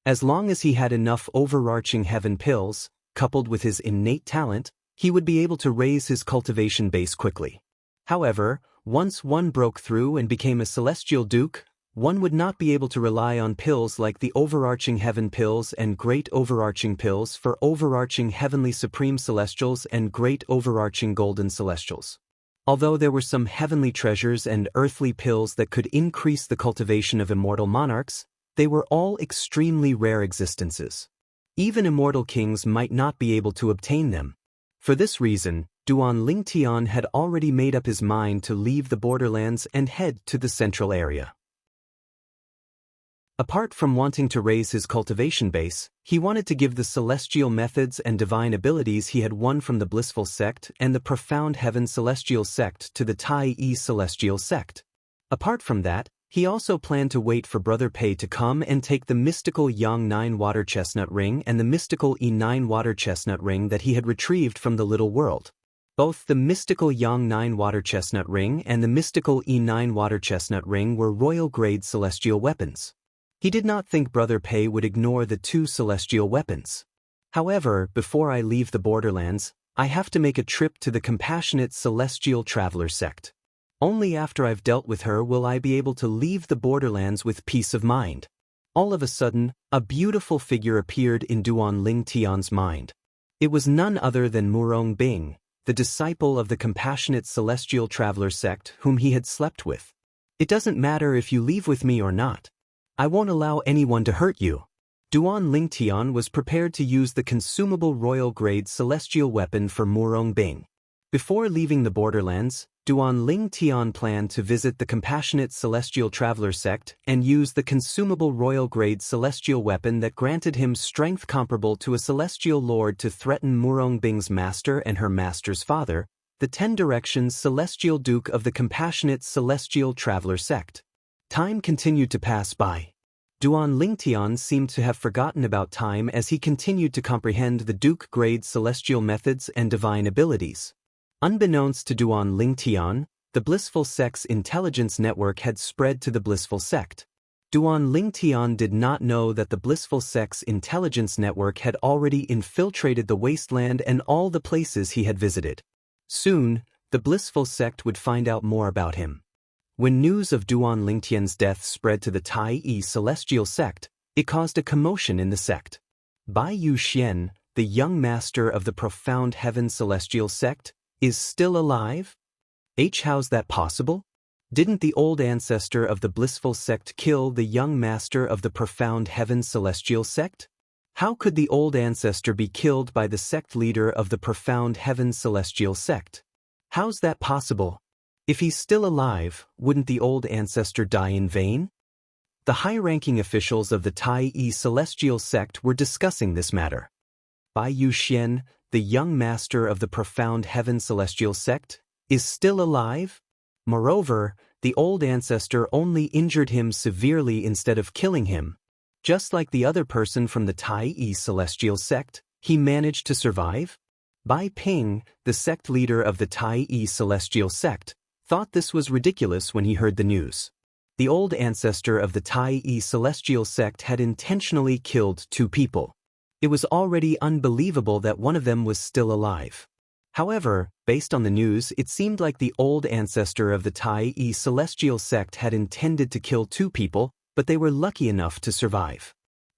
As long as he had enough overarching heaven pills, coupled with his innate talent, he would be able to raise his cultivation base quickly. However, once one broke through and became a celestial duke, one would not be able to rely on pills like the overarching heaven pills and great overarching pills for overarching heavenly supreme celestials and great overarching golden celestials. Although there were some heavenly treasures and earthly pills that could increase the cultivation of immortal monarchs, they were all extremely rare existences. Even immortal kings might not be able to obtain them. For this reason, Duan Lingtian had already made up his mind to leave the borderlands and head to the central area. Apart from wanting to raise his cultivation base, he wanted to give the celestial methods and divine abilities he had won from the Blissful Sect and the Profound Heaven Celestial Sect to the Tai-E Celestial Sect. Apart from that, he also planned to wait for Brother Pei to come and take the mystical Yang 9 Water Chestnut Ring and the mystical E9 Water Chestnut Ring that he had retrieved from the Little World. Both the mystical Yang 9 Water Chestnut Ring and the mystical E9 Water Chestnut Ring were royal-grade celestial weapons. He did not think Brother Pei would ignore the two celestial weapons. However, before I leave the borderlands, I have to make a trip to the Compassionate Celestial Traveler Sect. Only after I've dealt with her will I be able to leave the borderlands with peace of mind. All of a sudden, a beautiful figure appeared in Duan Ling Tian's mind. It was none other than Murong Bing, the disciple of the Compassionate Celestial Traveler Sect whom he had slept with. It doesn't matter if you leave with me or not. I won't allow anyone to hurt you. Duan Ling Tian was prepared to use the consumable royal-grade celestial weapon for Murong Bing. Before leaving the borderlands, Duan Ling Tian planned to visit the Compassionate Celestial Traveler Sect and use the consumable royal-grade celestial weapon that granted him strength comparable to a celestial lord to threaten Murong Bing's master and her master's father, the 10 Directions Celestial Duke of the Compassionate Celestial Traveler Sect. Time continued to pass by. Duan Ling Tian seemed to have forgotten about time as he continued to comprehend the Duke-grade celestial methods and divine abilities. Unbeknownst to Duan Ling Tian, the Blissful Sect's intelligence network had spread to the Blissful Sect. Duan Ling Tian did not know that the Blissful Sect's intelligence network had already infiltrated the wasteland and all the places he had visited. Soon, the Blissful Sect would find out more about him. When news of Duan Ling Tian's death spread to the Tai-E Celestial Sect, it caused a commotion in the sect. Bai Yu Xian, the young master of the Profound Heaven Celestial Sect, is still alive? How's that possible? Didn't the old ancestor of the Blissful Sect kill the young master of the Profound Heaven Celestial Sect? How could the old ancestor be killed by the sect leader of the Profound Heaven Celestial Sect? How's that possible? If he's still alive, wouldn't the old ancestor die in vain? The high-ranking officials of the Tai-E Celestial Sect were discussing this matter. Bai Yu Xian, the young master of the Profound Heaven Celestial Sect, is still alive? Moreover, the old ancestor only injured him severely instead of killing him. Just like the other person from the Tai-E Celestial Sect, he managed to survive? Bai Ping, the sect leader of the Tai-E Celestial Sect, thought this was ridiculous when he heard the news. The old ancestor of the Tai-E Celestial Sect had intentionally killed 2 people. It was already unbelievable that one of them was still alive. However, based on the news, it seemed like the old ancestor of the Tai-E Celestial Sect had intended to kill 2 people, but they were lucky enough to survive.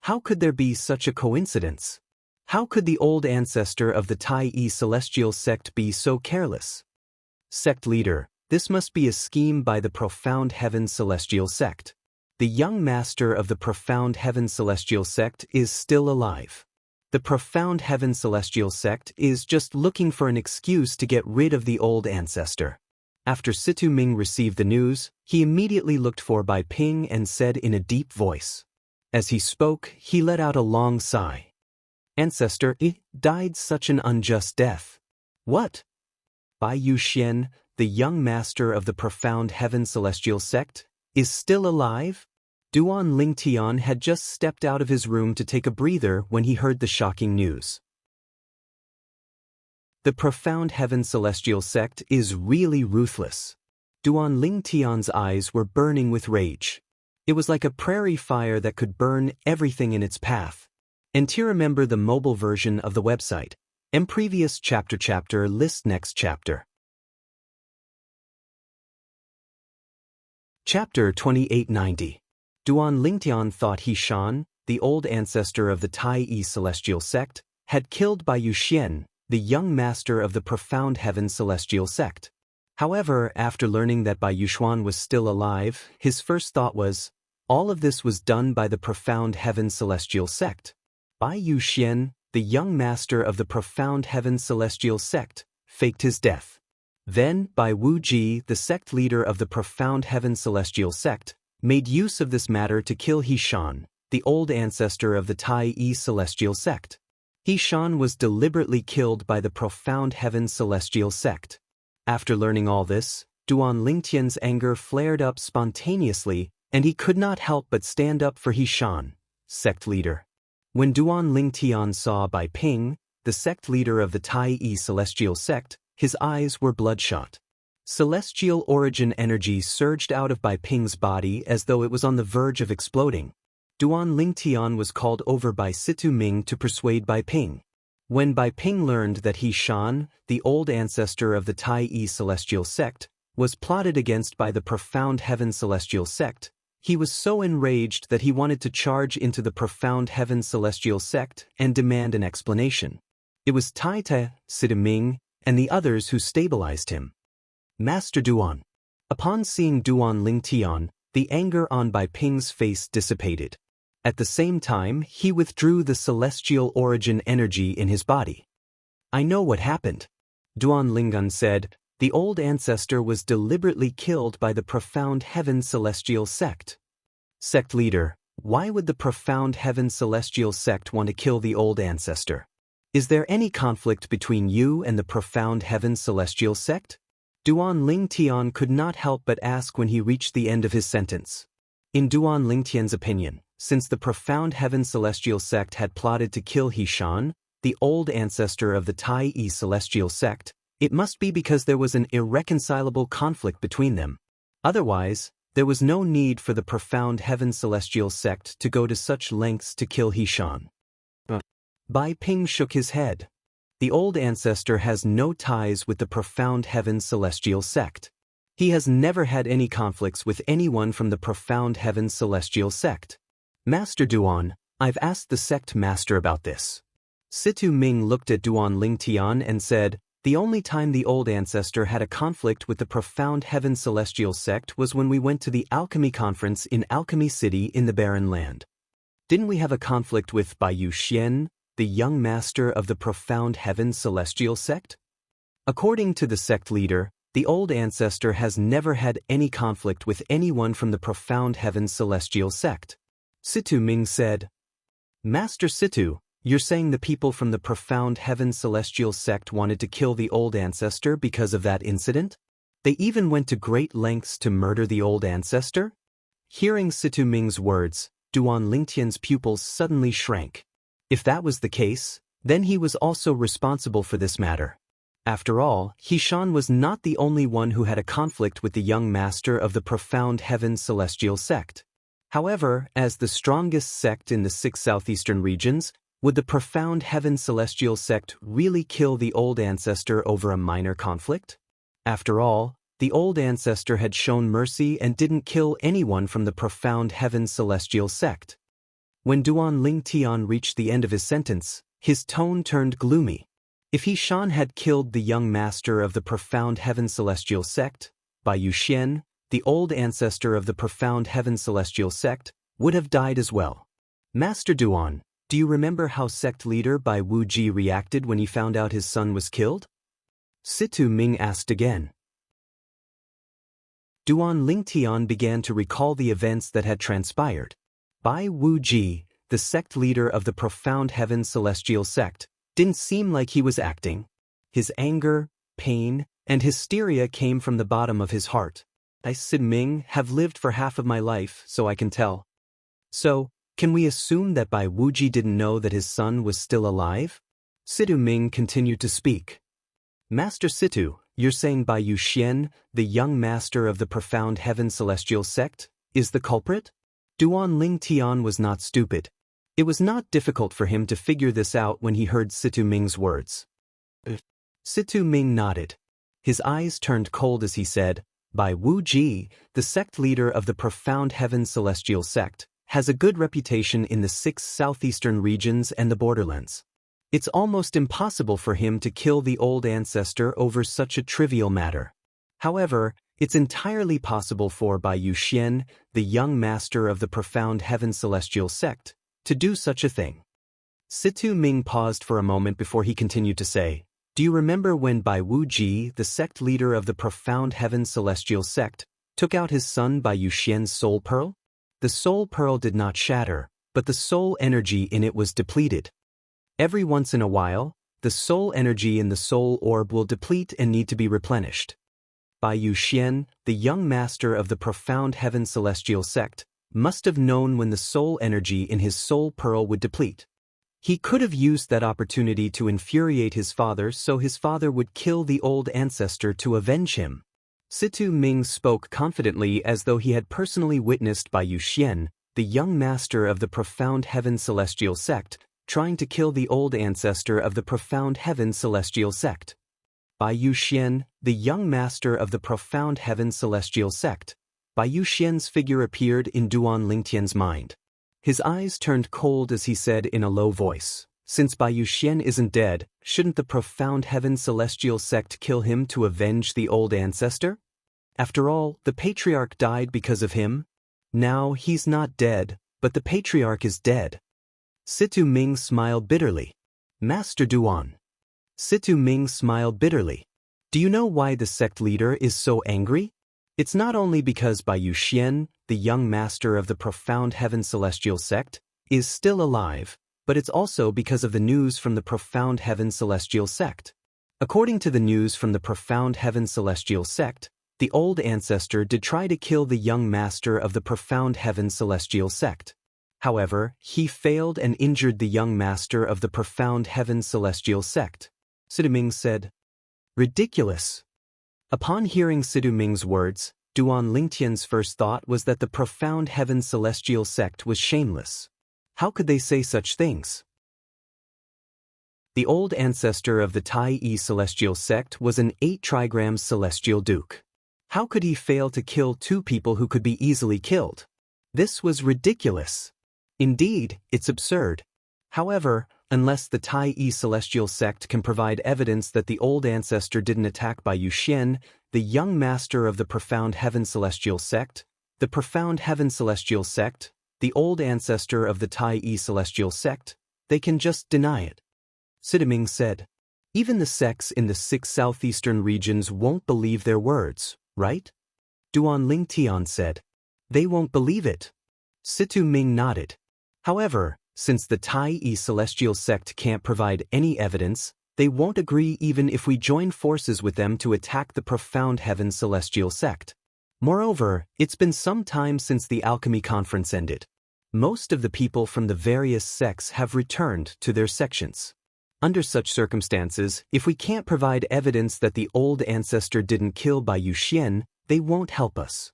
How could there be such a coincidence? How could the old ancestor of the Tai-E Celestial Sect be so careless? Sect leader, this must be a scheme by the Profound Heaven Celestial Sect. The young master of the Profound Heaven Celestial Sect is still alive. The Profound Heaven Celestial Sect is just looking for an excuse to get rid of the old ancestor. After Situ Ming received the news, he immediately looked for Bai Ping and said in a deep voice. As he spoke, he let out a long sigh. Ancestor, died such an unjust death. What? Bai Yu Xian, the young master of the Profound Heaven Celestial Sect, is still alive? Duan Ling Tian had just stepped out of his room to take a breather when he heard the shocking news. The Profound Heaven Celestial Sect is really ruthless. Duan Ling Tian's eyes were burning with rage. It was like a prairie fire that could burn everything in its path. And to remember the mobile version of the website, previous chapter list next chapter. Chapter 2890. Duan Ling Tian thought He Shan, the old ancestor of the Tai-E Celestial Sect, had killed Bai Yu Xian, the young master of the Profound Heaven Celestial Sect. However, after learning that Bai Yu Xuan was still alive, his first thought was, all of this was done by the Profound Heaven Celestial Sect. Bai Yu Xian, the young master of the Profound Heaven Celestial Sect, faked his death. Then, Bai Wu Ji, the sect leader of the Profound Heaven Celestial Sect, made use of this matter to kill He Shan, the old ancestor of the Tai Yi celestial sect. He Shan was deliberately killed by the Profound Heaven celestial sect. After learning all this, Duan Lingtian's anger flared up spontaneously, and he could not help but stand up for He Shan, sect leader. When Duan Lingtian saw Bai Ping, the sect leader of the Tai Yi celestial sect, his eyes were bloodshot. Celestial origin energy surged out of Bai Ping's body as though it was on the verge of exploding. Duan Lingtian was called over by Situ Ming to persuade Bai Ping. When Bai Ping learned that He Shan, the old ancestor of the Tai Yi celestial sect, was plotted against by the Profound Heaven celestial sect, he was so enraged that he wanted to charge into the Profound Heaven celestial sect and demand an explanation. It was Tai Tai, Situ Ming, and the others who stabilized him. Master Duan. Upon seeing Duan Lingtian, the anger on Bai Ping's face dissipated. At the same time, he withdrew the celestial origin energy in his body. I know what happened. Duan Lingan said, the old ancestor was deliberately killed by the Profound Heaven celestial sect. Sect leader, why would the Profound Heaven celestial sect want to kill the old ancestor? Is there any conflict between you and the Profound Heaven celestial sect? Duan Lingtian could not help but ask when he reached the end of his sentence. In Duan Lingtian's opinion, since the Profound Heaven celestial sect had plotted to kill He Shan, the old ancestor of the Tai Yi celestial sect, it must be because there was an irreconcilable conflict between them. Otherwise, there was no need for the Profound Heaven celestial sect to go to such lengths to kill He Shan. Bai Ping shook his head. The old ancestor has no ties with the Profound Heaven celestial sect. He has never had any conflicts with anyone from the Profound Heaven celestial sect. Master Duan, I've asked the sect master about this. Situ Ming looked at Duan Lingtian and said, the only time the old ancestor had a conflict with the Profound Heaven celestial sect was when we went to the alchemy conference in Alchemy City in the Barren Land. Didn't we have a conflict with Bai Yuxian, the young master of the Profound Heaven celestial sect? According to the sect leader, the old ancestor has never had any conflict with anyone from the Profound Heaven celestial sect. Situ Ming said, Master Situ, you're saying the people from the Profound Heaven celestial sect wanted to kill the old ancestor because of that incident? They even went to great lengths to murder the old ancestor? Hearing Situ Ming's words, Duan Lingtian's pupils suddenly shrank. If that was the case, then he was also responsible for this matter. After all, He Shan was not the only one who had a conflict with the young master of the Profound Heaven celestial sect. However, as the strongest sect in the 6 southeastern regions, would the Profound Heaven celestial sect really kill the old ancestor over a minor conflict? After all, the old ancestor had shown mercy and didn't kill anyone from the Profound Heaven celestial sect. When Duan Lingtian reached the end of his sentence, his tone turned gloomy. If He Shan had killed the young master of the Profound Heaven celestial sect, Bai Yuxian, the old ancestor of the Profound Heaven celestial sect, would have died as well. Master Duan, do you remember how sect leader Bai Wuji reacted when he found out his son was killed? Situ Ming asked again. Duan Lingtian began to recall the events that had transpired. Bai Wuji, the sect leader of the Profound Heaven celestial sect, didn't seem like he was acting. His anger, pain, and hysteria came from the bottom of his heart. I, Sid Ming, have lived for half of my life, so I can tell. So, can we assume that Bai Wuji didn't know that his son was still alive? Situ Ming continued to speak. Master Situ, you're saying Bai Yuxian, the young master of the Profound Heaven celestial sect, is the culprit? Duan Lingtian was not stupid. It was not difficult for him to figure this out when he heard Situ Ming's words. Situ Ming nodded. His eyes turned cold as he said, Bai Wuji, the sect leader of the Profound Heaven celestial sect, has a good reputation in the 6 southeastern regions and the borderlands. It's almost impossible for him to kill the old ancestor over such a trivial matter. However, it's entirely possible for Bai Yuxian, the young master of the Profound Heaven celestial sect, to do such a thing. Situ Ming paused for a moment before he continued to say, do you remember when Bai Wuji, the sect leader of the Profound Heaven celestial sect, took out his son Bai Yuxian's soul pearl? The soul pearl did not shatter, but the soul energy in it was depleted. Every once in a while, the soul energy in the soul orb will deplete and need to be replenished. Bai Yuxian, the young master of the profound heaven celestial sect, must have known when the soul energy in his soul pearl would deplete. He could have used that opportunity to infuriate his father so his father would kill the old ancestor to avenge him. Situ Ming spoke confidently as though he had personally witnessed Bai Yuxian, the young master of the profound heaven celestial sect, trying to kill the old ancestor of the profound heaven celestial sect. Bai Yuxian, the young master of the profound heaven celestial sect. Bai Yuxian's figure appeared in Duan Lingtian's mind. His eyes turned cold as he said in a low voice, "Since Bai Yuxian isn't dead, shouldn't the profound heaven celestial sect kill him to avenge the old ancestor? After all, the patriarch died because of him. Now he's not dead, but the patriarch is dead." Situ Ming smiled bitterly. "Master Duan." Situ Ming smiled bitterly. "Do you know why the sect leader is so angry? It's not only because Bai Yuxian, the young master of the profound heaven celestial sect, is still alive, but it's also because of the news from the profound heaven celestial sect. According to the news from the profound heaven celestial sect, the old ancestor did try to kill the young master of the profound heaven celestial sect. However, he failed and injured the young master of the profound heaven celestial sect." Situ Ming said. "Ridiculous." Upon hearing Situ Ming's words, Duan Lingtian's first thought was that the profound heaven celestial sect was shameless. How could they say such things? The old ancestor of the Tai Yi celestial sect was an 8 trigram celestial duke. How could he fail to kill 2 people who could be easily killed? This was ridiculous. Indeed, it's absurd. However, unless the Tai Yi celestial sect can provide evidence that the old ancestor didn't attack Bai Yuxian, the young master of the profound heaven celestial sect, the profound heaven celestial sect, the old ancestor of the Tai Yi celestial sect, they can just deny it. Situ Ming said. "Even the sects in the 6 southeastern regions won't believe their words, right?" Duan Lingtian said. "They won't believe it." Situ Ming nodded. "However, since the Tai Yi celestial sect can't provide any evidence, they won't agree even if we join forces with them to attack the profound heaven celestial sect. Moreover, it's been some time since the alchemy conference ended. Most of the people from the various sects have returned to their sections. Under such circumstances, if we can't provide evidence that the old ancestor didn't kill Bai Yuxian, they won't help us."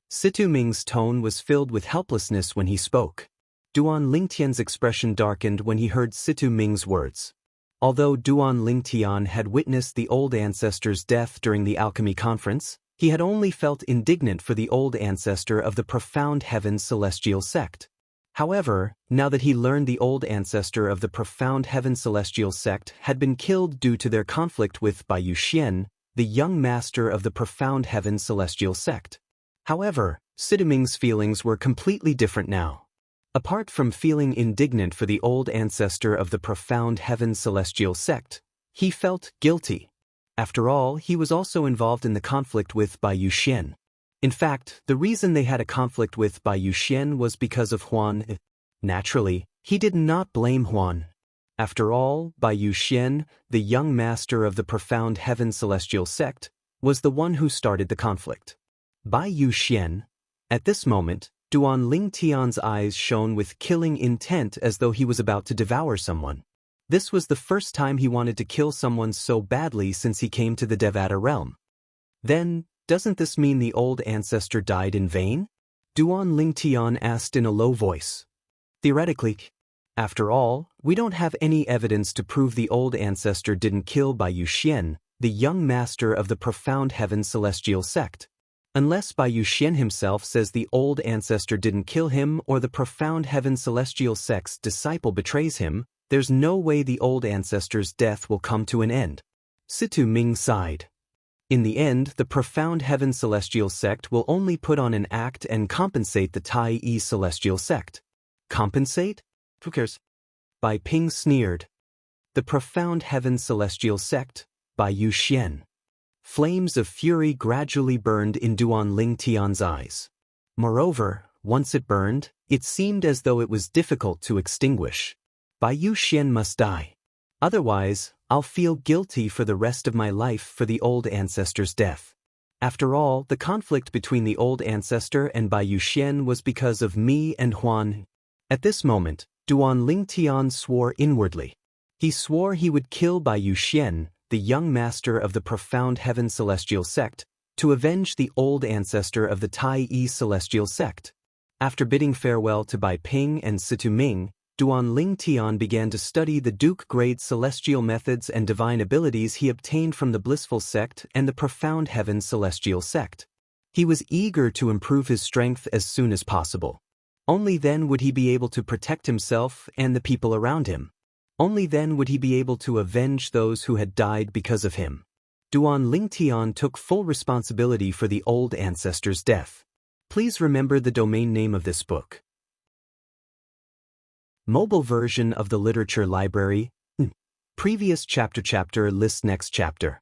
Situ Ming's tone was filled with helplessness when he spoke. Duan Lingtian's expression darkened when he heard Situ Ming's words. Although Duan Lingtian had witnessed the old ancestor's death during the alchemy conference, he had only felt indignant for the old ancestor of the profound heaven celestial sect. However, now that he learned the old ancestor of the profound heaven celestial sect had been killed due to their conflict with Bai Yuxian, the young master of the profound heaven celestial sect. However, Situ Ming's feelings were completely different now. Apart from feeling indignant for the old ancestor of the profound heaven celestial sect, he felt guilty. After all, he was also involved in the conflict with Bai Yuxian. In fact, the reason they had a conflict with Bai Yuxian was because of Huan. Naturally, he did not blame Huan. After all, Bai Yuxian, the young master of the profound heaven celestial sect, was the one who started the conflict. Bai Yuxian. At this moment, Duan Lingtian's eyes shone with killing intent as though he was about to devour someone. This was the first time he wanted to kill someone so badly since he came to the Devata realm. Then, doesn't this mean the old ancestor died in vain? Duan Lingtian asked in a low voice. Theoretically. After all, we don't have any evidence to prove the old ancestor didn't kill Bai Yuxian, the young master of the profound heaven celestial sect. Unless Bai Yuxian himself says the old ancestor didn't kill him or the profound heaven celestial sect's disciple betrays him, there's no way the old ancestor's death will come to an end. Situ Ming sighed. In the end, the profound heaven celestial sect will only put on an act and compensate the Tai Yi celestial sect. Compensate? Who cares? Bai Ping sneered. The profound heaven celestial sect, Bai Yuxian. Flames of fury gradually burned in Duan Ling Tian's eyes. Moreover, once it burned, it seemed as though it was difficult to extinguish. Bai Yuxian must die. Otherwise, I'll feel guilty for the rest of my life for the old ancestor's death. After all, the conflict between the old ancestor and Bai Yuxian was because of me and Huan. At this moment, Duan Ling Tian swore inwardly. He swore he would kill Bai Yuxian, the young master of the profound heaven celestial sect, to avenge the old ancestor of the Tai Yi celestial sect. After bidding farewell to Bai Ping and Situ Ming, Duan Ling Tian began to study the Duke-grade celestial methods and divine abilities he obtained from the blissful sect and the profound heaven celestial sect. He was eager to improve his strength as soon as possible. Only then would he be able to protect himself and the people around him. Only then would he be able to avenge those who had died because of him. Duan Ling Tian took full responsibility for the old ancestor's death. Please remember the domain name of this book. Mobile version of the literature library. Previous chapter list next chapter.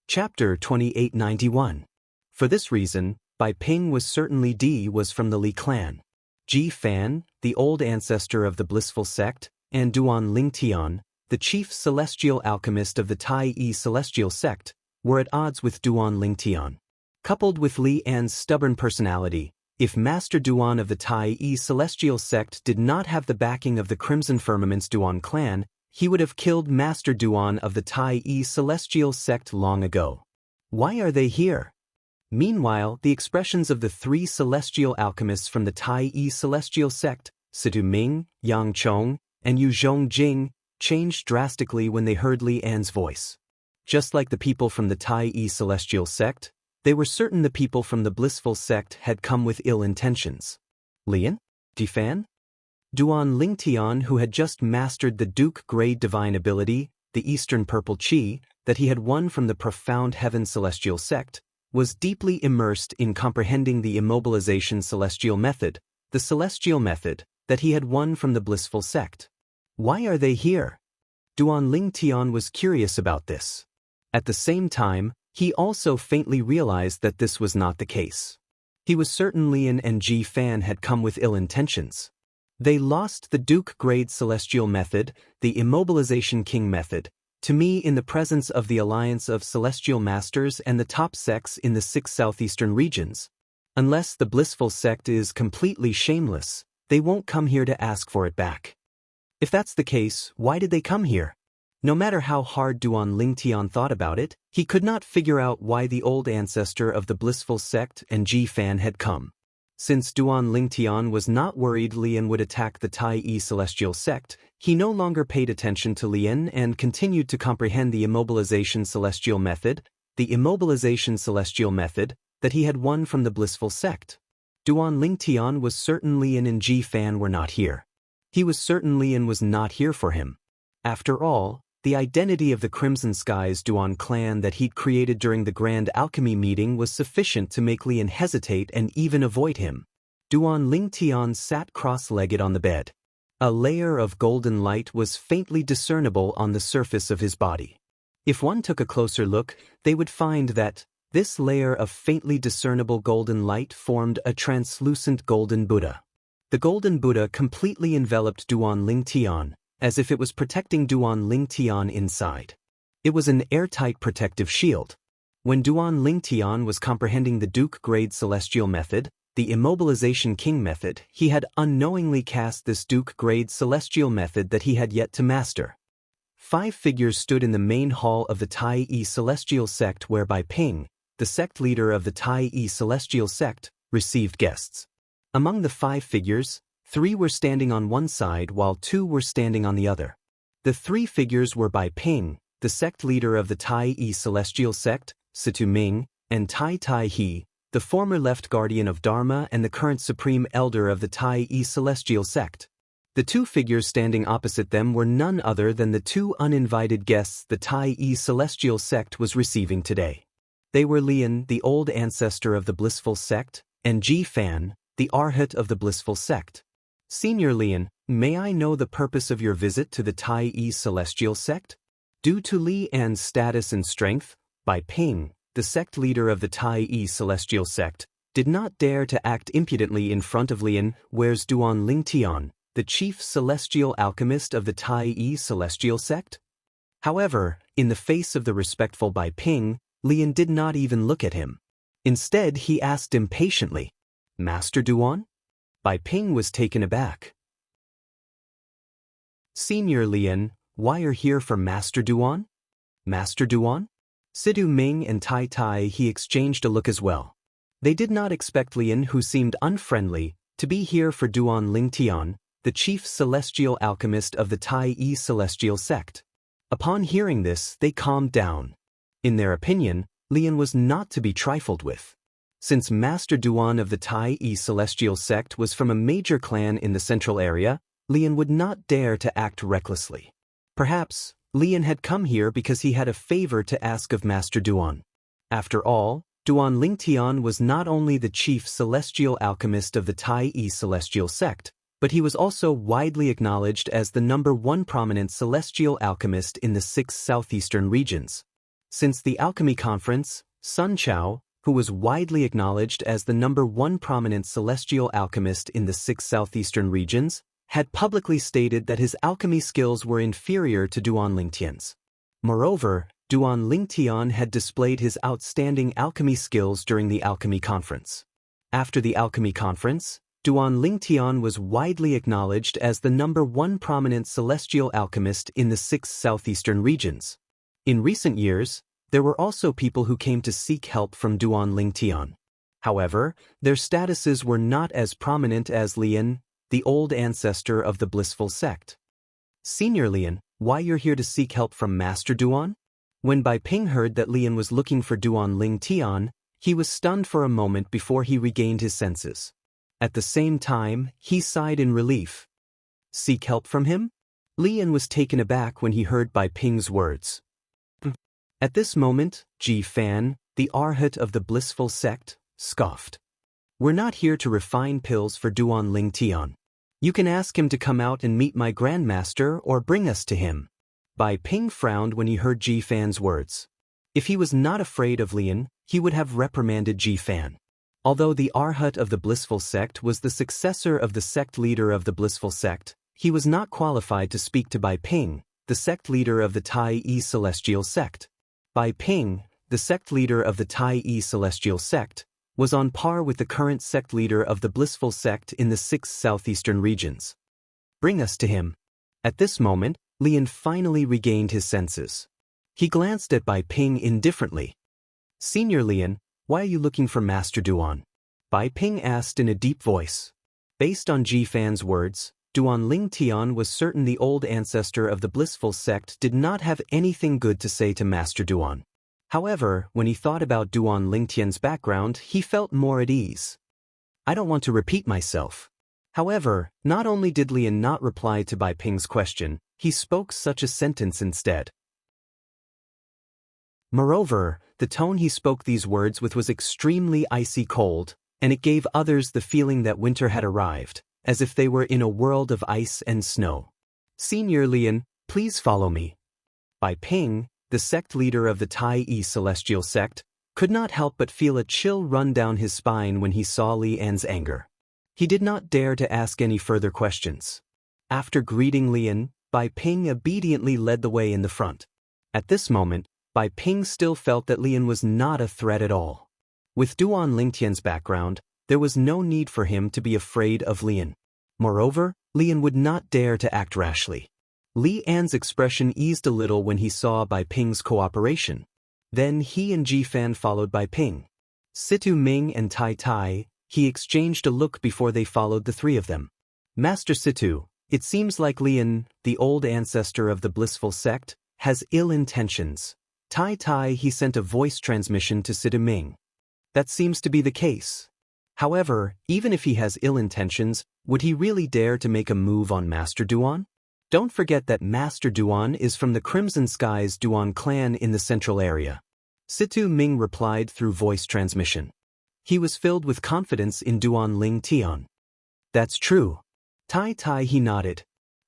Chapter 2891. For this reason, Bai Ping was certainly was from the Li clan. Ji Fan, the old ancestor of the blissful sect, and Duan Ling Tian, the chief celestial alchemist of the Tai Yi celestial sect, were at odds with Duan Ling Tian. Coupled with Li An's stubborn personality, if Master Duan of the Tai Yi celestial sect did not have the backing of the Crimson Firmament's Duan clan, he would have killed Master Duan of the Tai Yi celestial sect long ago. Why are they here? Meanwhile, the expressions of the three celestial alchemists from the Tai Yi celestial sect, Situ Ming, Yang Chong, and Yu Zhongjing, changed drastically when they heard Li An's voice. Just like the people from the Tai Yi celestial sect, they were certain the people from the blissful sect had come with ill intentions. Lian? Difan? Duan Ling Tian, who had just mastered the Duke-grade divine ability, the Eastern Purple Qi, that he had won from the profound heaven celestial sect, was deeply immersed in comprehending the immobilization celestial method, the celestial method, that he had won from the blissful sect. Why are they here? Duan Ling Tian was curious about this. At the same time, he also faintly realized that this was not the case. He was certain Lian and Ji Fan had come with ill intentions. They lost the Duke-grade celestial method, the immobilization king method, to me in the presence of the alliance of celestial masters and the top sects in the 6 southeastern regions. Unless the blissful sect is completely shameless, they won't come here to ask for it back. If that's the case, why did they come here? No matter how hard Duan Ling Tian thought about it, he could not figure out why the old ancestor of the blissful sect and Ji Fan had come. Since Duan Ling Tian was not worried Lian would attack the Tai Yi celestial sect, he no longer paid attention to Lian and continued to comprehend the immobilization celestial method, that he had won from the blissful sect. Duan Ling Tian was certain Lian and Ji Fan were not here. He was certain Lian was not here for him. After all, the identity of the Crimson Skies Duan clan that he'd created during the Grand Alchemy meeting was sufficient to make Lian hesitate and even avoid him. Duan Ling Tian sat cross-legged on the bed. A layer of golden light was faintly discernible on the surface of his body. If one took a closer look, they would find that this layer of faintly discernible golden light formed a translucent golden Buddha. The golden Buddha completely enveloped Duan Ling Tian, as if it was protecting Duan Ling Tian inside. It was an airtight protective shield. When Duan Ling Tian was comprehending the Duke-grade celestial method, the immobilization king method, he had unknowingly cast this Duke-grade celestial method that he had yet to master. 5 figures stood in the main hall of the Tai Yi celestial sect where Bai Ping, the sect leader of the Tai Yi celestial sect, received guests. Among the 5 figures, 3 were standing on one side while 2 were standing on the other. The 3 figures were Bai Ping, the sect leader of the Tai Yi celestial sect, Situ Ming, and Tai Tai He, the former left guardian of Dharma and the current supreme elder of the Tai Yi celestial sect. The 2 figures standing opposite them were none other than the 2 uninvited guests the Tai Yi celestial sect was receiving today. They were Lian, the old ancestor of the blissful sect, and Ji Fan, the arhat of the blissful sect. Senior Lian, may I know the purpose of your visit to the Tai Yi celestial sect? Due to Li An's status and strength, Bai Ping, the sect leader of the Tai celestial sect, did not dare to act impudently in front of Lian, whereas Duan Lingtian, the chief celestial alchemist of the Tai celestial sect. However, in the face of the respectful Bai Ping, Lian did not even look at him. Instead, he asked impatiently, "Master Duan?" Bai Ping was taken aback. "Senior Lian, why are here for Master Duan?" "Master Duan?" Sidu Ming and Tai Tai he exchanged a look as well. They did not expect Lian, who seemed unfriendly, to be here for Duan Lingtian, the chief celestial alchemist of the Tai celestial sect. Upon hearing this, they calmed down. In their opinion, Lian was not to be trifled with. Since Master Duan of the Tai celestial sect was from a major clan in the central area, Lian would not dare to act recklessly. Perhaps, Lian had come here because he had a favor to ask of Master Duan. After all, Duan Lingtian was not only the chief celestial alchemist of the Tai celestial sect, but he was also widely acknowledged as the #1 prominent celestial alchemist in the 6 southeastern regions. Since the alchemy conference, Sun Chao, who was widely acknowledged as the #1 prominent celestial alchemist in the 6 southeastern regions, had publicly stated that his alchemy skills were inferior to Duan Lingtian's. Moreover, Duan Lingtian had displayed his outstanding alchemy skills during the alchemy conference. After the alchemy conference, Duan Lingtian was widely acknowledged as the #1 prominent celestial alchemist in the 6 southeastern regions. In recent years, there were also people who came to seek help from Duan Lingtian. However, their statuses were not as prominent as Lian, the old ancestor of the blissful sect. "Senior Lian, why you're here to seek help from Master Duan?" When Bai Ping heard that Lian was looking for Duan Lingtian, he was stunned for a moment before he regained his senses. At the same time, he sighed in relief. Seek help from him? Lian was taken aback when he heard Bai Ping's words. At this moment, Ji Fan, the Arhat of the blissful sect, scoffed. "We're not here to refine pills for Duan Lingtian. You can ask him to come out and meet my grandmaster or bring us to him." Bai Ping frowned when he heard Ji Fan's words. If he was not afraid of Lian, he would have reprimanded Ji Fan. Although the Arhat of the blissful sect was the successor of the sect leader of the blissful sect, he was not qualified to speak to Bai Ping, the sect leader of the Tai celestial sect. Bai Ping, the sect leader of the Tai celestial sect, was on par with the current sect leader of the blissful sect in the 6 southeastern regions. "Bring us to him." At this moment, Lian finally regained his senses. He glanced at Bai Ping indifferently. "Senior Lian, why are you looking for Master Duan?" Bai Ping asked in a deep voice. Based on Ji Fan's words, Duan Lingtian was certain the old ancestor of the blissful sect did not have anything good to say to Master Duan. However, when he thought about Duan Lingtian's background, he felt more at ease. "I don't want to repeat myself." However, not only did Lian not reply to Bai Ping's question, he spoke such a sentence instead. Moreover, the tone he spoke these words with was extremely icy cold, and it gave others the feeling that winter had arrived, as if they were in a world of ice and snow. "Senior Lian, please follow me." Bai Ping, the sect leader of the Tai celestial sect, could not help but feel a chill run down his spine when he saw Li An's anger. He did not dare to ask any further questions. After greeting Lian, Bai Ping obediently led the way in the front. At this moment, Bai Ping still felt that Lian was not a threat at all. With Duan Lingtian's background, there was no need for him to be afraid of Lian. Moreover, Lian would not dare to act rashly. Li An's expression eased a little when he saw Bai Ping's cooperation. Then he and Ji Fan followed Bai Ping. Situ Ming and Tai Tai, he exchanged a look before they followed the three of them. "Master Situ, it seems like Lian, the old ancestor of the blissful sect, has ill intentions." Tai Tai he sent a voice transmission to Situ Ming. "That seems to be the case. However, even if he has ill intentions, would he really dare to make a move on Master Duan? Don't forget that Master Duan is from the Crimson Skies Duan clan in the central area." Situ Ming replied through voice transmission. He was filled with confidence in Duan Lingtian. "That's true." Tai Tai he nodded.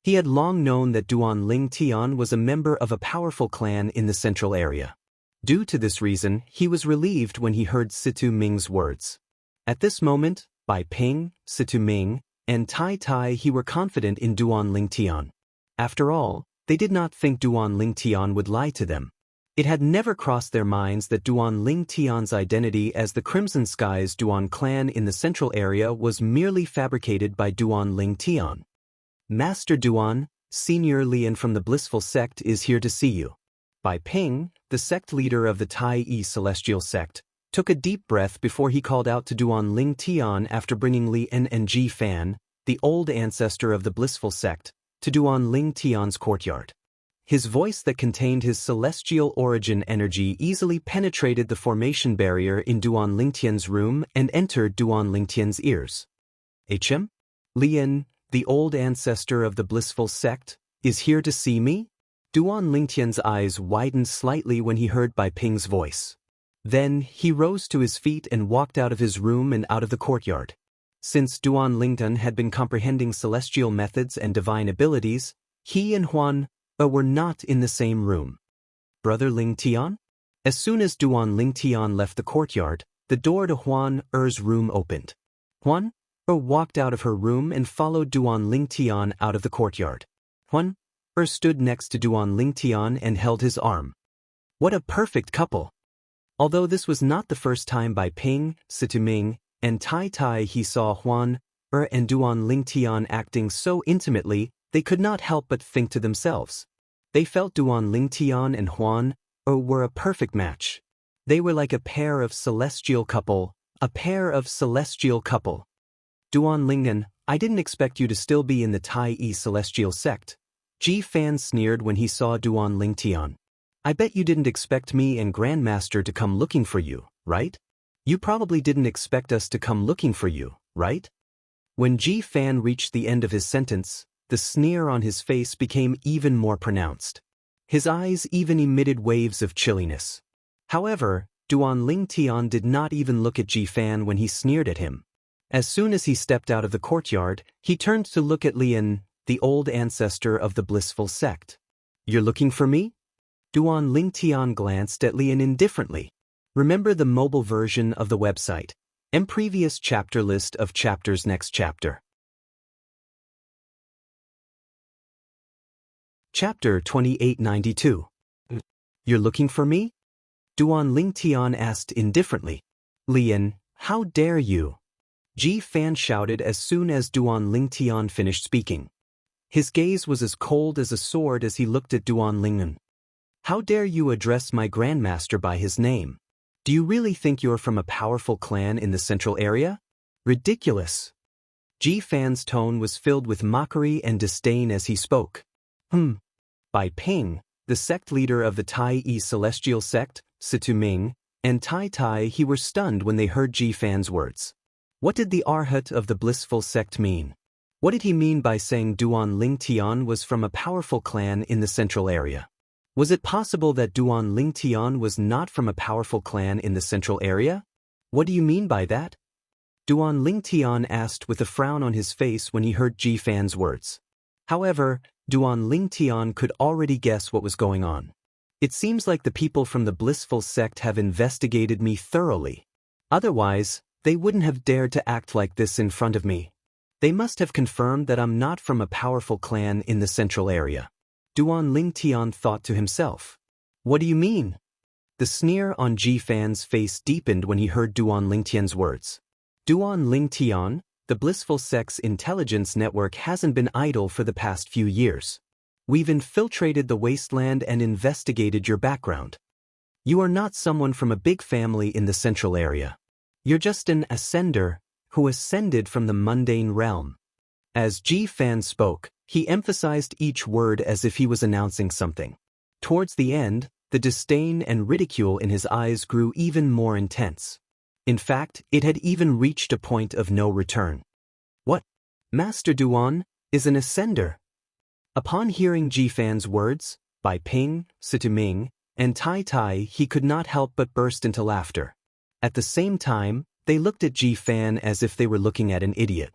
He had long known that Duan Ling Tian was a member of a powerful clan in the central area. Due to this reason, he was relieved when he heard Situ Ming's words. At this moment, Bai Ping, Situ Ming, and Tai Tai he were confident in Duan Ling Tian. After all, they did not think Duan Ling Tian would lie to them. It had never crossed their minds that Duan Ling Tian's identity as the Crimson Skies Duan clan in the central area was merely fabricated by Duan Ling Tian. Master Duan, Senior Lian from the Blissful Sect is here to see you. Bai Ping, the sect leader of the Tai Yi Celestial Sect, took a deep breath before he called out to Duan Ling Tian after bringing Lian and Ji Fan, the old ancestor of the Blissful Sect, to Duan Ling Tian's courtyard. His voice that contained his celestial origin energy easily penetrated the formation barrier in Duan Ling Tian's room and entered Duan Ling Tian's ears. HM? Lian, the old ancestor of the Blissful Sect, is here to see me? Duan Ling Tian's eyes widened slightly when he heard Bai Ping's voice. Then, he rose to his feet and walked out of his room and out of the courtyard. Since Duan Lingtian had been comprehending celestial methods and divine abilities, he and Huan were not in the same room. Brother Ling Tian? As soon as Duan Ling Tian left the courtyard, the door to Huan Er's room opened. Huan Er walked out of her room and followed Duan Ling Tian out of the courtyard. Huan Er stood next to Duan Ling Tian and held his arm. What a perfect couple! Although this was not the first time Bai Ping, Situ Ming, and Tai Tai he saw Huan Er and Duan Ling Tian acting so intimately, they could not help but think to themselves. They felt Duan Ling Tian and Huan Er were a perfect match. They were like a pair of celestial couple, Duan Lingtian, I didn't expect you to still be in the Tai Yi Celestial Sect. Ji Fan sneered when he saw Duan Ling Tian. I bet you didn't expect me and Grandmaster to come looking for you, right? You probably didn't expect us to come looking for you, right? When Ji Fan reached the end of his sentence, the sneer on his face became even more pronounced. His eyes even emitted waves of chilliness. However, Duan Ling Tian did not even look at Ji Fan when he sneered at him. As soon as he stepped out of the courtyard, he turned to look at Lian, the old ancestor of the Blissful Sect. You're looking for me? Duan Ling Tian glanced at Lian indifferently. Remember the mobile version of the website, and previous chapter list of chapters next chapter. Chapter 2892. You're looking for me? Duan Ling Tian asked indifferently. Lian, how dare you? Ji Fan shouted as soon as Duan Ling Tian finished speaking. His gaze was as cold as a sword as he looked at Duan Lingtian. How dare you address my Grandmaster by his name? Do you really think you're from a powerful clan in the central area? Ridiculous. Ji Fan's tone was filled with mockery and disdain as he spoke. Bai Ping, the sect leader of the Tai Yi Celestial Sect, Situ Ming, and Tai Tai he were stunned when they heard Ji Fan's words. What did the Arhat of the Blissful Sect mean? What did he mean by saying Duan Ling Tian was from a powerful clan in the central area? Was it possible that Duan Ling Tian was not from a powerful clan in the central area? What do you mean by that? Duan Ling Tian asked with a frown on his face when he heard Ji Fan's words. However, Duan Ling Tian could already guess what was going on. It seems like the people from the Blissful Sect have investigated me thoroughly. Otherwise, they wouldn't have dared to act like this in front of me. They must have confirmed that I'm not from a powerful clan in the central area. Duan Ling Tian thought to himself. What do you mean? The sneer on Ji Fan's face deepened when he heard Duan Ling Tian's words. Duan Ling Tian, the Blissful Sect's intelligence network hasn't been idle for the past few years. We've infiltrated the wasteland and investigated your background. You are not someone from a big family in the central area. You're just an ascender who ascended from the mundane realm. As Ji Fan spoke, he emphasized each word as if he was announcing something. Towards the end, the disdain and ridicule in his eyes grew even more intense. In fact, it had even reached a point of no return. What? Master Duan is an ascender? Upon hearing Ji Fan's words, Bai Ping, Situ Ming, and Tai Tai he could not help but burst into laughter. At the same time, they looked at Ji Fan as if they were looking at an idiot.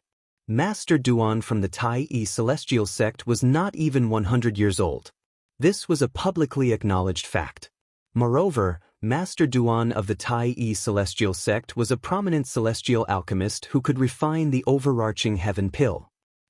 Master Duan from the Tai Celestial sect was not even 100 years old. This was a publicly acknowledged fact. Moreover, Master Duan of the Tai Celestial sect was a prominent celestial alchemist who could refine the overarching heaven pill.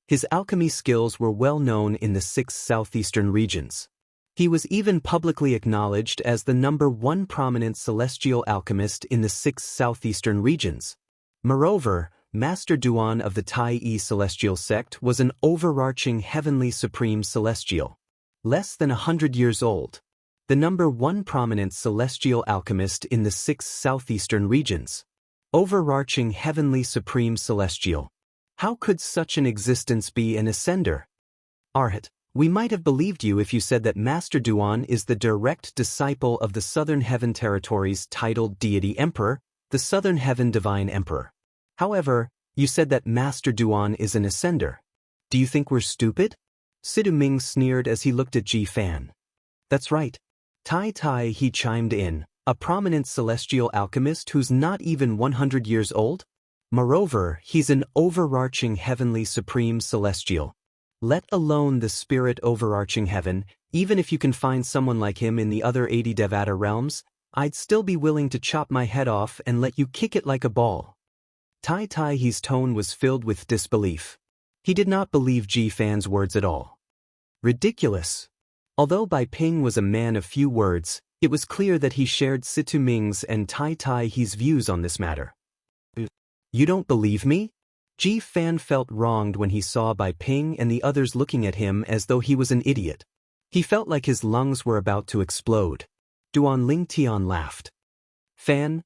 His alchemy skills were well known in the 6 southeastern regions. He was even publicly acknowledged as the #1 prominent celestial alchemist in the 6 southeastern regions. Moreover, Master Duan of the Tai Celestial sect was an overarching heavenly supreme celestial. Less than 100 years old. The #1 prominent celestial alchemist in the 6 southeastern regions. Overarching heavenly supreme celestial. How could such an existence be an ascender? Arhat, we might have believed you if you said that Master Duan is the direct disciple of the Southern Heaven Territories titled Deity Emperor, the Southern Heaven Divine Emperor. However, you said that Master Duan is an ascender. Do you think we're stupid? Sidu Ming sneered as he looked at Ji Fan. That's right. Tai, he chimed in, a prominent celestial alchemist who's not even 100 years old? Moreover, he's an overarching heavenly supreme celestial. Let alone the spirit overarching heaven, even if you can find someone like him in the other 80 Devata realms, I'd still be willing to chop my head off and let you kick it like a ball. His tone was filled with disbelief. He did not believe Ji Fan's words at all. Ridiculous. Although Bai Ping was a man of few words, it was clear that he shared Situ Ming's and His views on this matter. You don't believe me? Ji Fan felt wronged when he saw Bai Ping and the others looking at him as though he was an idiot. He felt like his lungs were about to explode. Duan Ling Tian laughed. Fan,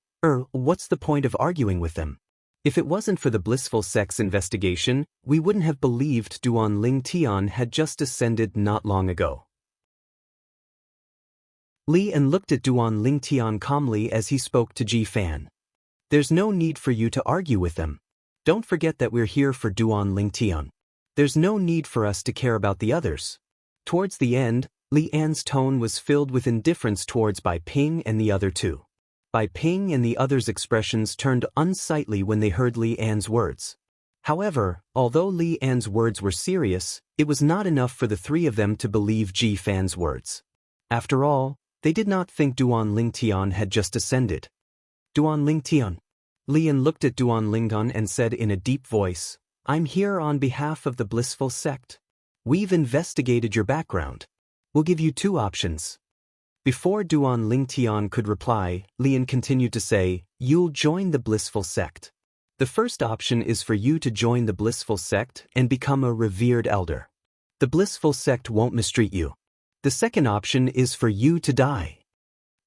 what's the point of arguing with them? If it wasn't for the blissful sex investigation, we wouldn't have believed Duan Ling Tian had just ascended not long ago. Li An looked at Duan Ling Tian calmly as he spoke to Ji Fan. There's no need for you to argue with them. Don't forget that we're here for Duan Ling Tian. There's no need for us to care about the others. Towards the end, Li An's tone was filled with indifference towards Bai Ping and the other two. Bai Ping and the others' expressions turned unsightly when they heard Li An's words. However, although Li An's words were serious, it was not enough for the three of them to believe Ji Fan's words. After all, they did not think Duan Ling Tian had just ascended. Duan Ling Tian. Li An looked at Duan Ling Tian and said in a deep voice, I'm here on behalf of the blissful sect. We've investigated your background. We'll give you 2 options. Before Duan Ling Tian could reply, Li An continued to say, You'll join the blissful sect. The first option is for you to join the blissful sect and become a revered elder. The blissful sect won't mistreat you. The second option is for you to die.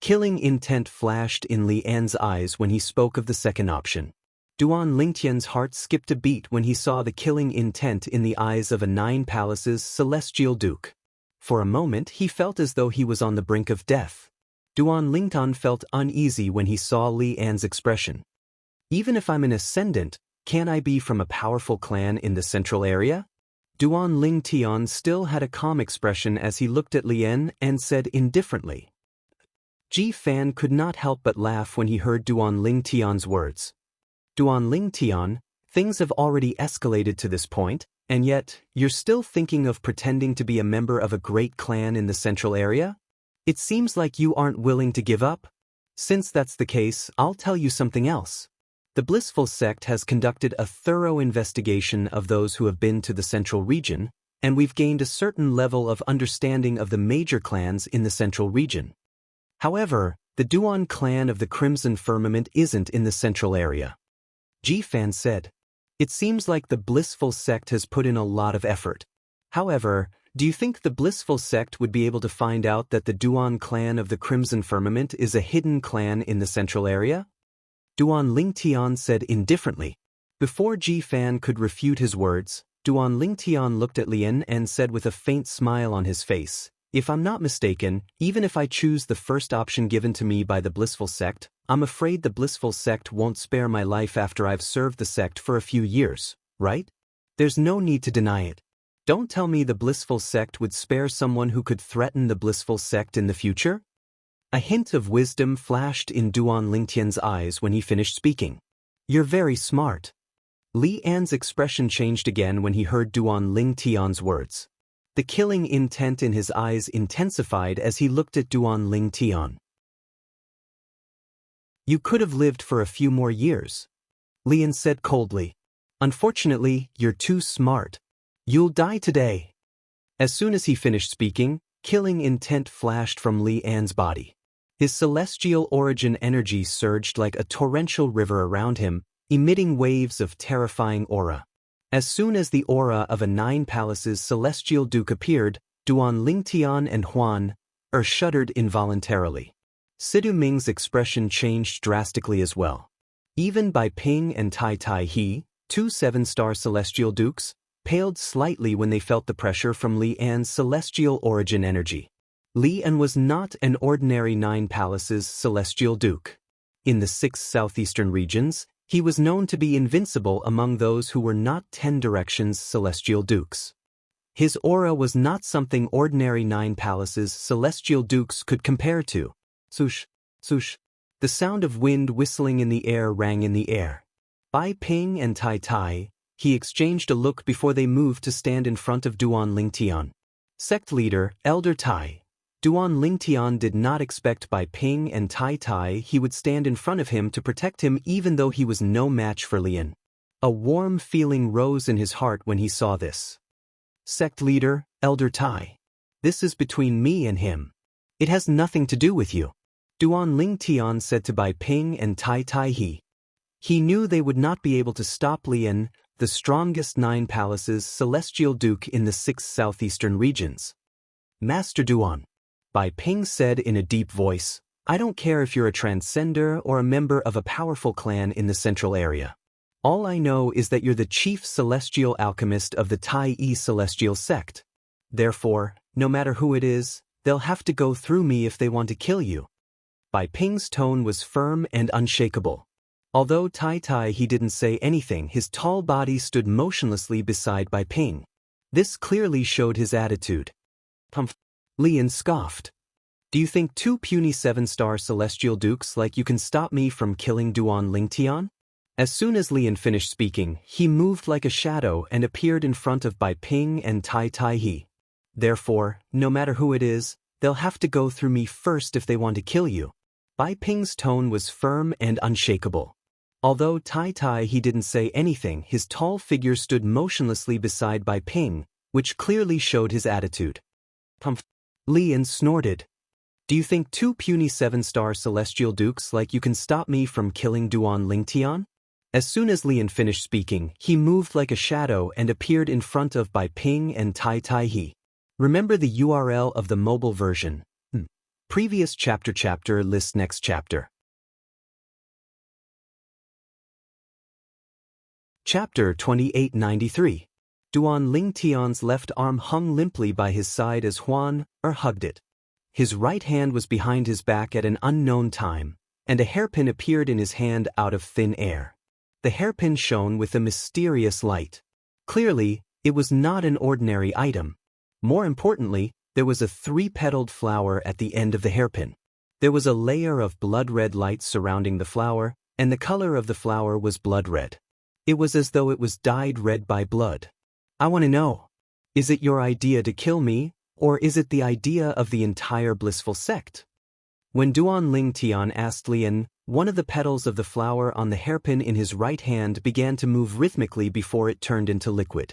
Killing intent flashed in Li An's eyes when he spoke of the second option. Duan Ling Tian's heart skipped a beat when he saw the killing intent in the eyes of a 9 palaces celestial duke. For a moment he felt as though he was on the brink of death. Duan Ling Tian felt uneasy when he saw Li An's expression. Even if I'm an ascendant, can I be from a powerful clan in the central area? Duan Ling Tian still had a calm expression as he looked at Li An and said indifferently. Ji Fan could not help but laugh when he heard Duan Ling Tian's words. Duan Ling Tian, things have already escalated to this point, and yet, you're still thinking of pretending to be a member of a great clan in the central area? It seems like you aren't willing to give up. Since that's the case, I'll tell you something else. The blissful sect has conducted a thorough investigation of those who have been to the central region, and we've gained a certain level of understanding of the major clans in the central region. However, the Duan clan of the Crimson Firmament isn't in the central area. Ji Fan said. It seems like the blissful sect has put in a lot of effort. However, do you think the blissful sect would be able to find out that the Duan clan of the Crimson Firmament is a hidden clan in the central area? Duan Ling Tian said indifferently. Before Ji Fan could refute his words, Duan Ling Tian looked at Li An and said with a faint smile on his face, If I'm not mistaken, even if I choose the first option given to me by the blissful sect, I'm afraid the blissful sect won't spare my life after I've served the sect for a few years, right? There's no need to deny it. Don't tell me the blissful sect would spare someone who could threaten the blissful sect in the future? A hint of wisdom flashed in Duan Ling Tian's eyes when he finished speaking. You're very smart. Li An's expression changed again when he heard Duan Ling Tian's words. The killing intent in his eyes intensified as he looked at Duan Ling Tian. You could have lived for a few more years, Lian said coldly. Unfortunately, you're too smart. You'll die today. As soon as he finished speaking, killing intent flashed from Li An's body. His celestial origin energy surged like a torrential river around him, emitting waves of terrifying aura. As soon as the aura of a 9 Palaces celestial duke appeared, Duan Ling Tian and Huan shuddered involuntarily. Sidu Ming's expression changed drastically as well. Even Bai Ping and Tai Tai He, 2 7-star celestial dukes, paled slightly when they felt the pressure from Li An's celestial origin energy. Li An was not an ordinary 9 Palaces celestial duke. In the 6 southeastern regions, he was known to be invincible among those who were not 10 Directions celestial dukes. His aura was not something ordinary 9 Palaces celestial dukes could compare to. Swoosh, swoosh. The sound of wind whistling in the air rang in the air. Bai Ping and Tai Tai He exchanged a look before they moved to stand in front of Duan Ling Tian. Sect leader, Elder Tai. Duan Ling Tian did not expect Bai Ping and Tai Tai He would stand in front of him to protect him even though he was no match for Lian. A warm feeling rose in his heart when he saw this. Sect leader, Elder Tai. This is between me and him. It has nothing to do with you. Duan Ling Tian said to Bai Ping and Tai Tai He. He knew they would not be able to stop Lian, the strongest 9 Palaces celestial duke in the 6 southeastern regions. Master Duan. Bai Ping said in a deep voice, I don't care if you're a transcender or a member of a powerful clan in the central area. All I know is that you're the chief celestial alchemist of the Tai Yi celestial sect. Therefore, no matter who it is, they'll have to go through me if they want to kill you. Bai Ping's tone was firm and unshakable. Although Tai Tai He didn't say anything, his tall body stood motionlessly beside Bai Ping. This clearly showed his attitude. Humph. Lian scoffed. Do you think 2 puny 7-star celestial dukes like you can stop me from killing Duan Ling Tian? As soon as Lian finished speaking, he moved like a shadow and appeared in front of Bai Ping and Tai Tai He. Therefore, no matter who it is, they'll have to go through me first if they want to kill you. Bai Ping's tone was firm and unshakable. Although Tai Tai He didn't say anything, his tall figure stood motionlessly beside Bai Ping, which clearly showed his attitude. Humph. Lian snorted. Do you think 2 puny 7-star celestial dukes like you can stop me from killing Duan Ling Tian? As soon as Lian finished speaking, he moved like a shadow and appeared in front of Bai Ping and Tai Tai He. Remember the URL of the mobile version. Previous chapter list next chapter. Chapter 2893. Duan Ling Tian's left arm hung limply by his side as Huan hugged it. His right hand was behind his back at an unknown time, and a hairpin appeared in his hand out of thin air. The hairpin shone with a mysterious light. Clearly, it was not an ordinary item. More importantly, there was a 3-petaled flower at the end of the hairpin. There was a layer of blood-red light surrounding the flower, and the color of the flower was blood-red. It was as though it was dyed red by blood. I want to know, is it your idea to kill me, or is it the idea of the entire blissful sect? When Duan Ling Tian asked Lian, one of the petals of the flower on the hairpin in his right hand began to move rhythmically before it turned into liquid.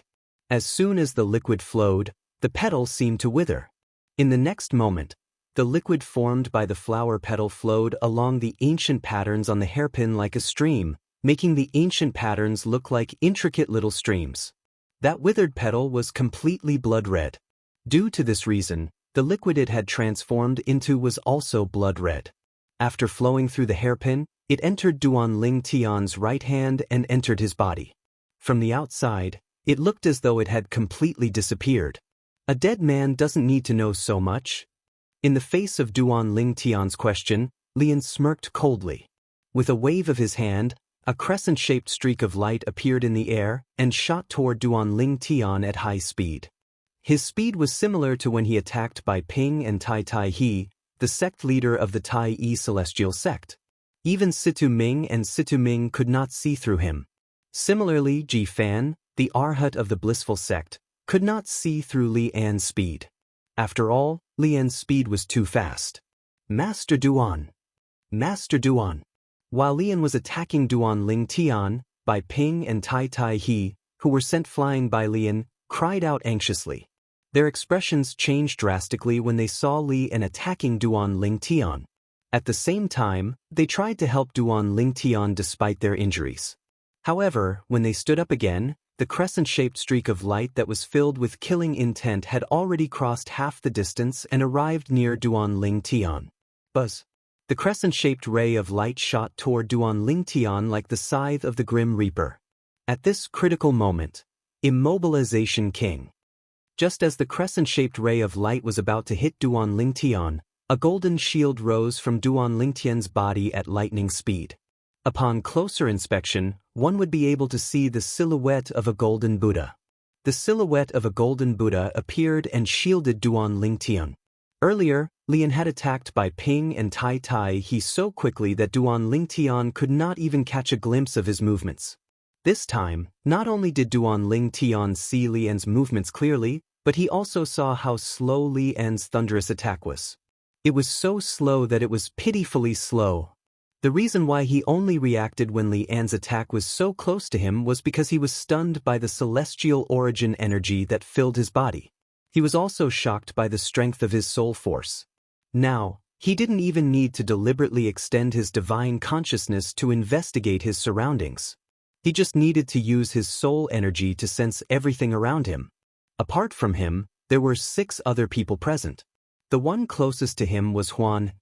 As soon as the liquid flowed, the petal seemed to wither. In the next moment, the liquid formed by the flower petal flowed along the ancient patterns on the hairpin like a stream, making the ancient patterns look like intricate little streams. That withered petal was completely blood-red. Due to this reason, the liquid it had transformed into was also blood-red. After flowing through the hairpin, it entered Duan Ling Tian's right hand and entered his body. From the outside, it looked as though it had completely disappeared. A dead man doesn't need to know so much. In the face of Duan Ling Tian's question, Lian smirked coldly. With a wave of his hand, a crescent-shaped streak of light appeared in the air and shot toward Duan Ling Tian at high speed. His speed was similar to when he attacked Bai Ping and Tai Tai He, the sect leader of the Tai Yi celestial sect. Even Situ Ming and Situ Ming could not see through him. Similarly, Ji Fan, the Arhat of the blissful sect, could not see through Li An's speed. After all, Li An's speed was too fast. Master Duan! Master Duan! While Li An was attacking Duan Ling Tian, Bai Ping and Tai Tai He, who were sent flying by Li An, cried out anxiously. Their expressions changed drastically when they saw Li An attacking Duan Ling Tian. At the same time, they tried to help Duan Ling Tian despite their injuries. However, when they stood up again, the crescent-shaped streak of light that was filled with killing intent had already crossed half the distance and arrived near Duan Ling Tian. Buzz! The crescent-shaped ray of light shot toward Duan Ling Tian like the scythe of the Grim Reaper. At this critical moment, Immobilization King. Just as the crescent-shaped ray of light was about to hit Duan Ling Tian, a golden shield rose from Duan Ling Tian's body at lightning speed. Upon closer inspection, one would be able to see the silhouette of a golden Buddha. The silhouette of a golden Buddha appeared and shielded Duan Ling Tian. Earlier, Li An had attacked Bai Ping and Tai Tai He so quickly that Duan Ling Tian could not even catch a glimpse of his movements. This time, not only did Duan Ling Tian see Li An's movements clearly, but he also saw how slow Li An's thunderous attack was. It was so slow that it was pitifully slow. The reason why he only reacted when Li An's attack was so close to him was because he was stunned by the celestial origin energy that filled his body. He was also shocked by the strength of his soul force. Now, he didn't even need to deliberately extend his divine consciousness to investigate his surroundings. He just needed to use his soul energy to sense everything around him. Apart from him, there were 6 other people present. The one closest to him was Huan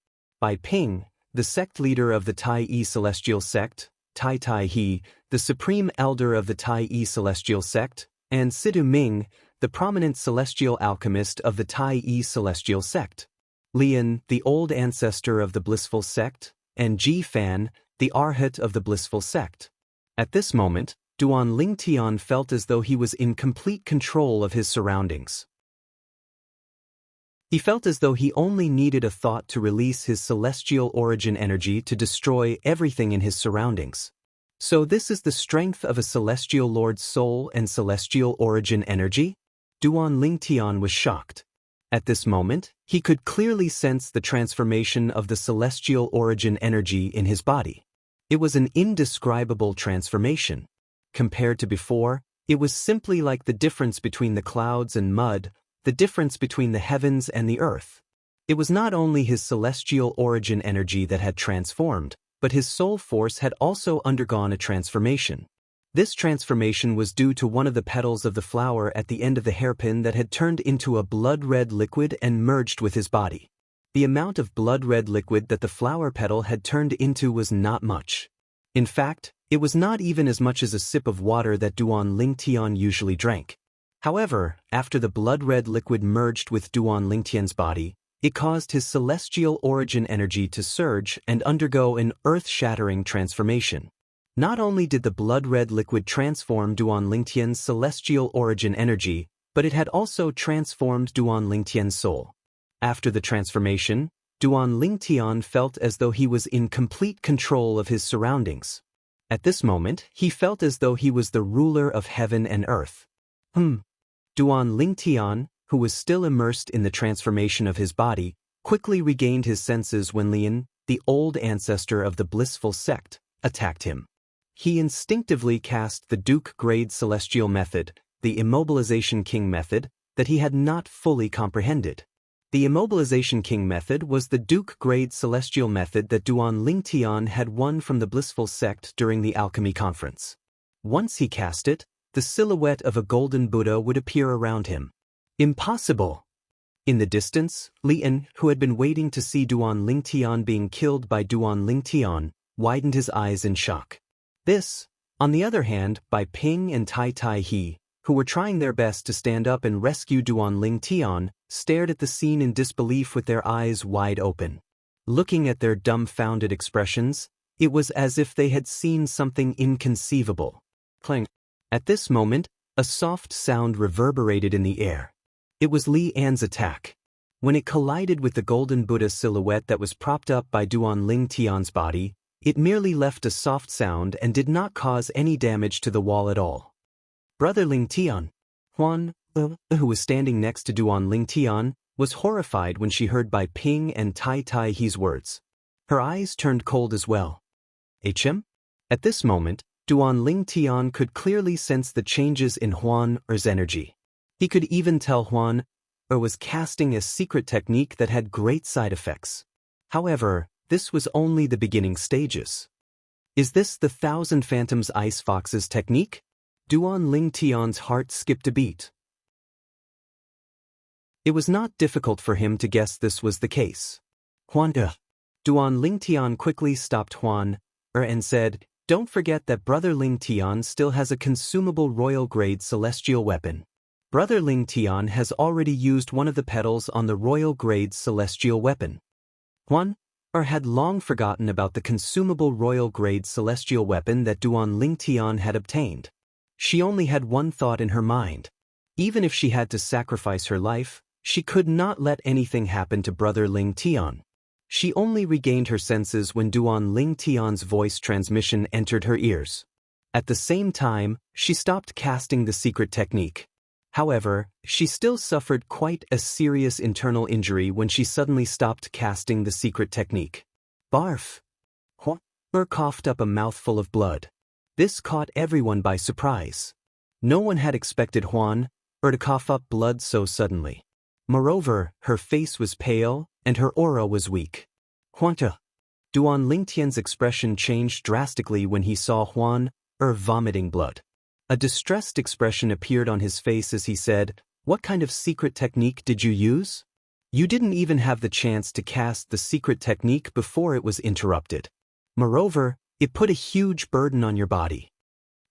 Bai Ping, the sect leader of the Tai Yi Celestial Sect, Tai Tai He, the supreme elder of the Tai Yi Celestial Sect, and Sidu Ming, the prominent celestial alchemist of the Tai Yi Celestial Sect. Li An, the old ancestor of the blissful sect, and Ji Fan, the Arhat of the blissful sect. At this moment, Duan Ling Tian felt as though he was in complete control of his surroundings. He felt as though he only needed a thought to release his celestial origin energy to destroy everything in his surroundings. So this is the strength of a celestial lord's soul and celestial origin energy? Duan Ling Tian was shocked. At this moment, he could clearly sense the transformation of the celestial origin energy in his body. It was an indescribable transformation. Compared to before, it was simply like the difference between the clouds and mud, the difference between the heavens and the earth. It was not only his celestial origin energy that had transformed, but his soul force had also undergone a transformation. This transformation was due to one of the petals of the flower at the end of the hairpin that had turned into a blood-red liquid and merged with his body. The amount of blood-red liquid that the flower petal had turned into was not much. In fact, it was not even as much as a sip of water that Duan Ling Tian usually drank. However, after the blood-red liquid merged with Duan Ling Tian's body, it caused his celestial origin energy to surge and undergo an earth-shattering transformation. Not only did the blood-red liquid transform Duan Ling Tian's celestial origin energy, but it had also transformed Duan Ling Tian's soul. After the transformation, Duan Ling Tian felt as though he was in complete control of his surroundings. At this moment, he felt as though he was the ruler of heaven and earth. Duan Ling Tian, who was still immersed in the transformation of his body, quickly regained his senses when Li An, the old ancestor of the blissful sect, attacked him. He instinctively cast the Duke-grade celestial method, the Immobilization King method, that he had not fully comprehended. The Immobilization King method was the Duke-grade celestial method that Duan Ling Tian had won from the blissful sect during the alchemy conference. Once he cast it, the silhouette of a golden Buddha would appear around him. Impossible! In the distance, Li An, who had been waiting to see Duan Ling Tian being killed by Duan Ling Tian, widened his eyes in shock. This, on the other hand, Bai Ping and Tai Tai He, who were trying their best to stand up and rescue Duan Ling Tian, stared at the scene in disbelief with their eyes wide open. Looking at their dumbfounded expressions, it was as if they had seen something inconceivable. Clang. At this moment, a soft sound reverberated in the air. It was Li An's attack. When it collided with the golden Buddha silhouette that was propped up by Duan Ling Tian's body, It merely left a soft sound and did not cause any damage to the wall at all. Brother Ling Tian, Huan, who was standing next to Duan Ling Tian, was horrified when she heard Bai Ping and Tai Tai He's words. Her eyes turned cold as well. HM? At this moment, Duan Ling Tian could clearly sense the changes in Huan Er's energy. He could even tell Huan Er was casting a secret technique that had great side effects. However, this was only the beginning stages. Is this the Thousand Phantoms Ice Fox's technique? Duan Ling Tian's heart skipped a beat. It was not difficult for him to guess this was the case. Huan Duan Ling Tian quickly stopped Huan and said, "Don't forget that Brother Ling Tian still has a consumable royal grade celestial weapon. Brother Ling Tian has already used one of the petals on the royal grade celestial weapon." Huan had long forgotten about the consumable royal grade celestial weapon that Duan Ling Tian had obtained. She only had one thought in her mind. Even if she had to sacrifice her life, she could not let anything happen to Brother Ling Tian. She only regained her senses when Duan Ling Tian's voice transmission entered her ears. At the same time, she stopped casting the secret technique. However, she still suffered quite a serious internal injury when she suddenly stopped casting the secret technique. Barf! Huan coughed up a mouthful of blood. This caught everyone by surprise. No one had expected Huan to cough up blood so suddenly. Moreover, her face was pale, and her aura was weak. Duan Ling Tian's expression changed drastically when he saw Huan vomiting blood. A distressed expression appeared on his face as he said, "What kind of secret technique did you use? You didn't even have the chance to cast the secret technique before it was interrupted. Moreover, it put a huge burden on your body."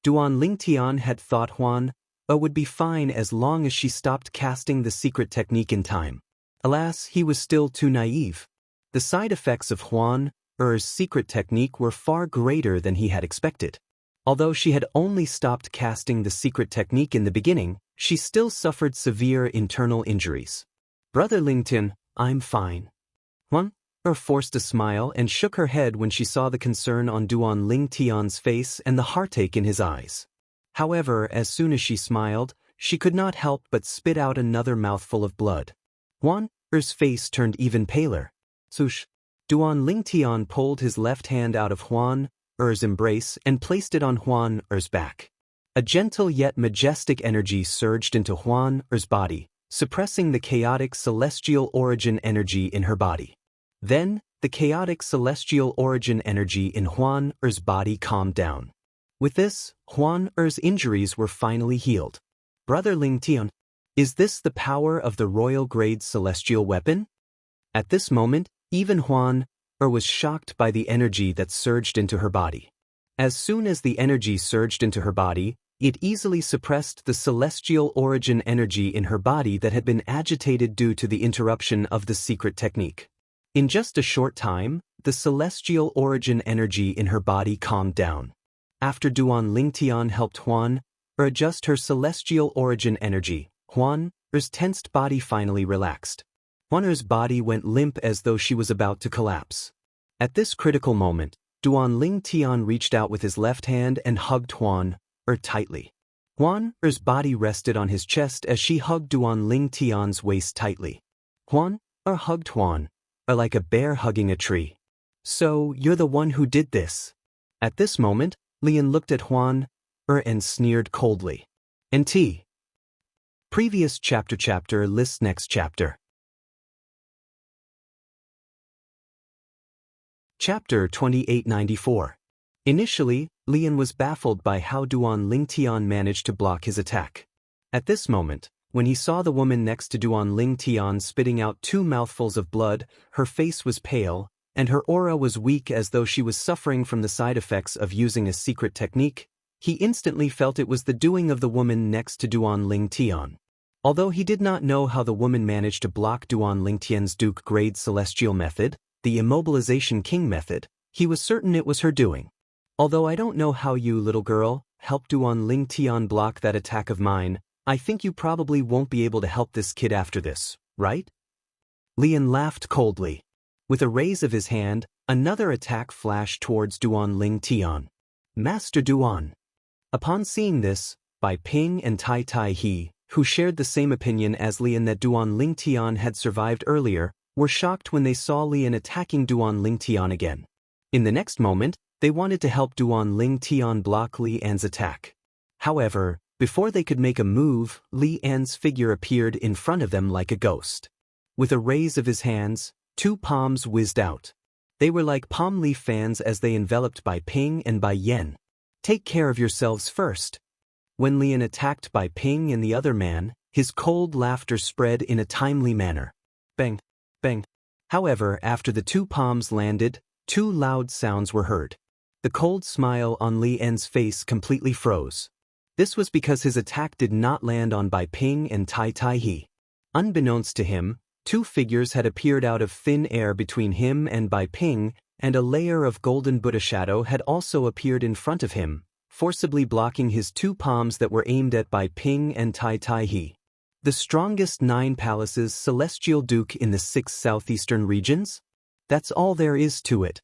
Duan Ling Tian had thought Huan would be fine as long as she stopped casting the secret technique in time. Alas, he was still too naive. The side effects of Huan Er's secret technique were far greater than he had expected. Although she had only stopped casting the secret technique in the beginning, she still suffered severe internal injuries. "Brother Ling Tian, I'm fine." Huan forced a smile and shook her head when she saw the concern on Duan Ling Tian's face and the heartache in his eyes. However, as soon as she smiled, she could not help but spit out another mouthful of blood. Huan Er's face turned even paler. Swoosh! Duan Ling Tian pulled his left hand out of Huan Er's embrace and placed it on Huan Er's back. A gentle yet majestic energy surged into Huan Er's body, suppressing the chaotic celestial origin energy in her body. Then, the chaotic celestial origin energy in Huan Er's body calmed down. With this, Huan Er's injuries were finally healed. "Brother Ling Tian, is this the power of the royal grade celestial weapon?" At this moment, even Huan was shocked by the energy that surged into her body. As soon as the energy surged into her body, it easily suppressed the celestial origin energy in her body that had been agitated due to the interruption of the secret technique. In just a short time, the celestial origin energy in her body calmed down. After Duan Ling Tian helped Huan adjust her celestial origin energy, Huan Er's tensed body finally relaxed. Huan Er's body went limp as though she was about to collapse. At this critical moment, Duan Ling Tian reached out with his left hand and hugged Huan tightly. Huan Er's body rested on his chest as she hugged Duan Ling Tian's waist tightly. Huan hugged Huan like a bear hugging a tree. "So, you're the one who did this?" At this moment, Lian looked at Huan and sneered coldly. NT. Previous chapter lists next chapter. Chapter 2894. Initially, Lian was baffled by how Duan Ling Tian managed to block his attack. At this moment, when he saw the woman next to Duan Ling Tian spitting out 2 mouthfuls of blood, her face was pale, and her aura was weak as though she was suffering from the side effects of using a secret technique, he instantly felt it was the doing of the woman next to Duan Ling Tian. Although he did not know how the woman managed to block Duan Ling Tian's Duke Grade Celestial method, the Immobilization King method, he was certain it was her doing. "Although I don't know how you, little girl, helped Duan Ling Tian block that attack of mine, I think you probably won't be able to help this kid after this, right?" Lian laughed coldly. With a raise of his hand, Another attack flashed towards Duan Ling Tian. Master Duan. Upon seeing this, Bai Ping and Tai Tai He, who shared the same opinion as Lian that Duan Ling Tian had survived earlier, were shocked when they saw Lian attacking Duan Ling Tian again. In the next moment, they wanted to help Duan Ling Tian block Li An's attack. However, before they could make a move, Li An's figure appeared in front of them like a ghost. With a raise of his hands, 2 palms whizzed out. They were like palm leaf fans as they enveloped Bai Ping and Bai Yen. Take care of yourselves first. When Lian attacked Bai Ping and the other man, his cold laughter spread in a timely manner. Bang, bang. However, after the 2 palms landed, 2 loud sounds were heard. The cold smile on Li An's face completely froze. This was because his attack did not land on Bai Ping and Tai Tai He. Unbeknownst to him, 2 figures had appeared out of thin air between him and Bai Ping, and a layer of golden Buddha shadow had also appeared in front of him, forcibly blocking his 2 palms that were aimed at Bai Ping and Tai Tai He. The strongest 9 palaces celestial duke in the 6 southeastern regions? That's all there is to it.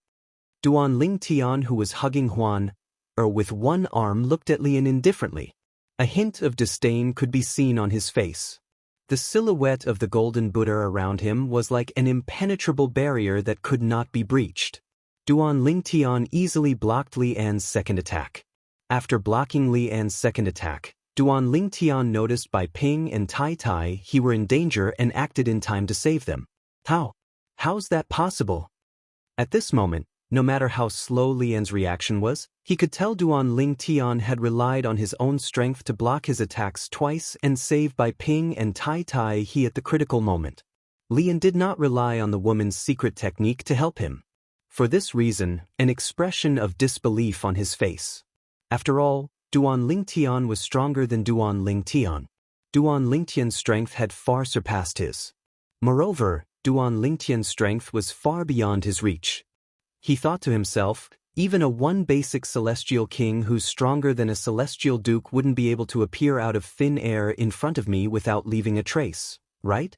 Duan Ling Tian, who was hugging Huan, with one arm, looked at Lian indifferently. A hint of disdain could be seen on his face. The silhouette of the golden Buddha around him was like an impenetrable barrier that could not be breached. Duan Ling Tian easily blocked Li An's second attack. After blocking Li An's second attack, Duan Ling Tian noticed Bai Ping and Tai Tai He were in danger and acted in time to save them. How's that possible? At this moment, no matter how slow Li An's reaction was, he could tell Duan Ling Tian had relied on his own strength to block his attacks twice and save Bai Ping and Tai Tai He at the critical moment. Lian did not rely on the woman's secret technique to help him. For this reason, an expression of disbelief on his face. After all, Duan Ling Tian was stronger than Duan Ling Tian. Duan Ling Tian's strength had far surpassed his. Moreover, Duan Ling Tian's strength was far beyond his reach. He thought to himself, even a one basic celestial king who's stronger than a celestial duke wouldn't be able to appear out of thin air in front of me without leaving a trace, right?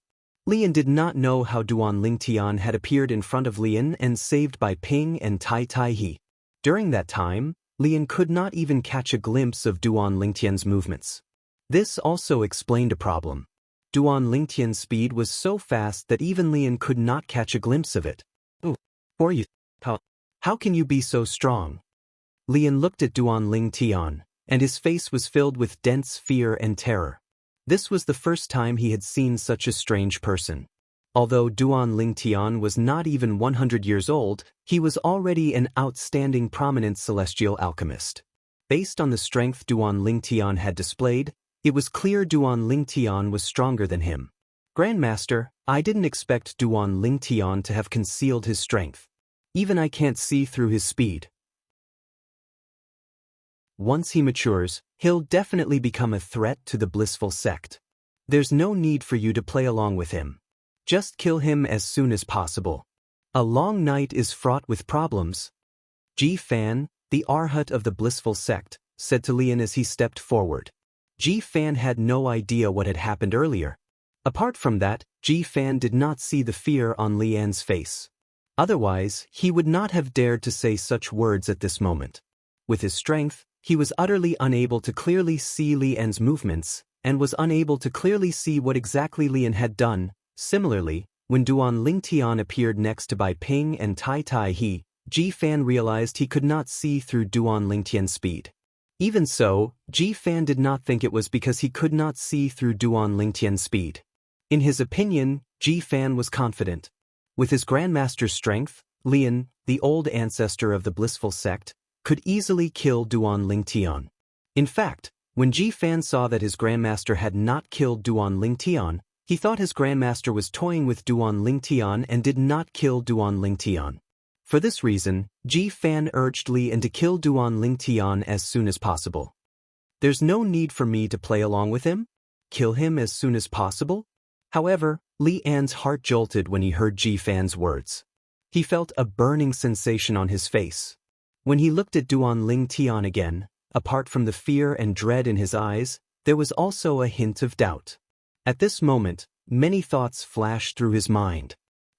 Lian did not know how Duan Ling Tian had appeared in front of Lian and saved Bai Ping and Tai Tai He. During that time, Lian could not even catch a glimpse of Duan Ling Tian's movements. This also explained a problem. Duan Ling Tian's speed was so fast that even Lian could not catch a glimpse of it. How can you be so strong? Lian looked at Duan Ling Tian, and his face was filled with dense fear and terror. This was the first time he had seen such a strange person. Although Duan Ling Tian was not even 100 years old, he was already an outstanding prominent celestial alchemist. Based on the strength Duan Ling Tian had displayed, it was clear Duan Ling Tian was stronger than him. Grandmaster, I didn't expect Duan Ling Tian to have concealed his strength. Even I can't see through his speed. Once he matures, he'll definitely become a threat to the blissful sect. There's no need for you to play along with him. Just kill him as soon as possible. A long night is fraught with problems. Ji Fan, the Arhat of the blissful sect, said to Lian as he stepped forward. Ji Fan had no idea what had happened earlier. Apart from that, Ji Fan did not see the fear on Lian's face. Otherwise, he would not have dared to say such words at this moment. With his strength, he was utterly unable to clearly see Lian's movements, and was unable to clearly see what exactly Lian had done. Similarly, when Duan Ling Tian appeared next to Bai Ping and Tai Tai He, Ji Fan realized he could not see through Duan Ling Tian's speed. Even so, Ji Fan did not think it was because he could not see through Duan Ling Tian's speed. In his opinion, Ji Fan was confident. With his grandmaster's strength, Lian, the old ancestor of the blissful sect, could easily kill Duan Ling Tian. In fact, when Ji Fan saw that his grandmaster had not killed Duan Ling Tian, he thought his grandmaster was toying with Duan Ling Tian and did not kill Duan Ling Tian. For this reason, Ji Fan urged Lian to kill Duan Ling Tian as soon as possible. There's no need for me to play along with him? Kill him as soon as possible? However, Li An's heart jolted when he heard Ji Fan's words. He felt a burning sensation on his face. When he looked at Duan Ling Tian again, apart from the fear and dread in his eyes, there was also a hint of doubt. At this moment, many thoughts flashed through his mind.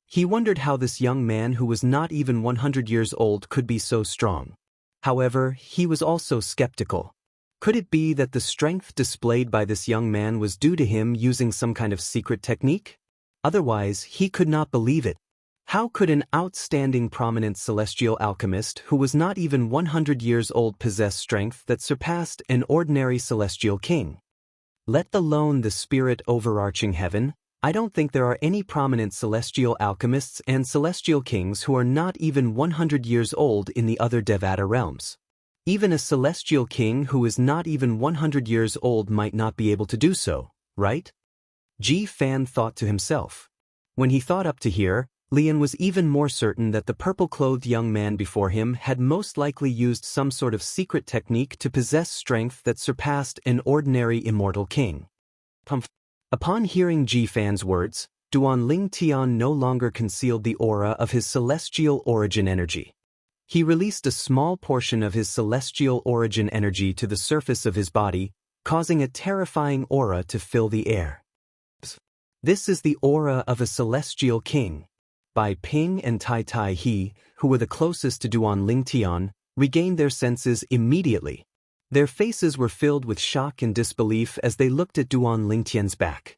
He wondered how this young man who was not even 100 years old could be so strong. However, he was also skeptical. Could it be that the strength displayed by this young man was due to him using some kind of secret technique? Otherwise, he could not believe it. How could an outstanding prominent celestial alchemist who was not even 100 years old possess strength that surpassed an ordinary celestial king? Let alone the spirit overarching heaven, I don't think there are any prominent celestial alchemists and celestial kings who are not even 100 years old in the other Devata realms. Even a celestial king who is not even 100 years old might not be able to do so, right? Ji Fan thought to himself. When he thought up to here, Lian was even more certain that the purple-clothed young man before him had most likely used some sort of secret technique to possess strength that surpassed an ordinary immortal king. Upon hearing Ji Fan's words, Duan Ling Tian no longer concealed the aura of his celestial origin energy. He released a small portion of his celestial origin energy to the surface of his body, causing a terrifying aura to fill the air. This is the aura of a celestial king. Bai Ping and Tai Tai He, who were the closest to Duan Ling Tian, regained their senses immediately. Their faces were filled with shock and disbelief as they looked at Duan Ling Tian's back.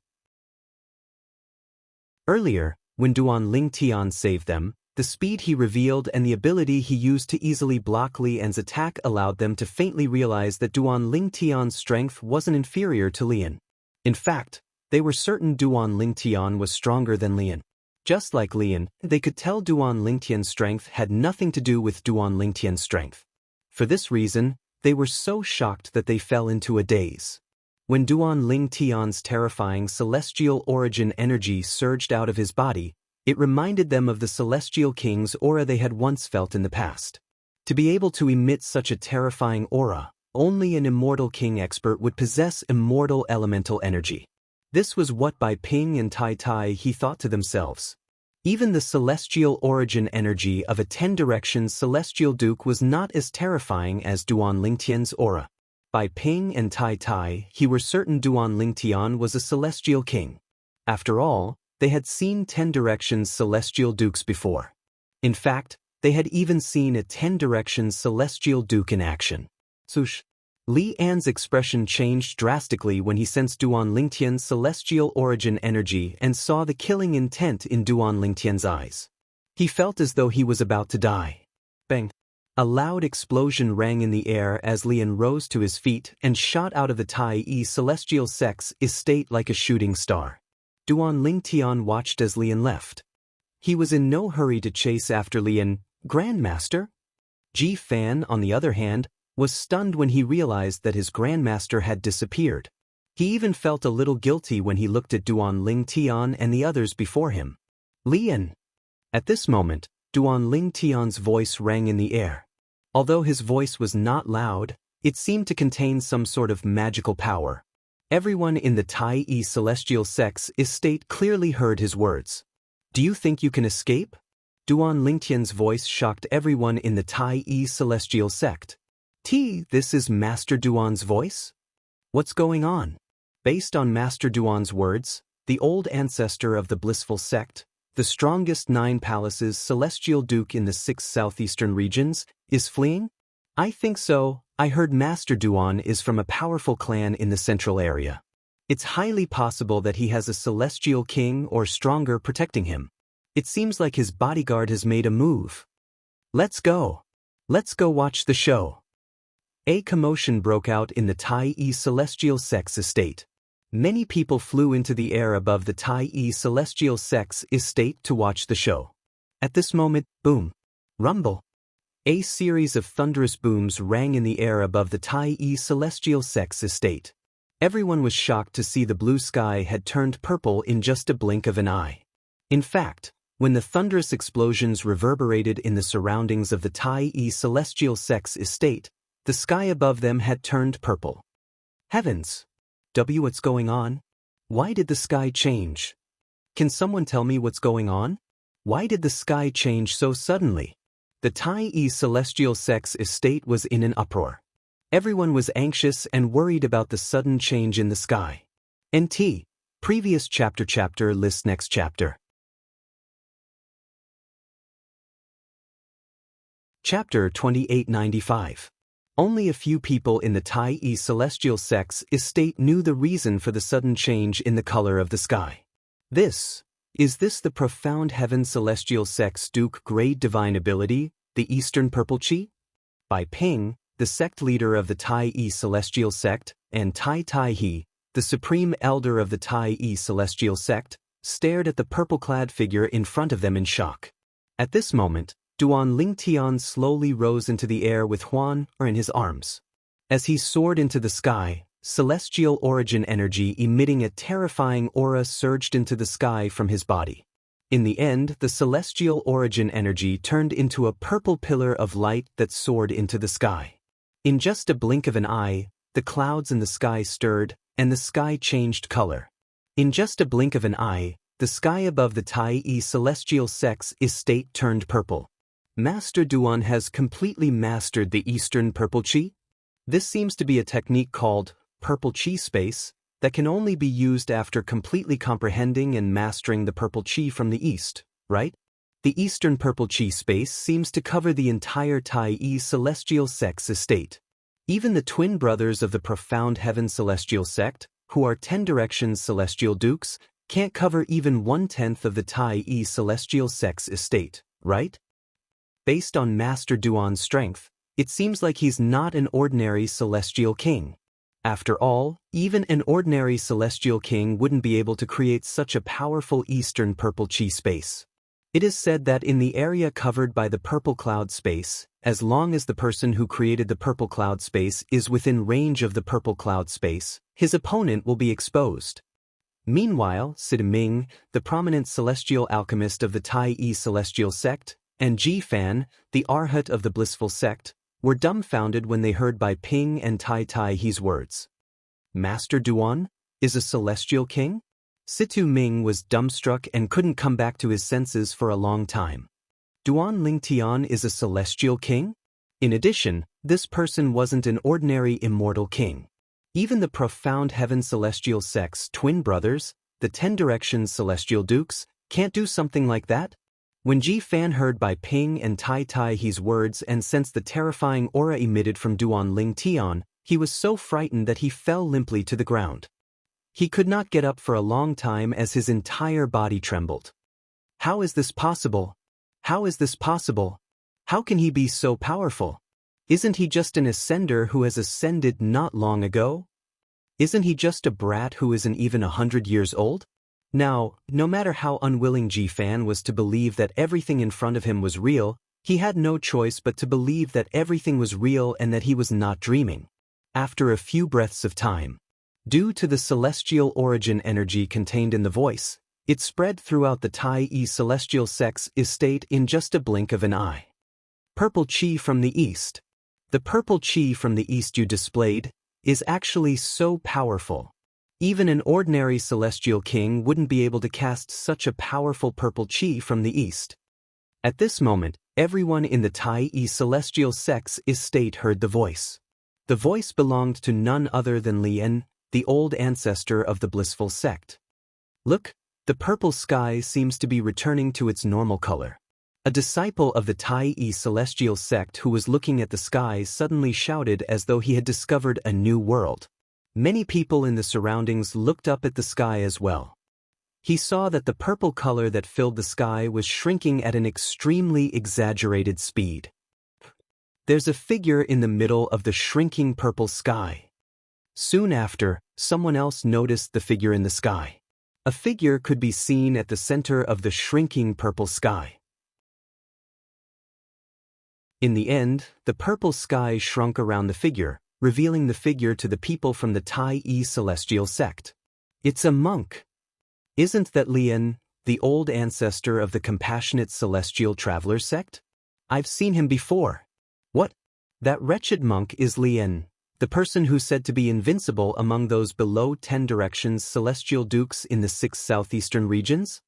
Earlier, when Duan Ling Tian saved them, the speed he revealed and the ability he used to easily block Lian's attack allowed them to faintly realize that Duan Ling Tian's strength wasn't inferior to Lian. In fact, they were certain Duan Ling Tian was stronger than Lian. Just like Lian, they could tell Duan Ling Tian's strength had nothing to do with Duan Ling Tian's strength. For this reason, they were so shocked that they fell into a daze. When Duan Ling Tian's terrifying celestial origin energy surged out of his body, it reminded them of the celestial king's aura they had once felt in the past. To be able to emit such a terrifying aura, only an immortal king expert would possess immortal elemental energy. This was what Bai Ping and Tai Tai He thought to themselves. Even the celestial origin energy of a 10 Directions celestial duke was not as terrifying as Duan Ling Tian's aura. Bai Ping and Tai Tai He were certain Duan Ling Tian was a celestial king. After all, they had seen 10 Directions celestial dukes before. In fact, they had even seen a 10 Directions celestial duke in action. Sush. Li An's expression changed drastically when he sensed Duan Ling Tian's celestial origin energy and saw the killing intent in Duan Ling Tian's eyes. He felt as though he was about to die. Bang! A loud explosion rang in the air as Lian rose to his feet and shot out of the Tai celestial sex estate like a shooting star. Duan Ling Tian watched as Lian left. He was in no hurry to chase after Lian. Grandmaster? Ji Fan, on the other hand, was stunned when he realized that his grandmaster had disappeared. He even felt a little guilty when he looked at Duan Ling Tian and the others before him. Lian! At this moment, Duan Ling Tian's voice rang in the air. Although his voice was not loud, it seemed to contain some sort of magical power. Everyone in the Tai celestial sex estate clearly heard his words. Do you think you can escape? Duan Ling Tian's voice shocked everyone in the Tai celestial sect. This is Master Duan's voice? What's going on? Based on Master Duan's words, the old ancestor of the blissful sect, the strongest 9 palaces celestial duke in the 6 southeastern regions, is fleeing? I think so. I heard Master Duan is from a powerful clan in the central area. It's highly possible that he has a celestial king or stronger protecting him. It seems like his bodyguard has made a move. Let's go. Let's go watch the show. A commotion broke out in the Tai celestial sex estate. Many people flew into the air above the Tai celestial sex estate to watch the show. At this moment, boom, rumble. A series of thunderous booms rang in the air above the Tai celestial sex estate. Everyone was shocked to see the blue sky had turned purple in just a blink of an eye. In fact, when the thunderous explosions reverberated in the surroundings of the Tai celestial sex estate, the sky above them had turned purple. Heavens! What's going on? Why did the sky change? Can someone tell me what's going on? Why did the sky change so suddenly? The Tai celestial sex estate was in an uproar. Everyone was anxious and worried about the sudden change in the sky. NT. Previous chapter list next chapter. Chapter 2895. Only a few people in the Tai celestial sect's estate knew the reason for the sudden change in the color of the sky. Is this the profound heaven celestial sect's Duke grade divine ability, the Eastern Purple Chi? By Ping, the sect leader of the Tai celestial sect, and Tai He, the supreme elder of the Tai celestial sect, stared at the purple-clad figure in front of them in shock. At this moment, Duan Lingtian slowly rose into the air with Huan in his arms. As he soared into the sky, celestial origin energy emitting a terrifying aura surged into the sky from his body. In the end, the celestial origin energy turned into a purple pillar of light that soared into the sky. In just a blink of an eye, the clouds in the sky stirred, and the sky changed color. In just a blink of an eye, the sky above the Tai celestial sect's estate turned purple. Master Duan has completely mastered the Eastern Purple Chi? This seems to be a technique called Purple Chi Space that can only be used after completely comprehending and mastering the Purple Chi from the East, right? The Eastern Purple Chi Space seems to cover the entire Tai celestial sect's estate. Even the twin brothers of the profound heaven celestial sect, who are 10 directions celestial dukes, can't cover even 1/10 of the Tai celestial sect's estate, right? Based on Master Duan's strength, it seems like he's not an ordinary celestial king. After all, even an ordinary celestial king wouldn't be able to create such a powerful Eastern Purple Chi space. It is said that in the area covered by the purple cloud space, as long as the person who created the purple cloud space is within range of the purple cloud space, his opponent will be exposed. Meanwhile, Sid Ming, the prominent celestial alchemist of the Tai celestial sect, and Ji Fan, the Arhat of the blissful sect, were dumbfounded when they heard Bai Ping and Tai He's words. Master Duan is a celestial king? Situ Ming was dumbstruck and couldn't come back to his senses for a long time. Duan Lingtian is a celestial king? In addition, this person wasn't an ordinary immortal king. Even the profound heaven celestial sect's twin brothers, the 10 directions celestial dukes, can't do something like that? When Ji Fan heard Bai Ping and Tai He's words and sensed the terrifying aura emitted from Duan Lingtian, he was so frightened that he fell limply to the ground. He could not get up for a long time as his entire body trembled. How is this possible? How is this possible? How can he be so powerful? Isn't he just an ascender who has ascended not long ago? Isn't he just a brat who isn't even 100 years old? Now, no matter how unwilling Ji Fan was to believe that everything in front of him was real, he had no choice but to believe that everything was real and that he was not dreaming. After a few breaths of time, due to the celestial origin energy contained in the voice, it spread throughout the Tai celestial sect's estate in just a blink of an eye. Purple Chi from the East. The purple Chi from the East you displayed is actually so powerful. Even an ordinary celestial king wouldn't be able to cast such a powerful purple Chi from the East. At this moment, everyone in the Tai celestial sect's estate heard the voice. The voice belonged to none other than Lian, the old ancestor of the blissful sect. Look, the purple sky seems to be returning to its normal color. A disciple of the Tai celestial sect who was looking at the sky suddenly shouted as though he had discovered a new world. Many people in the surroundings looked up at the sky as well. He saw that the purple color that filled the sky was shrinking at an extremely exaggerated speed. There's a figure in the middle of the shrinking purple sky. Soon after, someone else noticed the figure in the sky. A figure could be seen at the center of the shrinking purple sky. In the end, the purple sky shrunk around the figure, revealing the figure to the people from the Tai celestial sect. It's a monk. Isn't that Lian, the old ancestor of the compassionate celestial traveler sect? I've seen him before. What? That wretched monk is Lian, the person who's said to be invincible among those below 10 directions celestial dukes in the 6 southeastern regions?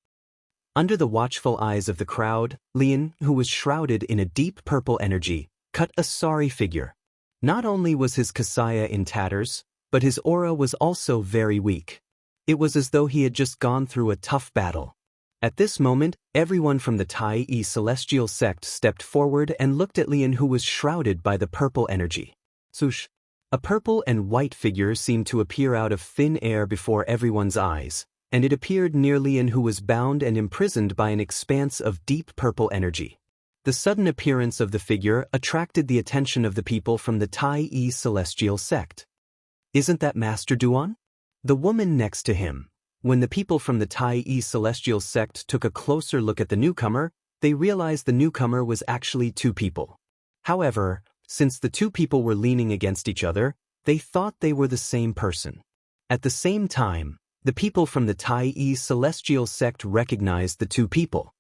Under the watchful eyes of the crowd, Lian, who was shrouded in a deep purple energy, cut a sorry figure. Not only was his kasaya in tatters, but his aura was also very weak. It was as though he had just gone through a tough battle. At this moment, everyone from the Tai celestial sect stepped forward and looked at Lian, who was shrouded by the purple energy. Swoosh! A purple and white figure seemed to appear out of thin air before everyone's eyes, and it appeared near Lian, who was bound and imprisoned by an expanse of deep purple energy. The sudden appearance of the figure attracted the attention of the people from the Tai celestial sect. "Isn't that Master Duan?" The woman next to him. When the people from the Tai celestial sect took a closer look at the newcomer, they realized the newcomer was actually two people. However, since the two people were leaning against each other, they thought they were the same person. At the same time, the people from the Tai celestial sect recognized the two people.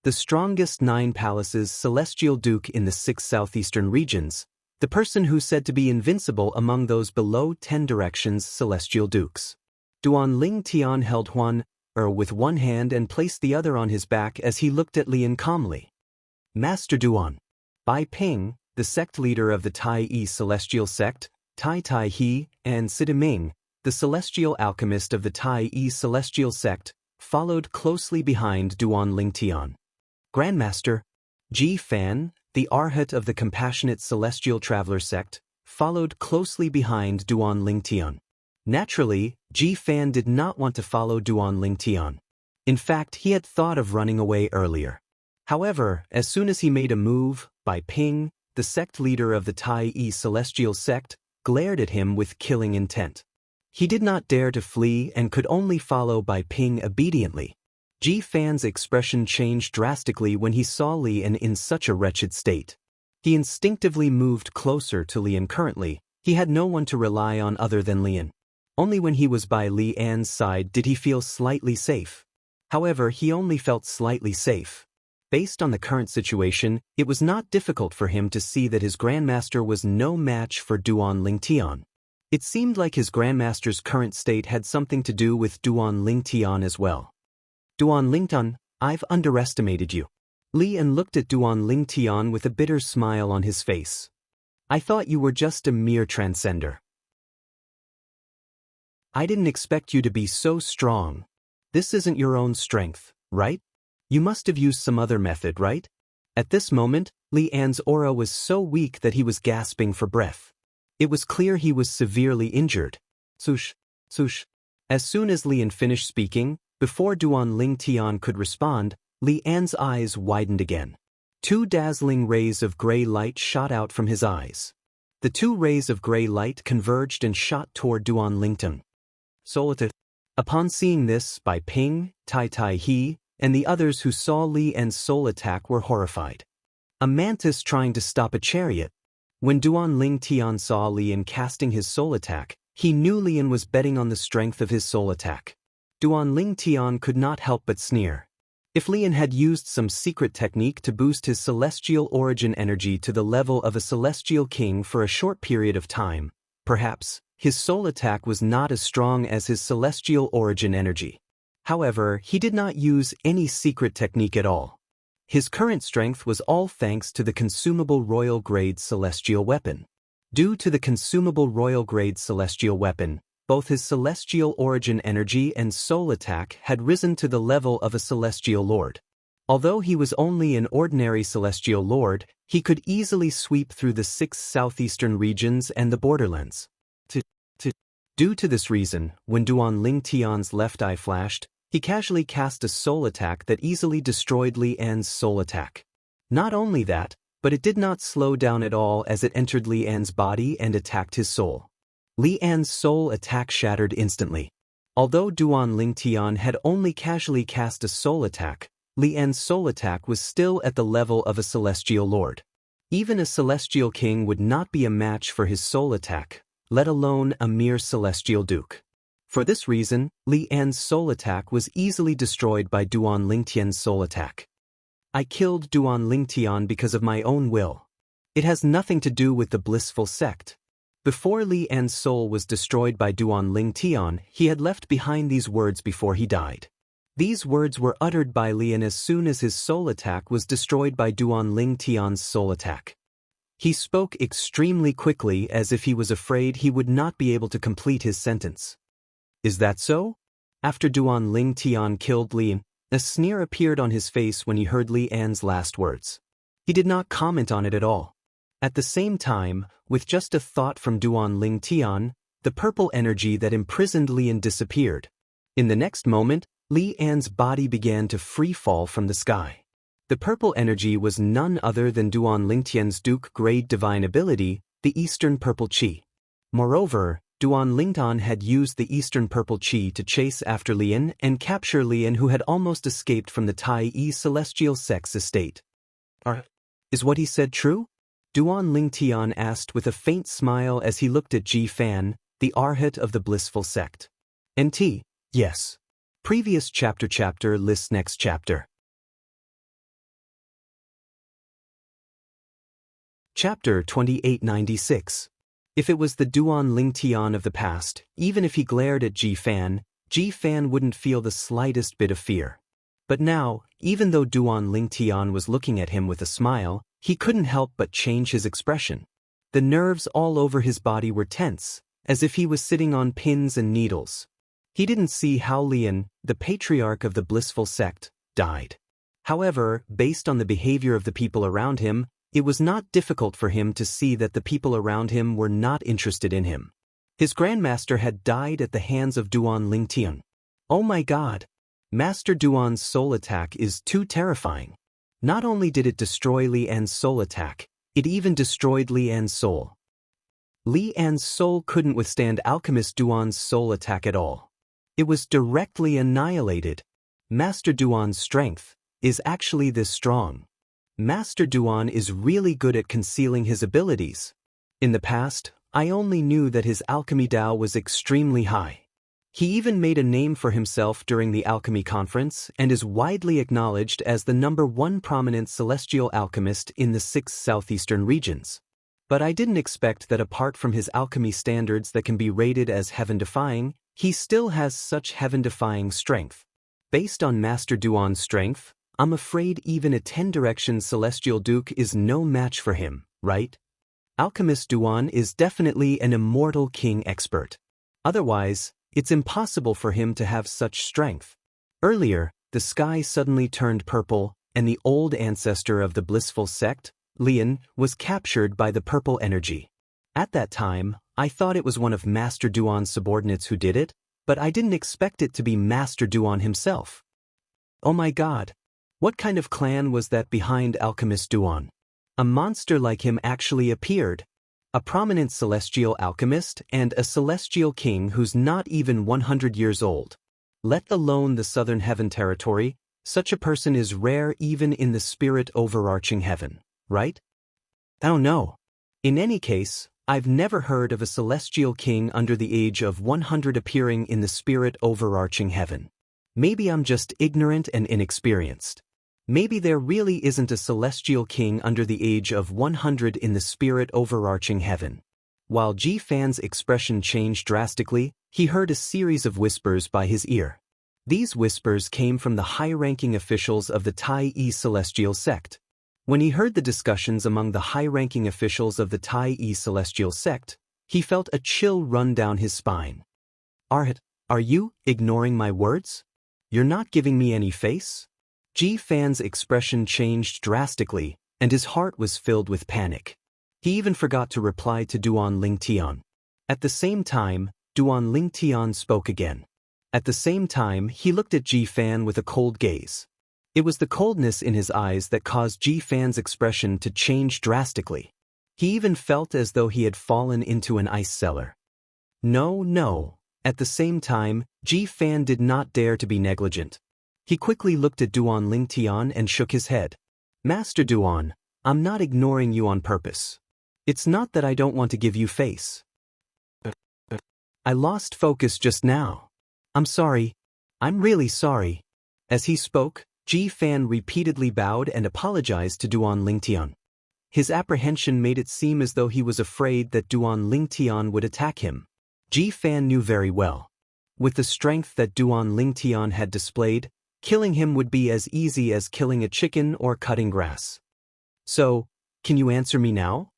The strongest 9 palaces celestial duke in the 6 southeastern regions, the person who's said to be invincible among those below 10 directions celestial dukes. Duan Ling Tian held Huan with one hand and placed the other on his back as he looked at Lian calmly. "Master Duan." Bai Ping, the sect leader of the Tai celestial sect, Tai Tai He, and Sidiming, the celestial alchemist of the Tai celestial sect, followed closely behind Duan Ling Tian. Grandmaster Ji Fan, the Arhat of the compassionate celestial traveler sect, followed closely behind Duan Ling Tian. Naturally, Ji Fan did not want to follow Duan Ling Tian. In fact, he had thought of running away earlier. However, as soon as he made a move, Bai Ping, the sect leader of the Tai celestial sect, glared at him with killing intent. He did not dare to flee and could only follow Bai Ping obediently. Ji Fan's expression changed drastically when he saw Lian in such a wretched state. He instinctively moved closer to Lian. Currently, he had no one to rely on other than Lian. Only when he was by Lian's side did he feel slightly safe. However, he only felt slightly safe. Based on the current situation, it was not difficult for him to see that his grandmaster was no match for Duan Ling Tian. It seemed like his grandmaster's current state had something to do with Duan Ling Tian as well. "Duan Ling Tian, I've underestimated you." Lian looked at Duan Ling Tian with a bitter smile on his face. "I thought you were just a mere transcender. I didn't expect you to be so strong. This isn't your own strength, right? You must have used some other method, right?" At this moment, Lian's aura was so weak that he was gasping for breath. It was clear he was severely injured. Swoosh, swoosh. As soon as Lian finished speaking, before Duan Ling Tian could respond, Lian's eyes widened again. 2 dazzling rays of gray light shot out from his eyes. The 2 rays of gray light converged and shot toward Duan Ling Tian. Upon seeing this, Bai Ping, Tai Tai He, and the others who saw Lian's soul attack were horrified. A mantis trying to stop a chariot. When Duan Ling Tian saw Lian casting his soul attack, he knew Lian was betting on the strength of his soul attack. Duan Ling Tian could not help but sneer. If Lian had used some secret technique to boost his celestial origin energy to the level of a celestial king for a short period of time, perhaps, his soul attack was not as strong as his celestial origin energy. However, he did not use any secret technique at all. His current strength was all thanks to the consumable royal grade celestial weapon. Due to the consumable royal grade celestial weapon, both his celestial origin energy and soul attack had risen to the level of a celestial lord. Although he was only an ordinary celestial lord, he could easily sweep through the 6 southeastern regions and the borderlands. Due to this reason, when Duan Ling Tian's left eye flashed, he casually cast a soul attack that easily destroyed Lian's soul attack. Not only that, but it did not slow down at all as it entered Lian's body and attacked his soul. Lian's soul attack shattered instantly. Although Duan Ling Tian had only casually cast a soul attack, Lian's soul attack was still at the level of a celestial lord. Even a celestial king would not be a match for his soul attack, let alone a mere celestial duke. For this reason, Lian's soul attack was easily destroyed by Duan Ling Tian's soul attack. I killed Duan Ling Tian because of my own will. It has nothing to do with the blissful sect. Before Lian's soul was destroyed by Duan Ling Tian, he had left behind these words before he died. These words were uttered by Lian as soon as his soul attack was destroyed by Duan Ling Tian's soul attack. He spoke extremely quickly as if he was afraid he would not be able to complete his sentence. Is that so? After Duan Ling Tian killed Lian, A sneer appeared on his face when he heard Li An's last words. He did not comment on it at all. At the same time, with just a thought from Duan Ling Tian, the purple energy that imprisoned Li An disappeared. In the next moment, Li An's body began to free fall from the sky. The purple energy was none other than Duan Lingtian's Duke-grade divine ability, the Eastern Purple Qi. Moreover, Duan Lingtan had used the Eastern Purple Qi to chase after Li An and capture Li An, who had almost escaped from the Tai Yi celestial sex estate. Is what he said true? Duan Lingtian asked with a faint smile as he looked at Ji Fan, the Arhat of the blissful sect. NT, yes. Previous chapter lists next chapter. Chapter 2896. If it was the Duan Lingtian of the past, even if he glared at Ji Fan wouldn't feel the slightest bit of fear. But now, even though Duan Lingtian was looking at him with a smile, he couldn't help but change his expression. The nerves all over his body were tense, as if he was sitting on pins and needles. He didn't see how Li An, the patriarch of the blissful sect, died. However, based on the behavior of the people around him, it was not difficult for him to see that the people around him were not interested in him. His grandmaster had died at the hands of Duan Lingtian. Oh my God! Master Duan's soul attack is too terrifying. Not only did it destroy Li An's soul attack, it even destroyed Li An's soul. Li An's soul couldn't withstand Alchemist Duan's soul attack at all. It was directly annihilated. Master Duan's strength is actually this strong. Master Duan is really good at concealing his abilities. In the past, I only knew that his alchemy Dao was extremely high. He even made a name for himself during the alchemy conference and is widely acknowledged as the #1 prominent celestial alchemist in the 6 southeastern regions. But I didn't expect that apart from his alchemy standards that can be rated as heaven-defying, he still has such heaven-defying strength. Based on Master Duan's strength, I'm afraid even a 10-direction celestial duke is no match for him, right? Alchemist Duan is definitely an immortal king expert. Otherwise, it's impossible for him to have such strength. Earlier, the sky suddenly turned purple, and the old ancestor of the blissful sect, Li An, was captured by the purple energy. At that time, I thought it was one of Master Duan's subordinates who did it, but I didn't expect it to be Master Duan himself. Oh my God! What kind of clan was that behind Alchemist Duan? A monster like him actually appeared. A prominent celestial alchemist and a celestial king who's not even 100 years old. Let alone the southern heaven territory, such a person is rare even in the spirit overarching heaven, right? Oh no. In any case, I've never heard of a celestial king under the age of 100 appearing in the spirit overarching heaven. Maybe I'm just ignorant and inexperienced. Maybe there really isn't a celestial king under the age of 100 in the spirit overarching heaven. While Ji Fan's expression changed drastically, he heard a series of whispers by his ear. These whispers came from the high-ranking officials of the Tai Yi celestial sect. When he heard the discussions among the high-ranking officials of the Tai Yi celestial sect, he felt a chill run down his spine. Arhat, are you ignoring my words? You're not giving me any face? Ji Fan's expression changed drastically, and his heart was filled with panic. He even forgot to reply to Duan Lingtian. At the same time, Duan Lingtian spoke again. At the same time, he looked at Ji Fan with a cold gaze. It was the coldness in his eyes that caused Ji Fan's expression to change drastically. He even felt as though he had fallen into an ice cellar. No. At the same time, Ji Fan did not dare to be negligent. He quickly looked at Duan Lingtian and shook his head. Master Duan, I'm not ignoring you on purpose. It's not that I don't want to give you face. I lost focus just now. I'm sorry. I'm really sorry. As he spoke, Ji Fan repeatedly bowed and apologized to Duan Lingtian. His apprehension made it seem as though he was afraid that Duan Lingtian would attack him. Ji Fan knew very well. With the strength that Duan Lingtian had displayed, killing him would be as easy as killing a chicken or cutting grass. So, can you answer me now?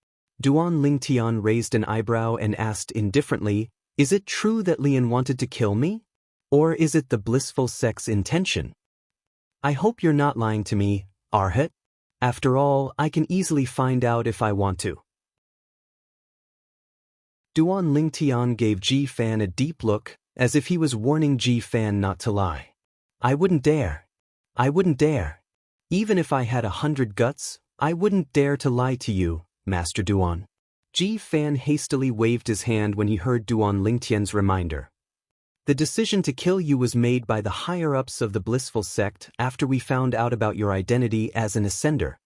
Duan Lingtian raised an eyebrow and asked indifferently, is it true that Li An wanted to kill me? Or is it the blissful sect's intention? I hope you're not lying to me, Arhat. After all, I can easily find out if I want to. Duan Lingtian gave Ji Fan a deep look, as if he was warning Ji Fan not to lie. I wouldn't dare. I wouldn't dare. Even if I had 100 guts, I wouldn't dare to lie to you, Master Duan. Ji Fan hastily waved his hand when he heard Duan Lingtian's reminder. The decision to kill you was made by the higher-ups of the blissful sect after we found out about your identity as an ascender.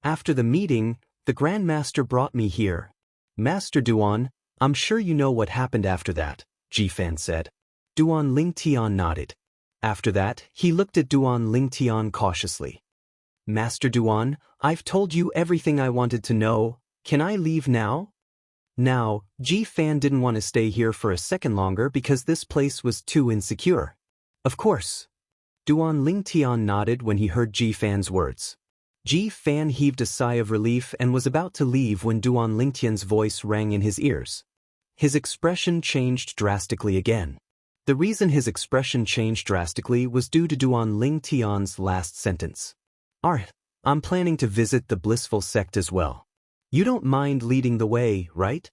After the meeting, the Grand Master brought me here. Master Duan, I'm sure you know what happened after that, Ji Fan said. Duan Lingtian nodded. After that, he looked at Duan Lingtian cautiously. Master Duan, I've told you everything I wanted to know. Can I leave now? Now, Ji Fan didn't want to stay here for a second longer because this place was too insecure. Of course. Duan Lingtian nodded when he heard Ji Fan's words. Ji Fan heaved a sigh of relief and was about to leave when Duan Lingtian's voice rang in his ears. His expression changed drastically again. The reason his expression changed drastically was due to Duan Lingtian's last sentence. I'm planning to visit the blissful sect as well. You don't mind leading the way, right?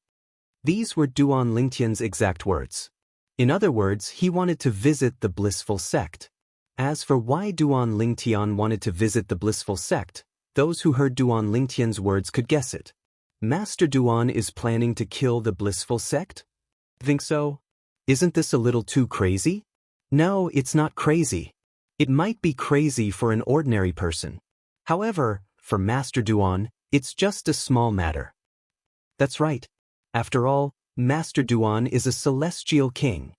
These were Duan Lingtian's exact words. In other words, he wanted to visit the blissful sect. As for why Duan Lingtian wanted to visit the blissful sect, those who heard Duan Lingtian's words could guess it. Master Duan is planning to kill the blissful sect? Think so? Isn't this a little too crazy? No, it's not crazy. It might be crazy for an ordinary person. However, for Master Duan, it's just a small matter. That's right. After all, Master Duan is a celestial king.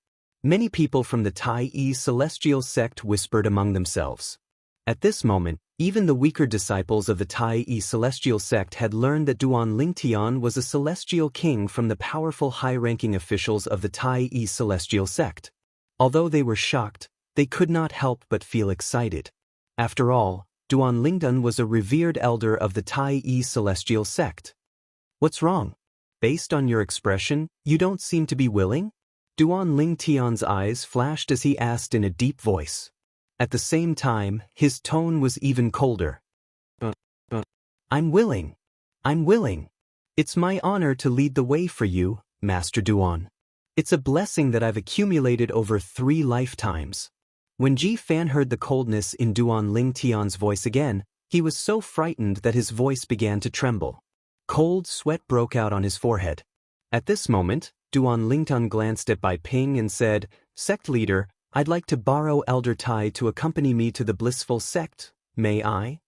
Many people from the Tai celestial sect whispered among themselves. At this moment, even the weaker disciples of the Tai celestial sect had learned that Duan Lingtian was a celestial king from the powerful high-ranking officials of the Tai celestial sect. Although they were shocked, they could not help but feel excited. After all, Duan Lingtian was a revered elder of the Tai celestial sect. What's wrong? Based on your expression, you don't seem to be willing? Duan Lingtian's eyes flashed as he asked in a deep voice. At the same time, his tone was even colder. I'm willing. I'm willing. It's my honor to lead the way for you, Master Duan. It's a blessing that I've accumulated over 3 lifetimes. When Ji Fan heard the coldness in Duan Lingtian's voice again, he was so frightened that his voice began to tremble. Cold sweat broke out on his forehead. At this moment, Duan Lingtian glanced at Bai Ping and said, Sect leader, I'd like to borrow Elder Tai to accompany me to the blissful sect, may I?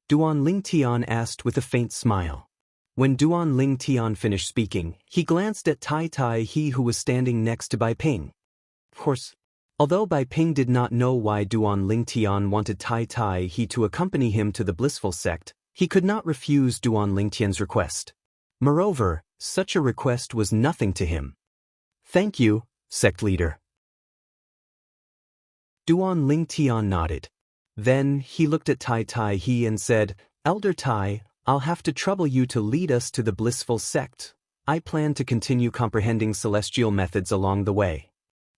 Duan Lingtian asked with a faint smile. When Duan Lingtian finished speaking, he glanced at Tai, he who was standing next to Bai Ping. Of course, although Bai Ping did not know why Duan Lingtian wanted Tai he to accompany him to the blissful sect, he could not refuse Duan Lingtian's request. Moreover, such a request was nothing to him. Thank you, sect leader. Duan Lingtian nodded. Then he looked at Tai he and said, Elder Tai, I'll have to trouble you to lead us to the blissful sect. I plan to continue comprehending celestial methods along the way.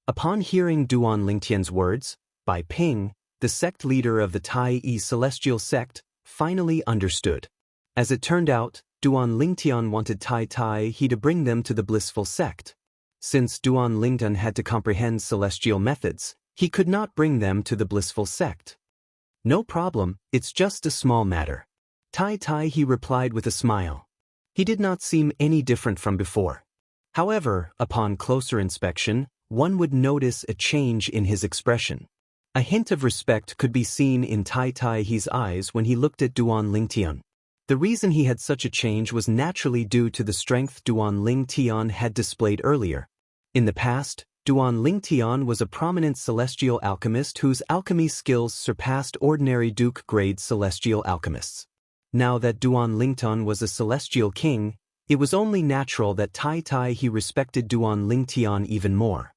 Upon hearing Duan Lingtian's words, Bai Ping, the sect leader of the Tai celestial sect, finally understood. As it turned out, Duan Lingtian wanted Tai he to bring them to the blissful sect. Since Duan Lingtian had to comprehend celestial methods, he could not bring them to the blissful sect. No problem, it's just a small matter. Tai he replied with a smile. He did not seem any different from before. However, upon closer inspection, one would notice a change in his expression. A hint of respect could be seen in Tai he's eyes when he looked at Duan Lingtian. The reason he had such a change was naturally due to the strength Duan Lingtian had displayed earlier. In the past, Duan Lingtian was a prominent celestial alchemist whose alchemy skills surpassed ordinary Duke-grade celestial alchemists. Now that Duan Lingtian was a celestial king, it was only natural that Tai he respected Duan Lingtian even more.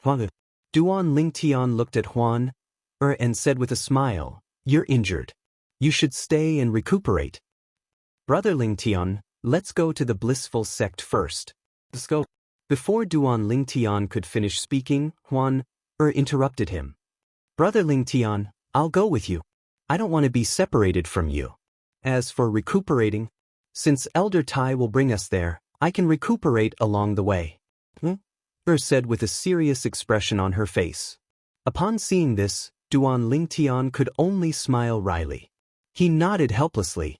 Duan Lingtian looked at Huan and said with a smile, You're injured. You should stay and recuperate. Brother Lingtian, let's go to the blissful sect first. Let's go. Before Duan Lingtian could finish speaking, Huan interrupted him. Brother Lingtian, I'll go with you. I don't want to be separated from you. As for recuperating, since Elder Tai will bring us there, I can recuperate along the way. Her said with a serious expression on her face. Upon seeing this, Duan Lingtian could only smile wryly. He nodded helplessly.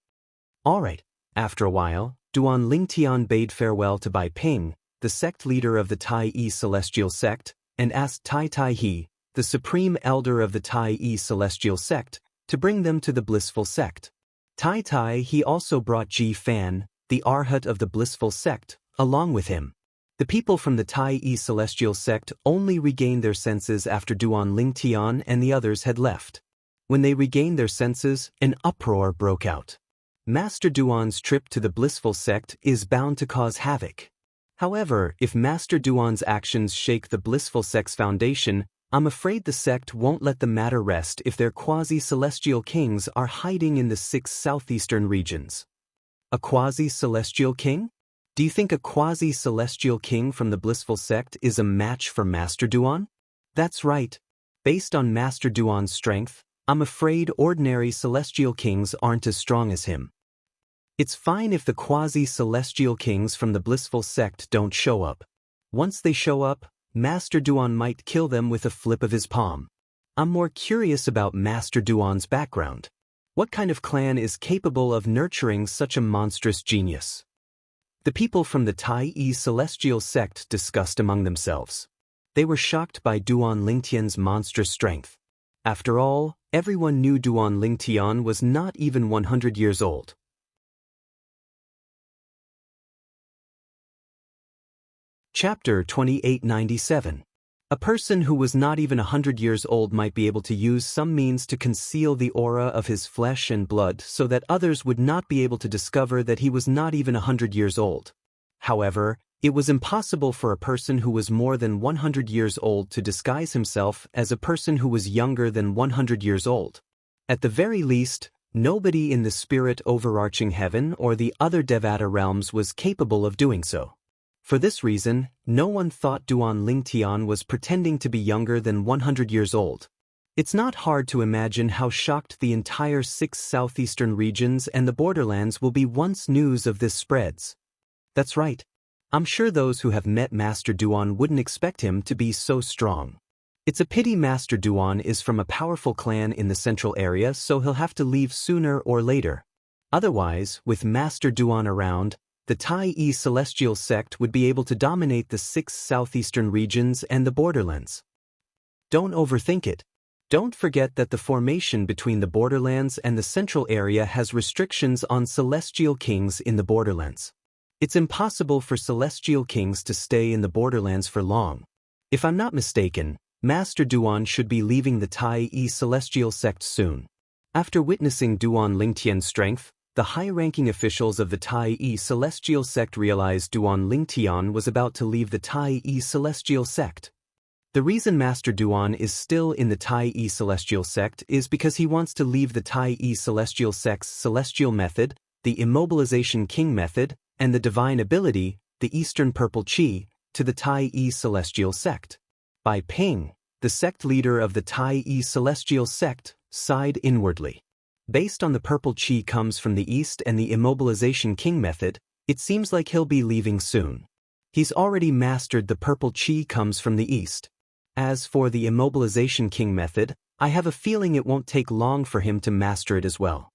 All right. After a while, Duan Lingtian bade farewell to Bai Ping, the sect leader of the Tai Yi Celestial Sect, and asked Tai Tai He, the supreme elder of the Tai Yi Celestial Sect, to bring them to the blissful sect. Tai Tai He also brought Ji Fan, the Arhat of the blissful sect, along with him. The people from the Tai Yi Celestial Sect only regained their senses after Duan Lingtian and the others had left. When they regained their senses, an uproar broke out. Master Duan's trip to the blissful sect is bound to cause havoc. However, if Master Duan's actions shake the blissful sect's foundation, I'm afraid the sect won't let the matter rest if their quasi-celestial kings are hiding in the 6 southeastern regions. A quasi-celestial king? Do you think a quasi-celestial king from the blissful sect is a match for Master Duan? That's right. Based on Master Duan's strength, I'm afraid ordinary celestial kings aren't as strong as him. It's fine if the quasi-celestial kings from the blissful sect don't show up. Once they show up, Master Duan might kill them with a flip of his palm. I'm more curious about Master Duan's background. What kind of clan is capable of nurturing such a monstrous genius? The people from the Tai Yi Celestial Sect discussed among themselves. They were shocked by Duan Lingtian's monstrous strength. After all, everyone knew Duan Lingtian was not even 100 years old. Chapter 2897. A person who was not even 100 years old might be able to use some means to conceal the aura of his flesh and blood so that others would not be able to discover that he was not even 100 years old. However, it was impossible for a person who was more than 100 years old to disguise himself as a person who was younger than 100 years old. At the very least, nobody in the spirit overarching heaven or the other Devata realms was capable of doing so. For this reason, no one thought Duan Lingtian was pretending to be younger than 100 years old. It's not hard to imagine how shocked the entire 6 southeastern regions and the borderlands will be once news of this spreads. That's right. I'm sure those who have met Master Duan wouldn't expect him to be so strong. It's a pity Master Duan is from a powerful clan in the central area, so he'll have to leave sooner or later. Otherwise, with Master Duan around, the Tai Yi Celestial Sect would be able to dominate the 6 southeastern regions and the borderlands. Don't overthink it. Don't forget that the formation between the borderlands and the central area has restrictions on celestial kings in the borderlands. It's impossible for celestial kings to stay in the borderlands for long. If I'm not mistaken, Master Duan should be leaving the Tai Yi Celestial Sect soon. After witnessing Duan Lingtian's strength, the high-ranking officials of the Tai Yi Celestial Sect realized Duan Lingtian was about to leave the Tai Yi Celestial Sect. The reason Master Duan is still in the Tai Yi Celestial Sect is because he wants to leave the Tai Yi Celestial Sect's Celestial Method, the Immobilization King Method, and the Divine Ability, the Eastern Purple Chi, to the Tai Yi Celestial Sect. Bai Ping, the sect leader of the Tai Yi Celestial Sect, sighed inwardly. Based on the Purple Chi comes from the East and the Immobilization King Method, it seems like he'll be leaving soon. He's already mastered the Purple Chi comes from the East. As for the Immobilization King Method, I have a feeling it won't take long for him to master it as well.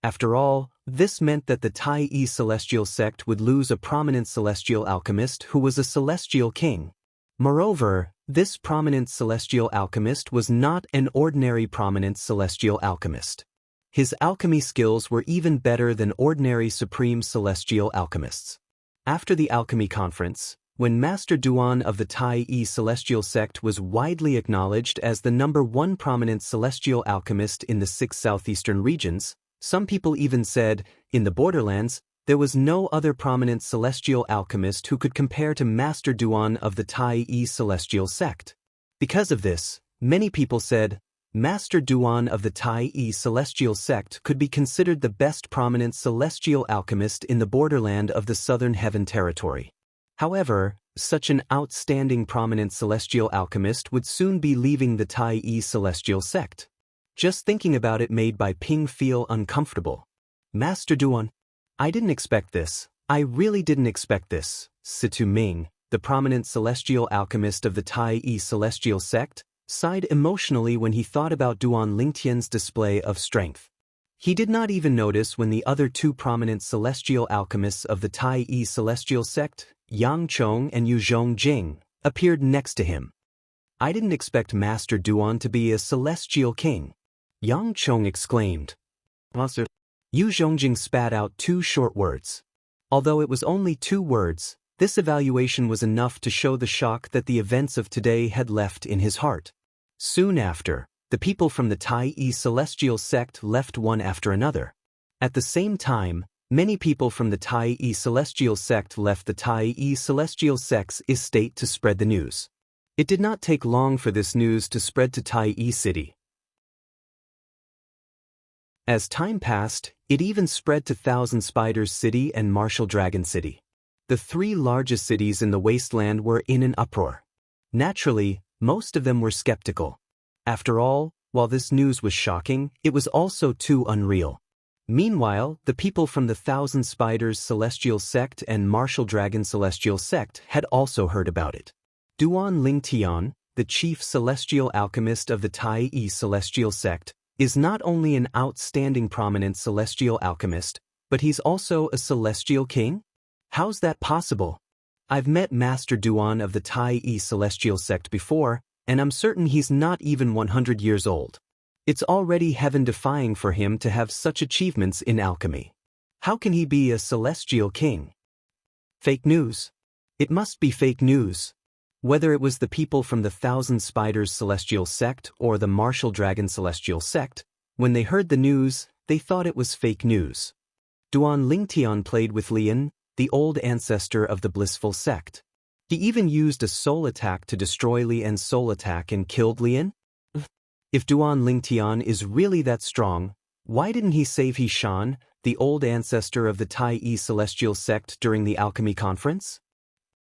After all, this meant that the Tai Yi Celestial Sect would lose a prominent celestial alchemist who was a celestial king. Moreover, this prominent celestial alchemist was not an ordinary prominent celestial alchemist. His alchemy skills were even better than ordinary supreme celestial alchemists. After the alchemy conference, when Master Duan of the Tai Yi Celestial Sect was widely acknowledged as the #1 prominent celestial alchemist in the 6 southeastern regions, some people even said, in the borderlands, there was no other prominent celestial alchemist who could compare to Master Duan of the Tai Yi Celestial Sect. Because of this, many people said, Master Duan of the Tai Yi Celestial Sect could be considered the best prominent celestial alchemist in the borderland of the Southern Heaven Territory. However, such an outstanding prominent celestial alchemist would soon be leaving the Tai Yi Celestial Sect. Just thinking about it made Bai Ping feel uncomfortable. Master Duan, I didn't expect this. I really didn't expect this. Situ Ming, the prominent celestial alchemist of the Tai Yi celestial sect, sighed emotionally when he thought about Duan Lingtian's display of strength. He did not even notice when the other two prominent celestial alchemists of the Tai Yi celestial sect, Yang Chong and Yu Zhongjing, appeared next to him. I didn't expect Master Duan to be a celestial king. Yang Chong exclaimed. Master. Yu Zhongjing spat out two short words. Although it was only 2 words, this evaluation was enough to show the shock that the events of today had left in his heart. Soon after, the people from the Tai Yi celestial sect left one after another. At the same time, many people from the Tai Yi celestial sect left the Tai Yi celestial sect's estate to spread the news. It did not take long for this news to spread to Tai Yi City. As time passed, it even spread to Thousand Spiders City and Martial Dragon City. The 3 largest cities in the wasteland were in an uproar. Naturally, most of them were skeptical. After all, while this news was shocking, it was also too unreal. Meanwhile, the people from the Thousand Spiders Celestial Sect and Martial Dragon Celestial Sect had also heard about it. Duan Lingtian, the chief celestial alchemist of the Tai Yi Celestial Sect, is not only an outstanding prominent celestial alchemist, but he's also a celestial king? How's that possible? I've met Master Duan of the Tai Yi Celestial Sect before, and I'm certain he's not even 100 years old. It's already heaven-defying for him to have such achievements in alchemy. How can he be a celestial king? Fake news. It must be fake news. Whether it was the people from the Thousand Spiders Celestial Sect or the Martial Dragon Celestial Sect, when they heard the news, they thought it was fake news. Duan Lingtian played with Lian, the old ancestor of the Blissful Sect. He even used a soul attack to destroy Lian's soul attack and killed Lian? If Duan Lingtian is really that strong, why didn't he save He Shan, the old ancestor of the Tai Yi Celestial Sect during the alchemy conference?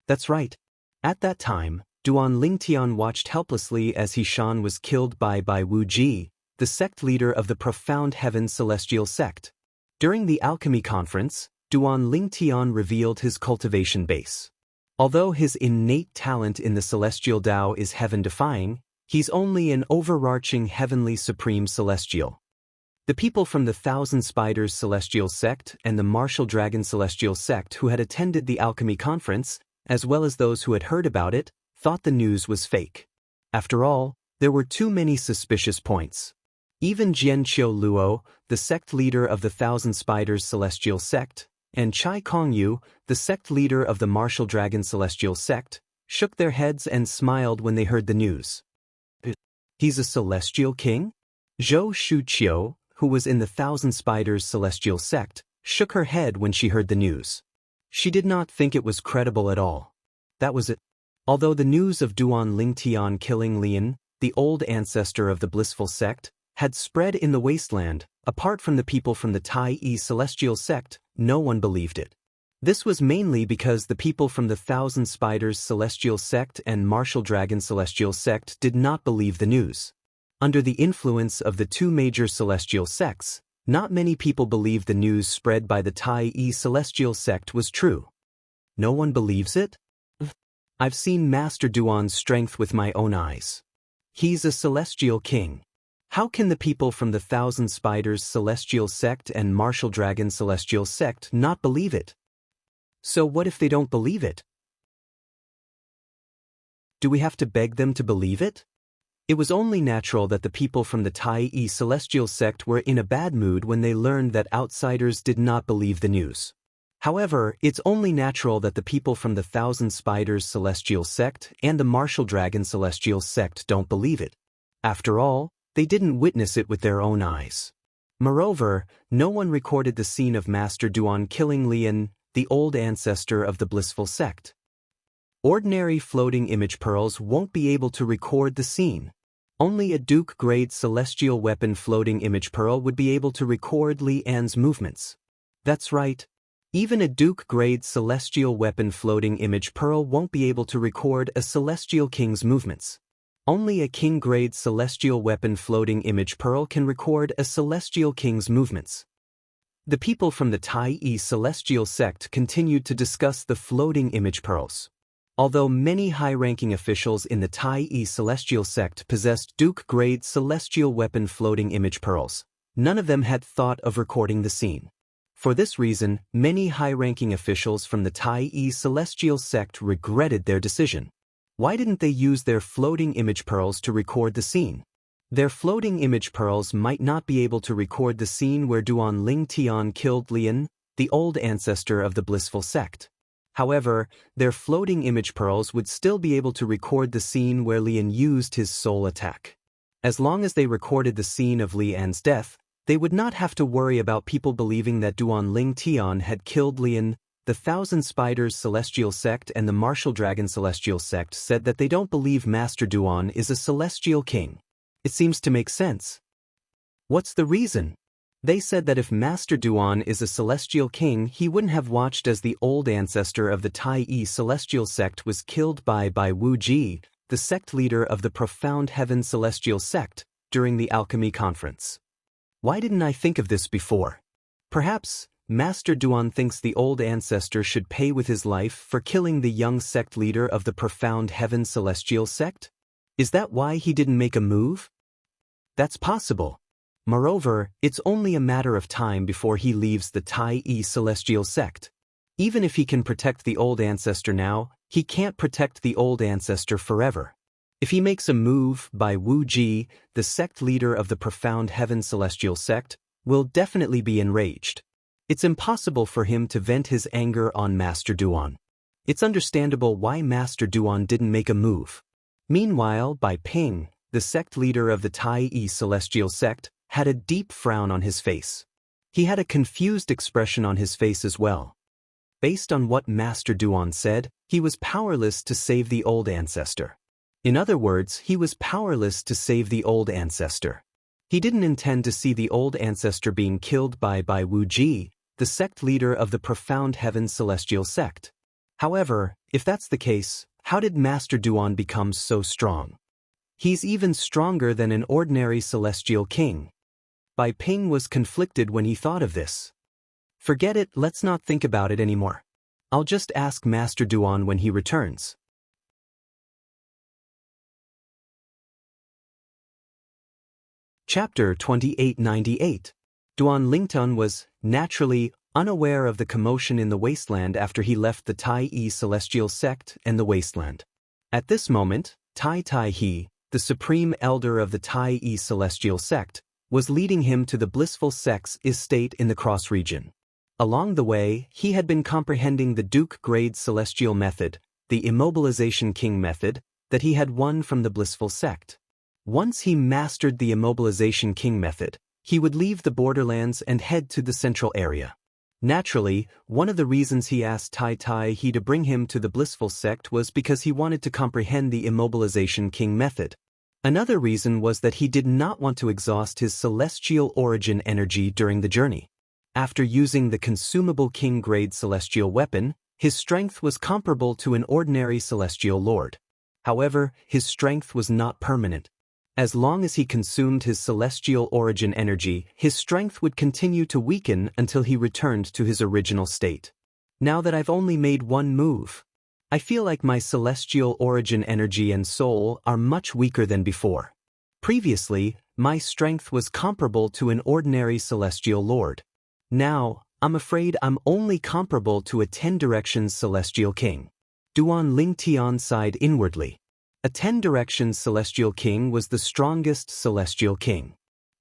That's right. At that time, Duan Lingtian watched helplessly as He Shan was killed by Wu Ji, the sect leader of the Profound Heaven Celestial Sect. During the alchemy conference, Duan Lingtian revealed his cultivation base. Although his innate talent in the celestial Tao is heaven-defying, he's only an overarching heavenly supreme celestial. The people from the Thousand Spiders Celestial Sect and the Martial Dragon Celestial Sect who had attended the alchemy conference, as well as those who had heard about it, thought the news was fake. After all, there were too many suspicious points. Even Jian Qiu Luo, the sect leader of the Thousand Spiders Celestial Sect, and Chai Kongyu, the sect leader of the Martial Dragon Celestial Sect, shook their heads and smiled when they heard the news. He's a celestial king? Zhou Shuqiu, who was in the Thousand Spiders Celestial Sect, shook her head when she heard the news. She did not think it was credible at all. That was it. Although the news of Duan Lingtian killing Lian, the old ancestor of the Blissful Sect, had spread in the wasteland, apart from the people from the Tai Yi Celestial Sect, no one believed it. This was mainly because the people from the Thousand Spiders Celestial Sect and Martial Dragon Celestial Sect did not believe the news. Under the influence of the 2 major celestial sects, not many people believed the news spread by the Tai Yi Celestial Sect was true. No one believes it? I've seen Master Duan's strength with my own eyes. He's a celestial king. How can the people from the Thousand Spiders Celestial Sect and Martial Dragon Celestial Sect not believe it? So what if they don't believe it? Do we have to beg them to believe it? It was only natural that the people from the Tai Yi Celestial Sect were in a bad mood when they learned that outsiders did not believe the news. However, it's only natural that the people from the Thousand Spiders Celestial Sect and the Martial Dragon Celestial Sect don't believe it. After all, they didn't witness it with their own eyes. Moreover, no one recorded the scene of Master Duan killing Lian, the old ancestor of the Blissful Sect. Ordinary floating image pearls won't be able to record the scene. Only a Duke-grade celestial weapon floating image pearl would be able to record Li An's movements. That's right. Even a Duke-grade celestial weapon floating image pearl won't be able to record a celestial king's movements. Only a king-grade celestial weapon floating image pearl can record a celestial king's movements. The people from the Tai celestial sect continued to discuss the floating image pearls. Although many high-ranking officials in the Tai celestial sect possessed Duke-grade celestial weapon floating image pearls, none of them had thought of recording the scene. For this reason, many high-ranking officials from the Tai celestial sect regretted their decision. Why didn't they use their floating image pearls to record the scene? Their floating image pearls might not be able to record the scene where Duan Ling Tian killed Lian, the old ancestor of the blissful sect. However, their floating image pearls would still be able to record the scene where Lian used his soul attack. As long as they recorded the scene of Lian's death, they would not have to worry about people believing that Duan Ling Tian had killed Lian. The Thousand Spiders Celestial Sect and the Martial Dragon Celestial Sect said that they don't believe Master Duan is a celestial king. It seems to make sense. What's the reason? They said that if Master Duan is a celestial king, he wouldn't have watched as the old ancestor of the Tai celestial sect was killed by Wu Ji, the sect leader of the Profound Heaven Celestial Sect, during the alchemy conference. Why didn't I think of this before? Perhaps Master Duan thinks the old ancestor should pay with his life for killing the young sect leader of the Profound Heaven Celestial Sect? Is that why he didn't make a move? That's possible. Moreover, it's only a matter of time before he leaves the Tai Celestial Sect. Even if he can protect the old ancestor now, he can't protect the old ancestor forever. If he makes a move, Wu Ji, the sect leader of the Profound Heaven Celestial Sect, will definitely be enraged. It's impossible for him to vent his anger on Master Duan. It's understandable why Master Duan didn't make a move. Meanwhile, Ping, the sect leader of the Tai Celestial Sect, had a deep frown on his face. He had a confused expression on his face as well. Based on what Master Duan said, he was powerless to save the old ancestor. In other words, he was powerless to save the old ancestor. He didn't intend to see the old ancestor being killed by Wu Ji, the sect leader of the Profound Heaven Celestial Sect. However, if that's the case, how did Master Duan become so strong? He's even stronger than an ordinary celestial king. Ping was conflicted when he thought of this. Forget it, let's not think about it anymore. I'll just ask Master Duan when he returns. Chapter 2898. Duan Lingtan was, naturally, unaware of the commotion in the wasteland after he left the Tai Celestial Sect and the wasteland. At this moment, Tai He, the supreme elder of the Tai Celestial Sect, was leading him to the blissful sect's estate in the Cross region. Along the way, he had been comprehending the Duke-grade celestial method, the immobilization king method, that he had won from the blissful sect. Once he mastered the immobilization king method, he would leave the borderlands and head to the central area. Naturally, one of the reasons he asked Tai He to bring him to the blissful sect was because he wanted to comprehend the immobilization king method. Another reason was that he did not want to exhaust his celestial origin energy during the journey. After using the consumable king-grade celestial weapon, his strength was comparable to an ordinary celestial lord. However, his strength was not permanent. As long as he consumed his celestial origin energy, his strength would continue to weaken until he returned to his original state. Now that I've only made one move, I feel like my celestial origin energy and soul are much weaker than before. Previously, my strength was comparable to an ordinary celestial lord. Now, I'm afraid I'm only comparable to a 10 Directions celestial king. Duan Ling Tian sighed inwardly. A 10 Directions celestial king was the strongest celestial king.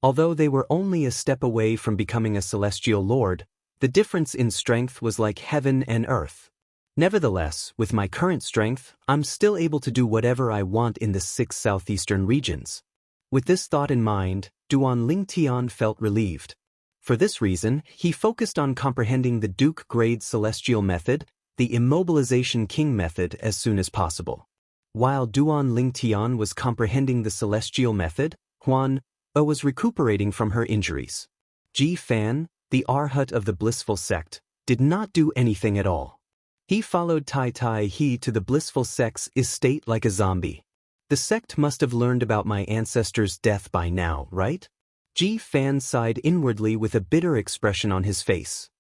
Although they were only a step away from becoming a celestial lord, the difference in strength was like heaven and earth. Nevertheless, with my current strength, I'm still able to do whatever I want in the 6 southeastern regions. With this thought in mind, Duan Ling Tian felt relieved. For this reason, he focused on comprehending the Duke-grade celestial method, the immobilization king method, as soon as possible. While Duan Ling Tian was comprehending the celestial method, Huan was recuperating from her injuries. Ji Fan, the Arhat of the blissful sect, did not do anything at all. He followed Tai He to the blissful sect's estate like a zombie. The sect must have learned about my ancestor's death by now, right? Ji Fan sighed inwardly with a bitter expression on his face.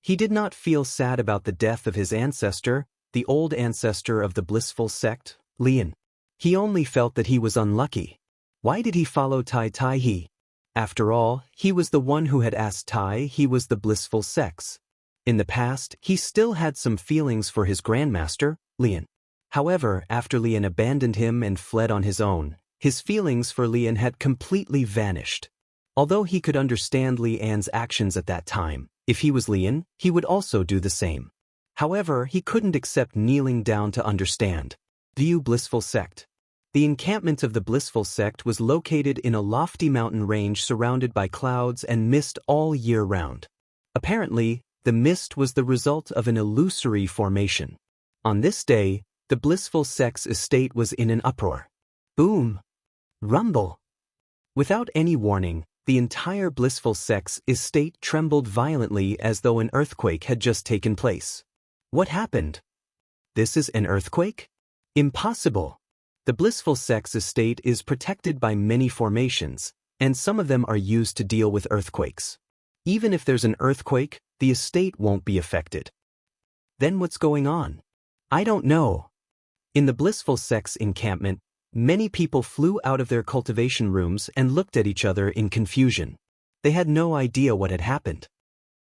He did not feel sad about the death of his ancestor, the old ancestor of the blissful sect, Lian. He only felt that he was unlucky. Why did he follow Tai Tai He? After all, he was the one who had asked Tai he was the blissful sex. In the past, he still had some feelings for his grandmaster, Lian. However, after Lian abandoned him and fled on his own, his feelings for Lian had completely vanished. Although he could understand Li An's actions at that time, if he was Lian, he would also do the same. However, he couldn't accept kneeling down to understand. View Blissful Sect. The encampment of the Blissful Sect was located in a lofty mountain range surrounded by clouds and mist all year round. Apparently, the mist was the result of an illusory formation. On this day, the Blissful Sect's estate was in an uproar. Boom! Rumble! Without any warning, the entire Blissful Sect's estate trembled violently as though an earthquake had just taken place. What happened? This is an earthquake? Impossible! The Blissful Sect's estate is protected by many formations, and some of them are used to deal with earthquakes. Even if there's an earthquake, the estate won't be affected. Then what's going on? I don't know. In the Blissful Sect's encampment, many people flew out of their cultivation rooms and looked at each other in confusion. They had no idea what had happened.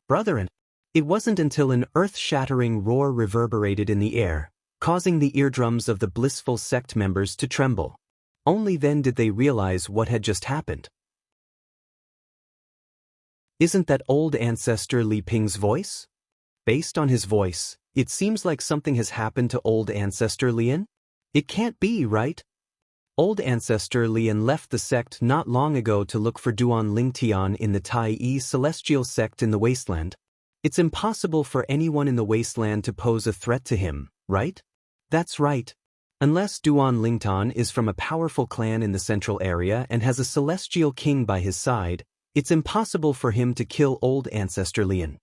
Brethren, it wasn't until an earth-shattering roar reverberated in the air, causing the eardrums of the Blissful Sect members to tremble. Only then did they realize what had just happened. Isn't that old ancestor Li Ping's voice? Based on his voice, it seems like something has happened to old ancestor Lian? It can't be, right? Old ancestor Lian left the sect not long ago to look for Duan Lingtian in the Tai Yi celestial sect in the wasteland. It's impossible for anyone in the wasteland to pose a threat to him, right? That's right. Unless Duan Lingtan is from a powerful clan in the central area and has a celestial king by his side, it's impossible for him to kill old ancestor Lian.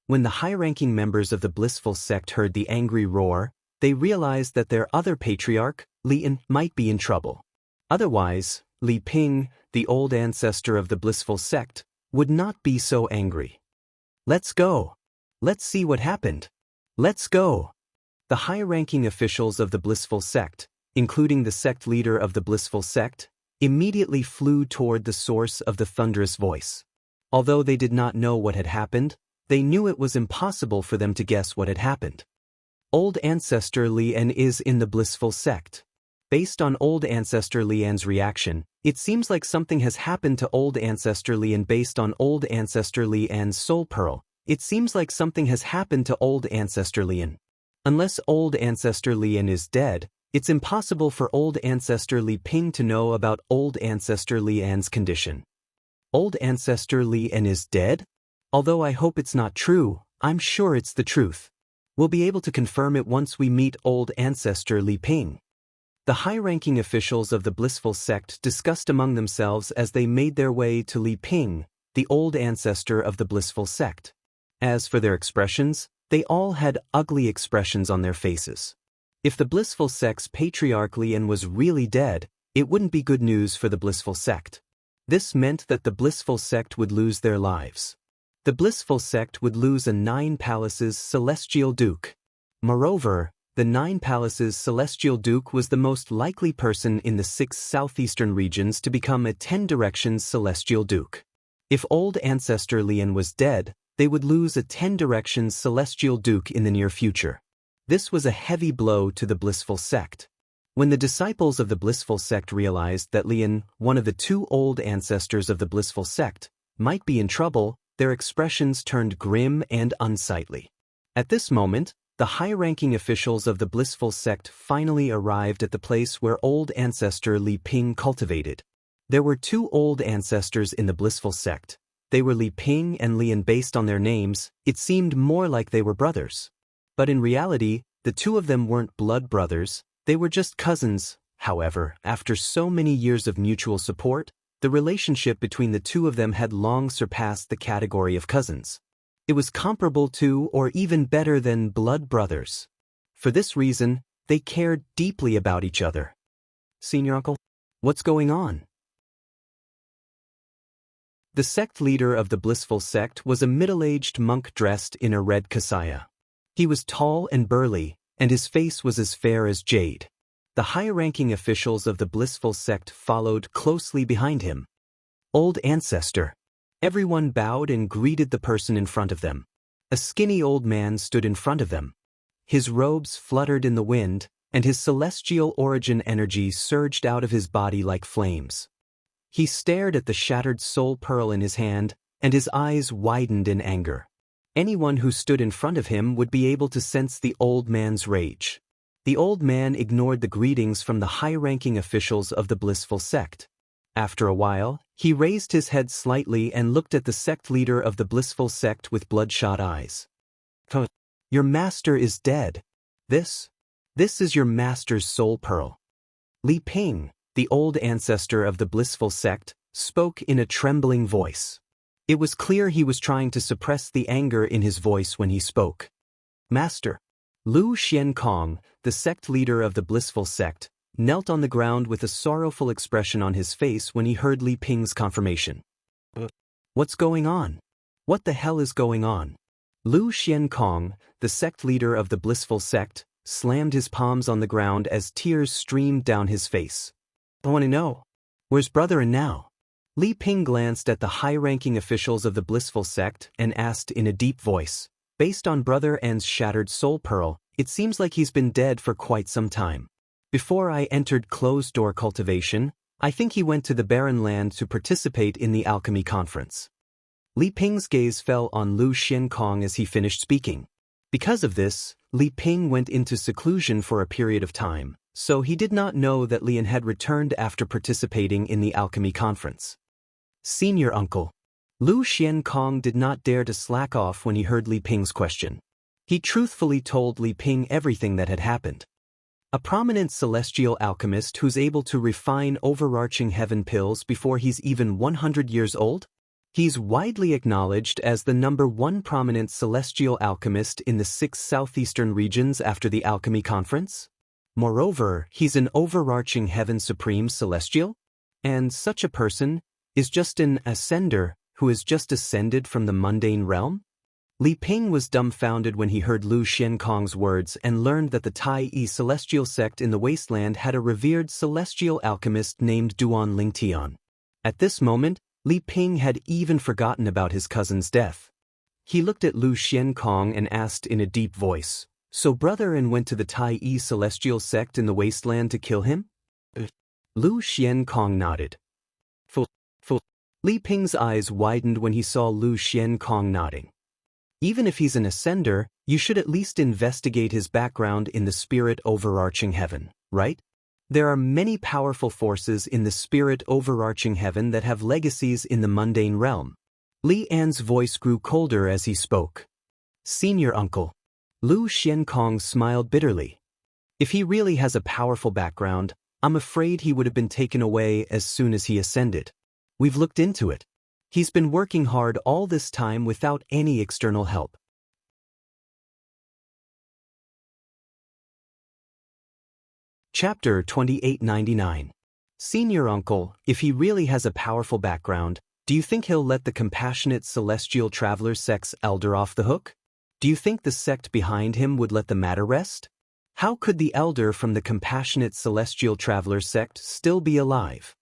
When the high-ranking members of the Blissful Sect heard the angry roar, they realized that their other patriarch, Lian, might be in trouble. Otherwise, Li Ping, the old ancestor of the Blissful Sect, would not be so angry. Let's go. Let's see what happened. Let's go. The high-ranking officials of the Blissful Sect, including the sect leader of the Blissful Sect, immediately flew toward the source of the thunderous voice. Although they did not know what had happened, they knew it was impossible for them to guess what had happened. Old ancestor Lian is in the Blissful Sect. Based on old ancestor Lian's reaction, it seems like something has happened to old ancestor Lian. Based on old ancestor Lian's soul pearl, it seems like something has happened to old ancestor Lian. Unless old ancestor Lian is dead, it's impossible for old ancestor Li Ping to know about old ancestor Lian's condition. Old ancestor Lian is dead? Although I hope it's not true, I'm sure it's the truth. We'll be able to confirm it once we meet old ancestor Li Ping. The high-ranking officials of the Blissful Sect discussed among themselves as they made their way to Li Ping, the old ancestor of the Blissful Sect. As for their expressions, they all had ugly expressions on their faces. If the Blissful Sect's patriarch Lian was really dead, it wouldn't be good news for the Blissful Sect. This meant that the Blissful Sect would lose their lives. The Blissful Sect would lose a 9 Palaces Celestial Duke. Moreover, the 9 Palaces Celestial Duke was the most likely person in the 6 southeastern regions to become a 10 Directions Celestial Duke. If old ancestor Lian was dead, they would lose a 10 Directions Celestial Duke in the near future. This was a heavy blow to the Blissful Sect. When the disciples of the Blissful Sect realized that Lian, one of the 2 old ancestors of the Blissful Sect, might be in trouble, their expressions turned grim and unsightly. At this moment, the high-ranking officials of the Blissful Sect finally arrived at the place where old ancestor Li Ping cultivated. There were 2 old ancestors in the Blissful Sect. They were Li Ping and Lian. Based on their names, it seemed more like they were brothers. But in reality, the 2 of them weren't blood brothers, they were just cousins. However, after so many years of mutual support, the relationship between the 2 of them had long surpassed the category of cousins. It was comparable to, or even better than, blood brothers. For this reason, they cared deeply about each other. Senior uncle? What's going on? The sect leader of the blissful sect was a middle-aged monk dressed in a red kasaya. He was tall and burly, and his face was as fair as jade. The high-ranking officials of the blissful sect followed closely behind him. Old ancestor. Everyone bowed and greeted the person in front of them. A skinny old man stood in front of them. His robes fluttered in the wind, and his celestial origin energy surged out of his body like flames. He stared at the shattered soul pearl in his hand, and his eyes widened in anger. Anyone who stood in front of him would be able to sense the old man's rage. The old man ignored the greetings from the high-ranking officials of the blissful sect. After a while, he raised his head slightly and looked at the sect leader of the blissful sect with bloodshot eyes. Your master is dead. This is your master's soul pearl. Li Ping, the old ancestor of the blissful sect, spoke in a trembling voice. It was clear he was trying to suppress the anger in his voice when he spoke. Master. Lu Xiankong, the sect leader of the blissful sect, knelt on the ground with a sorrowful expression on his face when he heard Li Ping's confirmation. What's going on? What the hell is going on? Lu Xiankong, the sect leader of the blissful sect, slammed his palms on the ground as tears streamed down his face. I want to know. Where's brother and now? Li Ping glanced at the high-ranking officials of the blissful sect and asked in a deep voice, based on Brother N's shattered soul pearl, it seems like he's been dead for quite some time. Before I entered closed-door cultivation, I think he went to the barren land to participate in the alchemy conference. Li Ping's gaze fell on Lu Xiankong as he finished speaking. Because of this, Li Ping went into seclusion for a period of time, so he did not know that Lian had returned after participating in the alchemy conference. Senior uncle. Lu Xiankong did not dare to slack off when he heard Li Ping's question. He truthfully told Li Ping everything that had happened. A prominent celestial alchemist who's able to refine overarching heaven pills before he's even 100 years old? He's widely acknowledged as the #1 prominent celestial alchemist in the 6 southeastern regions after the alchemy conference. Moreover, he's an overarching heaven supreme celestial, and such a person is just an ascender who has just ascended from the mundane realm? Li Ping was dumbfounded when he heard Lu Xiankong's words and learned that the Tai-yi celestial sect in the wasteland had a revered celestial alchemist named Duan Lingtian. At this moment, Li Ping had even forgotten about his cousin's death. He looked at Lu Xiankong and asked in a deep voice, "So brother N went to the Tai-yi celestial sect in the wasteland to kill him?" Lu Xiankong nodded. Li Ping's eyes widened when he saw Lu Xiankong nodding. Even if he's an ascender, you should at least investigate his background in the spirit overarching heaven, right? There are many powerful forces in the spirit overarching heaven that have legacies in the mundane realm. Li An's voice grew colder as he spoke. Senior uncle. Lu Xiankong smiled bitterly. If he really has a powerful background, I'm afraid he would have been taken away as soon as he ascended. We've looked into it. He's been working hard all this time without any external help. Chapter 2899. Senior uncle, if he really has a powerful background, do you think he'll let the compassionate celestial traveler sect's elder off the hook? Do you think the sect behind him would let the matter rest? How could the elder from the compassionate celestial traveler sect still be alive?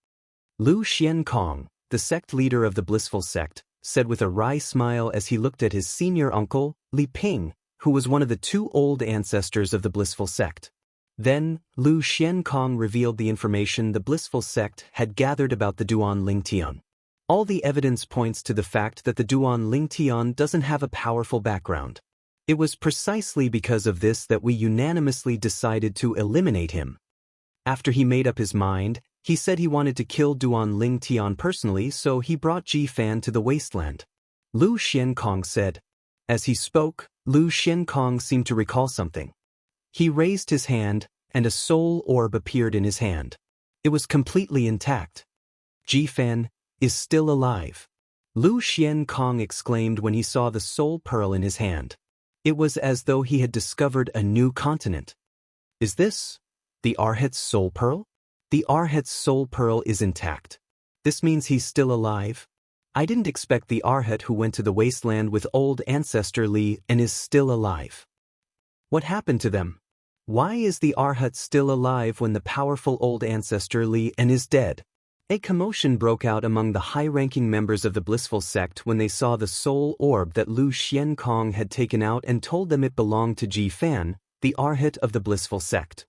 Lu Xiankong, the sect leader of the blissful sect, said with a wry smile as he looked at his senior uncle, Li Ping, who was one of the 2 old ancestors of the blissful sect. Then, Lu Xiankong revealed the information the blissful sect had gathered about the Duan Lingtian. All the evidence points to the fact that the Duan Lingtian doesn't have a powerful background. It was precisely because of this that we unanimously decided to eliminate him. After he made up his mind, he said he wanted to kill Duan Lingtian personally, so he brought Ji Fan to the wasteland. Lu Xiankong said. As he spoke, Lu Xiankong seemed to recall something. He raised his hand, and a soul orb appeared in his hand. It was completely intact. Ji Fan is still alive. Lu Xiankong exclaimed when he saw the soul pearl in his hand. It was as though he had discovered a new continent. Is this the Arhat's soul pearl? The Arhat's soul pearl is intact. This means he's still alive? I didn't expect the Arhat who went to the wasteland with old ancestor Li and is still alive. What happened to them? Why is the Arhat still alive when the powerful old ancestor Li and is dead? A commotion broke out among the high-ranking members of the blissful sect when they saw the soul orb that Lu Xiankong had taken out and told them it belonged to Ji Fan, the Arhat of the blissful sect.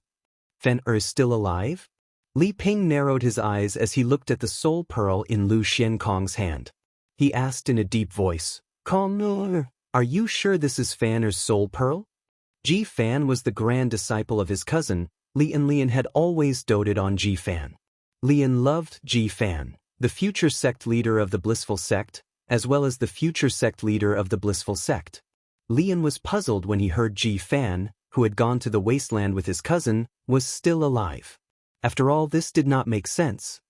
Fan is still alive? Li Ping narrowed his eyes as he looked at the soul pearl in Lu Xiankong's hand. He asked in a deep voice, "Kong, are you sure this is Fan's soul pearl?" Ji Fan was the grand disciple of his cousin. Lian had always doted on Ji Fan. Lian loved Ji Fan, the future sect leader of the blissful sect, as well as the future sect leader of the blissful sect. Lian was puzzled when he heard Ji Fan, who had gone to the wasteland with his cousin, was still alive. After all, this did not make sense.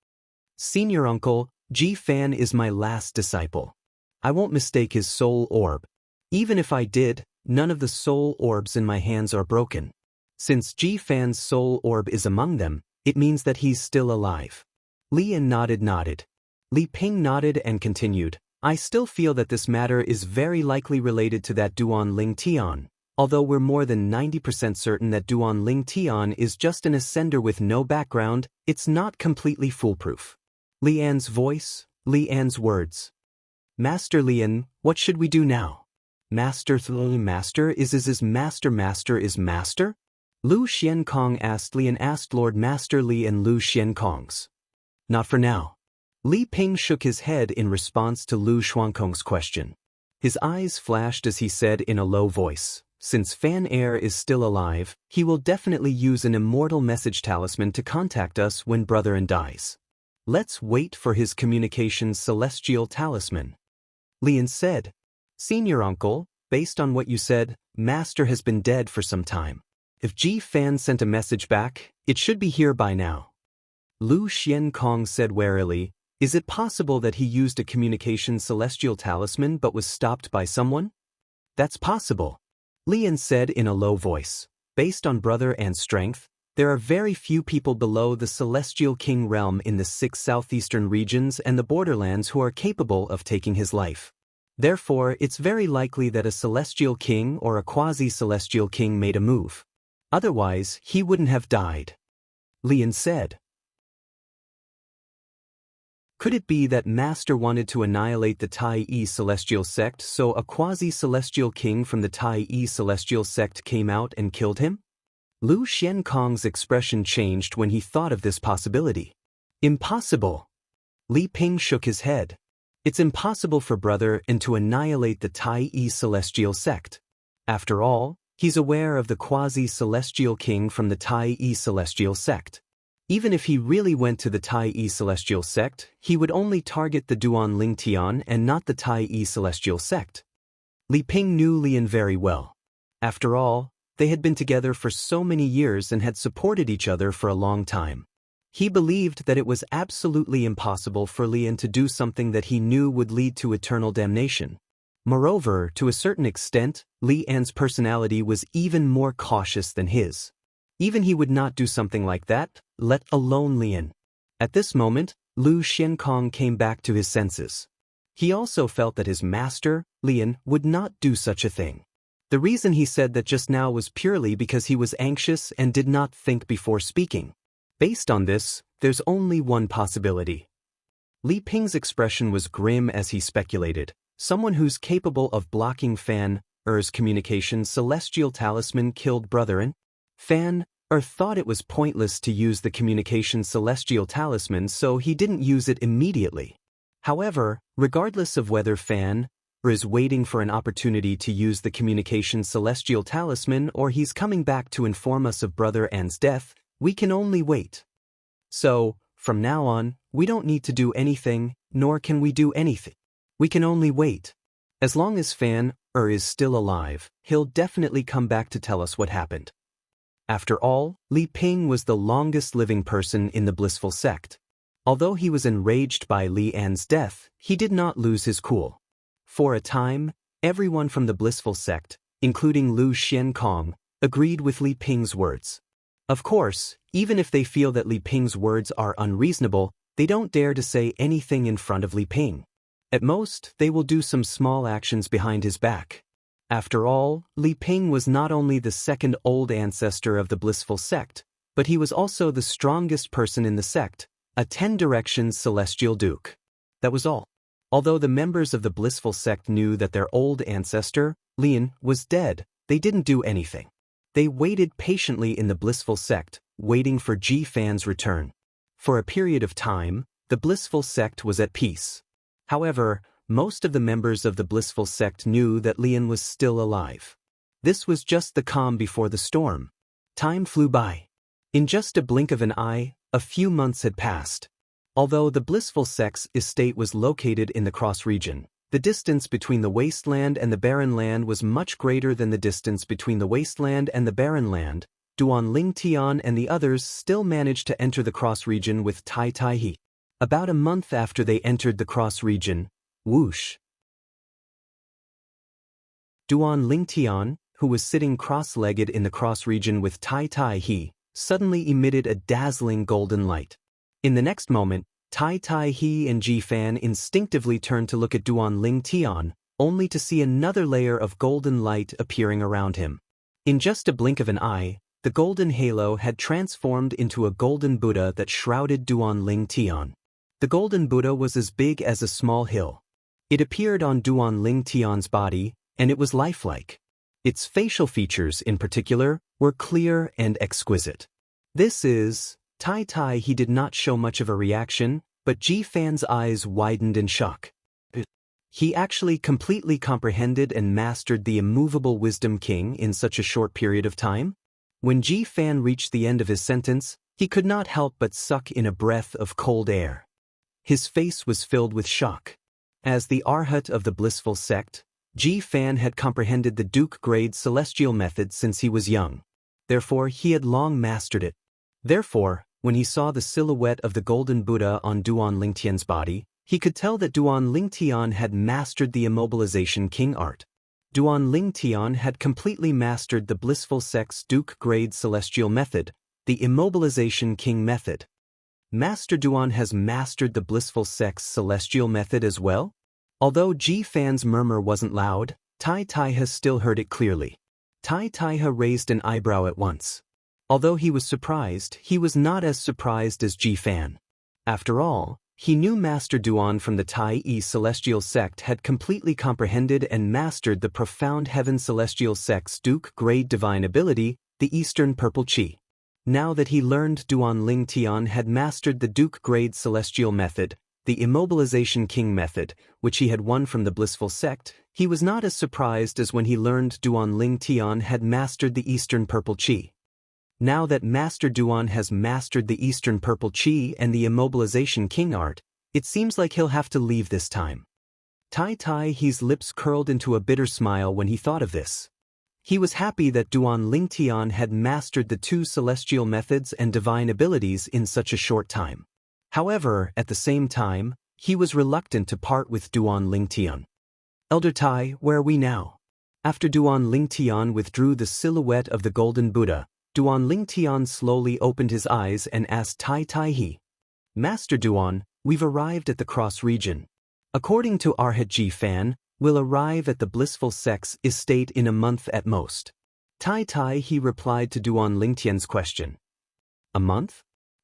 "Senior uncle, Ji Fan is my last disciple. I won't mistake his soul orb. Even if I did, none of the soul orbs in my hands are broken. Since Ji Fan's soul orb is among them, it means that he's still alive." Lian nodded. Li Ping nodded and continued, "I still feel that this matter is very likely related to that Duan Ling Tian, although we're more than 90% certain that Duan Ling Tian is just an ascender with no background. It's not completely foolproof." Lian's voice, Lian's words. "Master Lian, what should we do now?" Master is master? Lu Xiankong asked Li and asked Lord Master Li and Lu Xiankong's. "Not for now." Li Ping shook his head in response to Lu Xiankong's question. His eyes flashed as he said in a low voice, "Since Fan Air is still alive, he will definitely use an immortal message talisman to contact us when Brotherin dies. Let's wait for his communications celestial talisman." Lian said, "Senior uncle, based on what you said, Master has been dead for some time. If Ji Fan sent a message back, it should be here by now." Lu Xiankong said warily, "Is it possible that he used a communication celestial talisman but was stopped by someone?" "That's possible." Lian said in a low voice, "Based on brother and strength, there are very few people below the Celestial King realm in the 6 southeastern regions and the borderlands who are capable of taking his life. Therefore, it's very likely that a Celestial King or a quasi-Celestial King made a move. Otherwise, he wouldn't have died." Lian said. Could it be that Master wanted to annihilate the Tai-E Celestial Sect, so a quasi-Celestial King from the Tai-E Celestial Sect came out and killed him? Lu Xiankong's expression changed when he thought of this possibility. "Impossible." Li Ping shook his head. "It's impossible for Brother and to annihilate the Tai-E Celestial Sect. After all, he's aware of the quasi-Celestial King from the Tai-E Celestial Sect. Even if he really went to the Tai-E Celestial Sect, he would only target the Duan Ling Tian and not the Tai-E Celestial Sect." Li Ping knew Lian very well. After all, they had been together for so many years and had supported each other for a long time. He believed that it was absolutely impossible for Lian to do something that he knew would lead to eternal damnation. Moreover, to a certain extent, Lian's personality was even more cautious than his. Even he would not do something like that, let alone Lian. At this moment, Lu Xiankong came back to his senses. He also felt that his master, Lian, would not do such a thing. The reason he said that just now was purely because he was anxious and did not think before speaking. Based on this, there's only one possibility. Li Ping's expression was grim as he speculated. Someone who's capable of blocking Fan Er's communication celestial talisman killed Brotherin. Fan Er thought it was pointless to use the communication celestial talisman, so he didn't use it immediately. However, regardless of whether Fan Er is waiting for an opportunity to use the communication celestial talisman or he's coming back to inform us of Brother An's death, we can only wait. So, from now on, we don't need to do anything, nor can we do anything. We can only wait. As long as Fan Er is still alive, he'll definitely come back to tell us what happened. After all, Li Ping was the longest living person in the blissful sect. Although he was enraged by Li An's death, he did not lose his cool. For a time, everyone from the blissful sect, including Lu Xiankong, agreed with Li Ping's words. Of course, even if they feel that Li Ping's words are unreasonable, they don't dare to say anything in front of Li Ping. At most, they will do some small actions behind his back. After all, Li Ping was not only the second old ancestor of the blissful sect, but he was also the strongest person in the sect, a 10 Directions celestial duke. That was all. Although the members of the blissful sect knew that their old ancestor, Lian, was dead, they didn't do anything. They waited patiently in the blissful sect, waiting for Ji Fan's return. For a period of time, the blissful sect was at peace. However, most of the members of the blissful sect knew that Lian was still alive. This was just the calm before the storm. Time flew by. In just a blink of an eye, a few months had passed. Although the blissful sect's estate was located in the cross region, the distance between the wasteland and the barren land was much greater than the distance between the wasteland and the barren land. Duan Ling Tian and the others still managed to enter the cross region with Tai Tai He. About a month after they entered the cross region, whoosh! Duan Ling Tian, who was sitting cross-legged in the cross region with Tai Tai He, suddenly emitted a dazzling golden light. In the next moment, Tai Tai He and Ji Fan instinctively turned to look at Duan Ling Tian, only to see another layer of golden light appearing around him. In just a blink of an eye, the golden halo had transformed into a golden Buddha that shrouded Duan Ling Tian. The golden Buddha was as big as a small hill. It appeared on Duan Ling Tian's body, and it was lifelike. Its facial features, in particular, were clear and exquisite. This is... Tai Tai He did not show much of a reaction, but Ji Fan's eyes widened in shock. He actually completely comprehended and mastered the immovable Wisdom King in such a short period of time? When Ji Fan reached the end of his sentence, he could not help but suck in a breath of cold air. His face was filled with shock. As the Arhat of the blissful sect, Ji Fan had comprehended the Duke-grade celestial method since he was young. Therefore, he had long mastered it. Therefore, when he saw the silhouette of the golden Buddha on Duan Ling Tian's body, he could tell that Duan Ling Tian had mastered the immobilization king art. Duan Ling Tian had completely mastered the blissful sect's Duke-grade celestial method, the immobilization king method. Master Duan has mastered the blissful sect's celestial method as well? Although Ji Fan's murmur wasn't loud, Tai Tai still heard it clearly. Tai Tai raised an eyebrow at once. Although he was surprised, he was not as surprised as Ji Fan. After all, he knew Master Duan from the Tai Yi Celestial Sect had completely comprehended and mastered the profound Heaven Celestial Sect's Duke-grade divine ability, the Eastern Purple Chi. Now that he learned Duan Ling Tian had mastered the Duke-grade celestial method, the immobilization king method, which he had won from the blissful sect, he was not as surprised as when he learned Duan Ling Tian had mastered the Eastern Purple Chi. Now that Master Duan has mastered the Eastern Purple Chi and the immobilization king art, it seems like he'll have to leave this time. Tai Tai He's lips curled into a bitter smile when he thought of this. He was happy that Duan Ling Tian had mastered the two celestial methods and divine abilities in such a short time. However, at the same time, he was reluctant to part with Duan Ling Tian. Elder Tai, where are we now? After Duan Ling Tian withdrew the silhouette of the golden Buddha, Duan Ling Tian slowly opened his eyes and asked Tai Tai He, Master Duan, we've arrived at the cross region. According to Arhat Ji Fan, we'll arrive at the blissful sect's estate in a month at most. Tai Tai He replied to Duan Ling Tian's question. A month?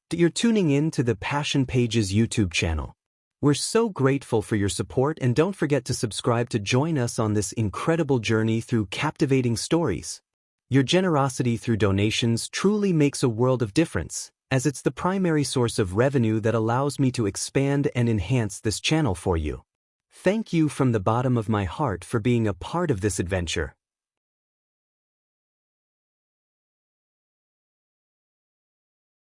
You're tuning in to the Passion Pages YouTube channel. We're so grateful for your support, and don't forget to subscribe to join us on this incredible journey through captivating stories. Your generosity through donations truly makes a world of difference, as it's the primary source of revenue that allows me to expand and enhance this channel for you. Thank you from the bottom of my heart for being a part of this adventure.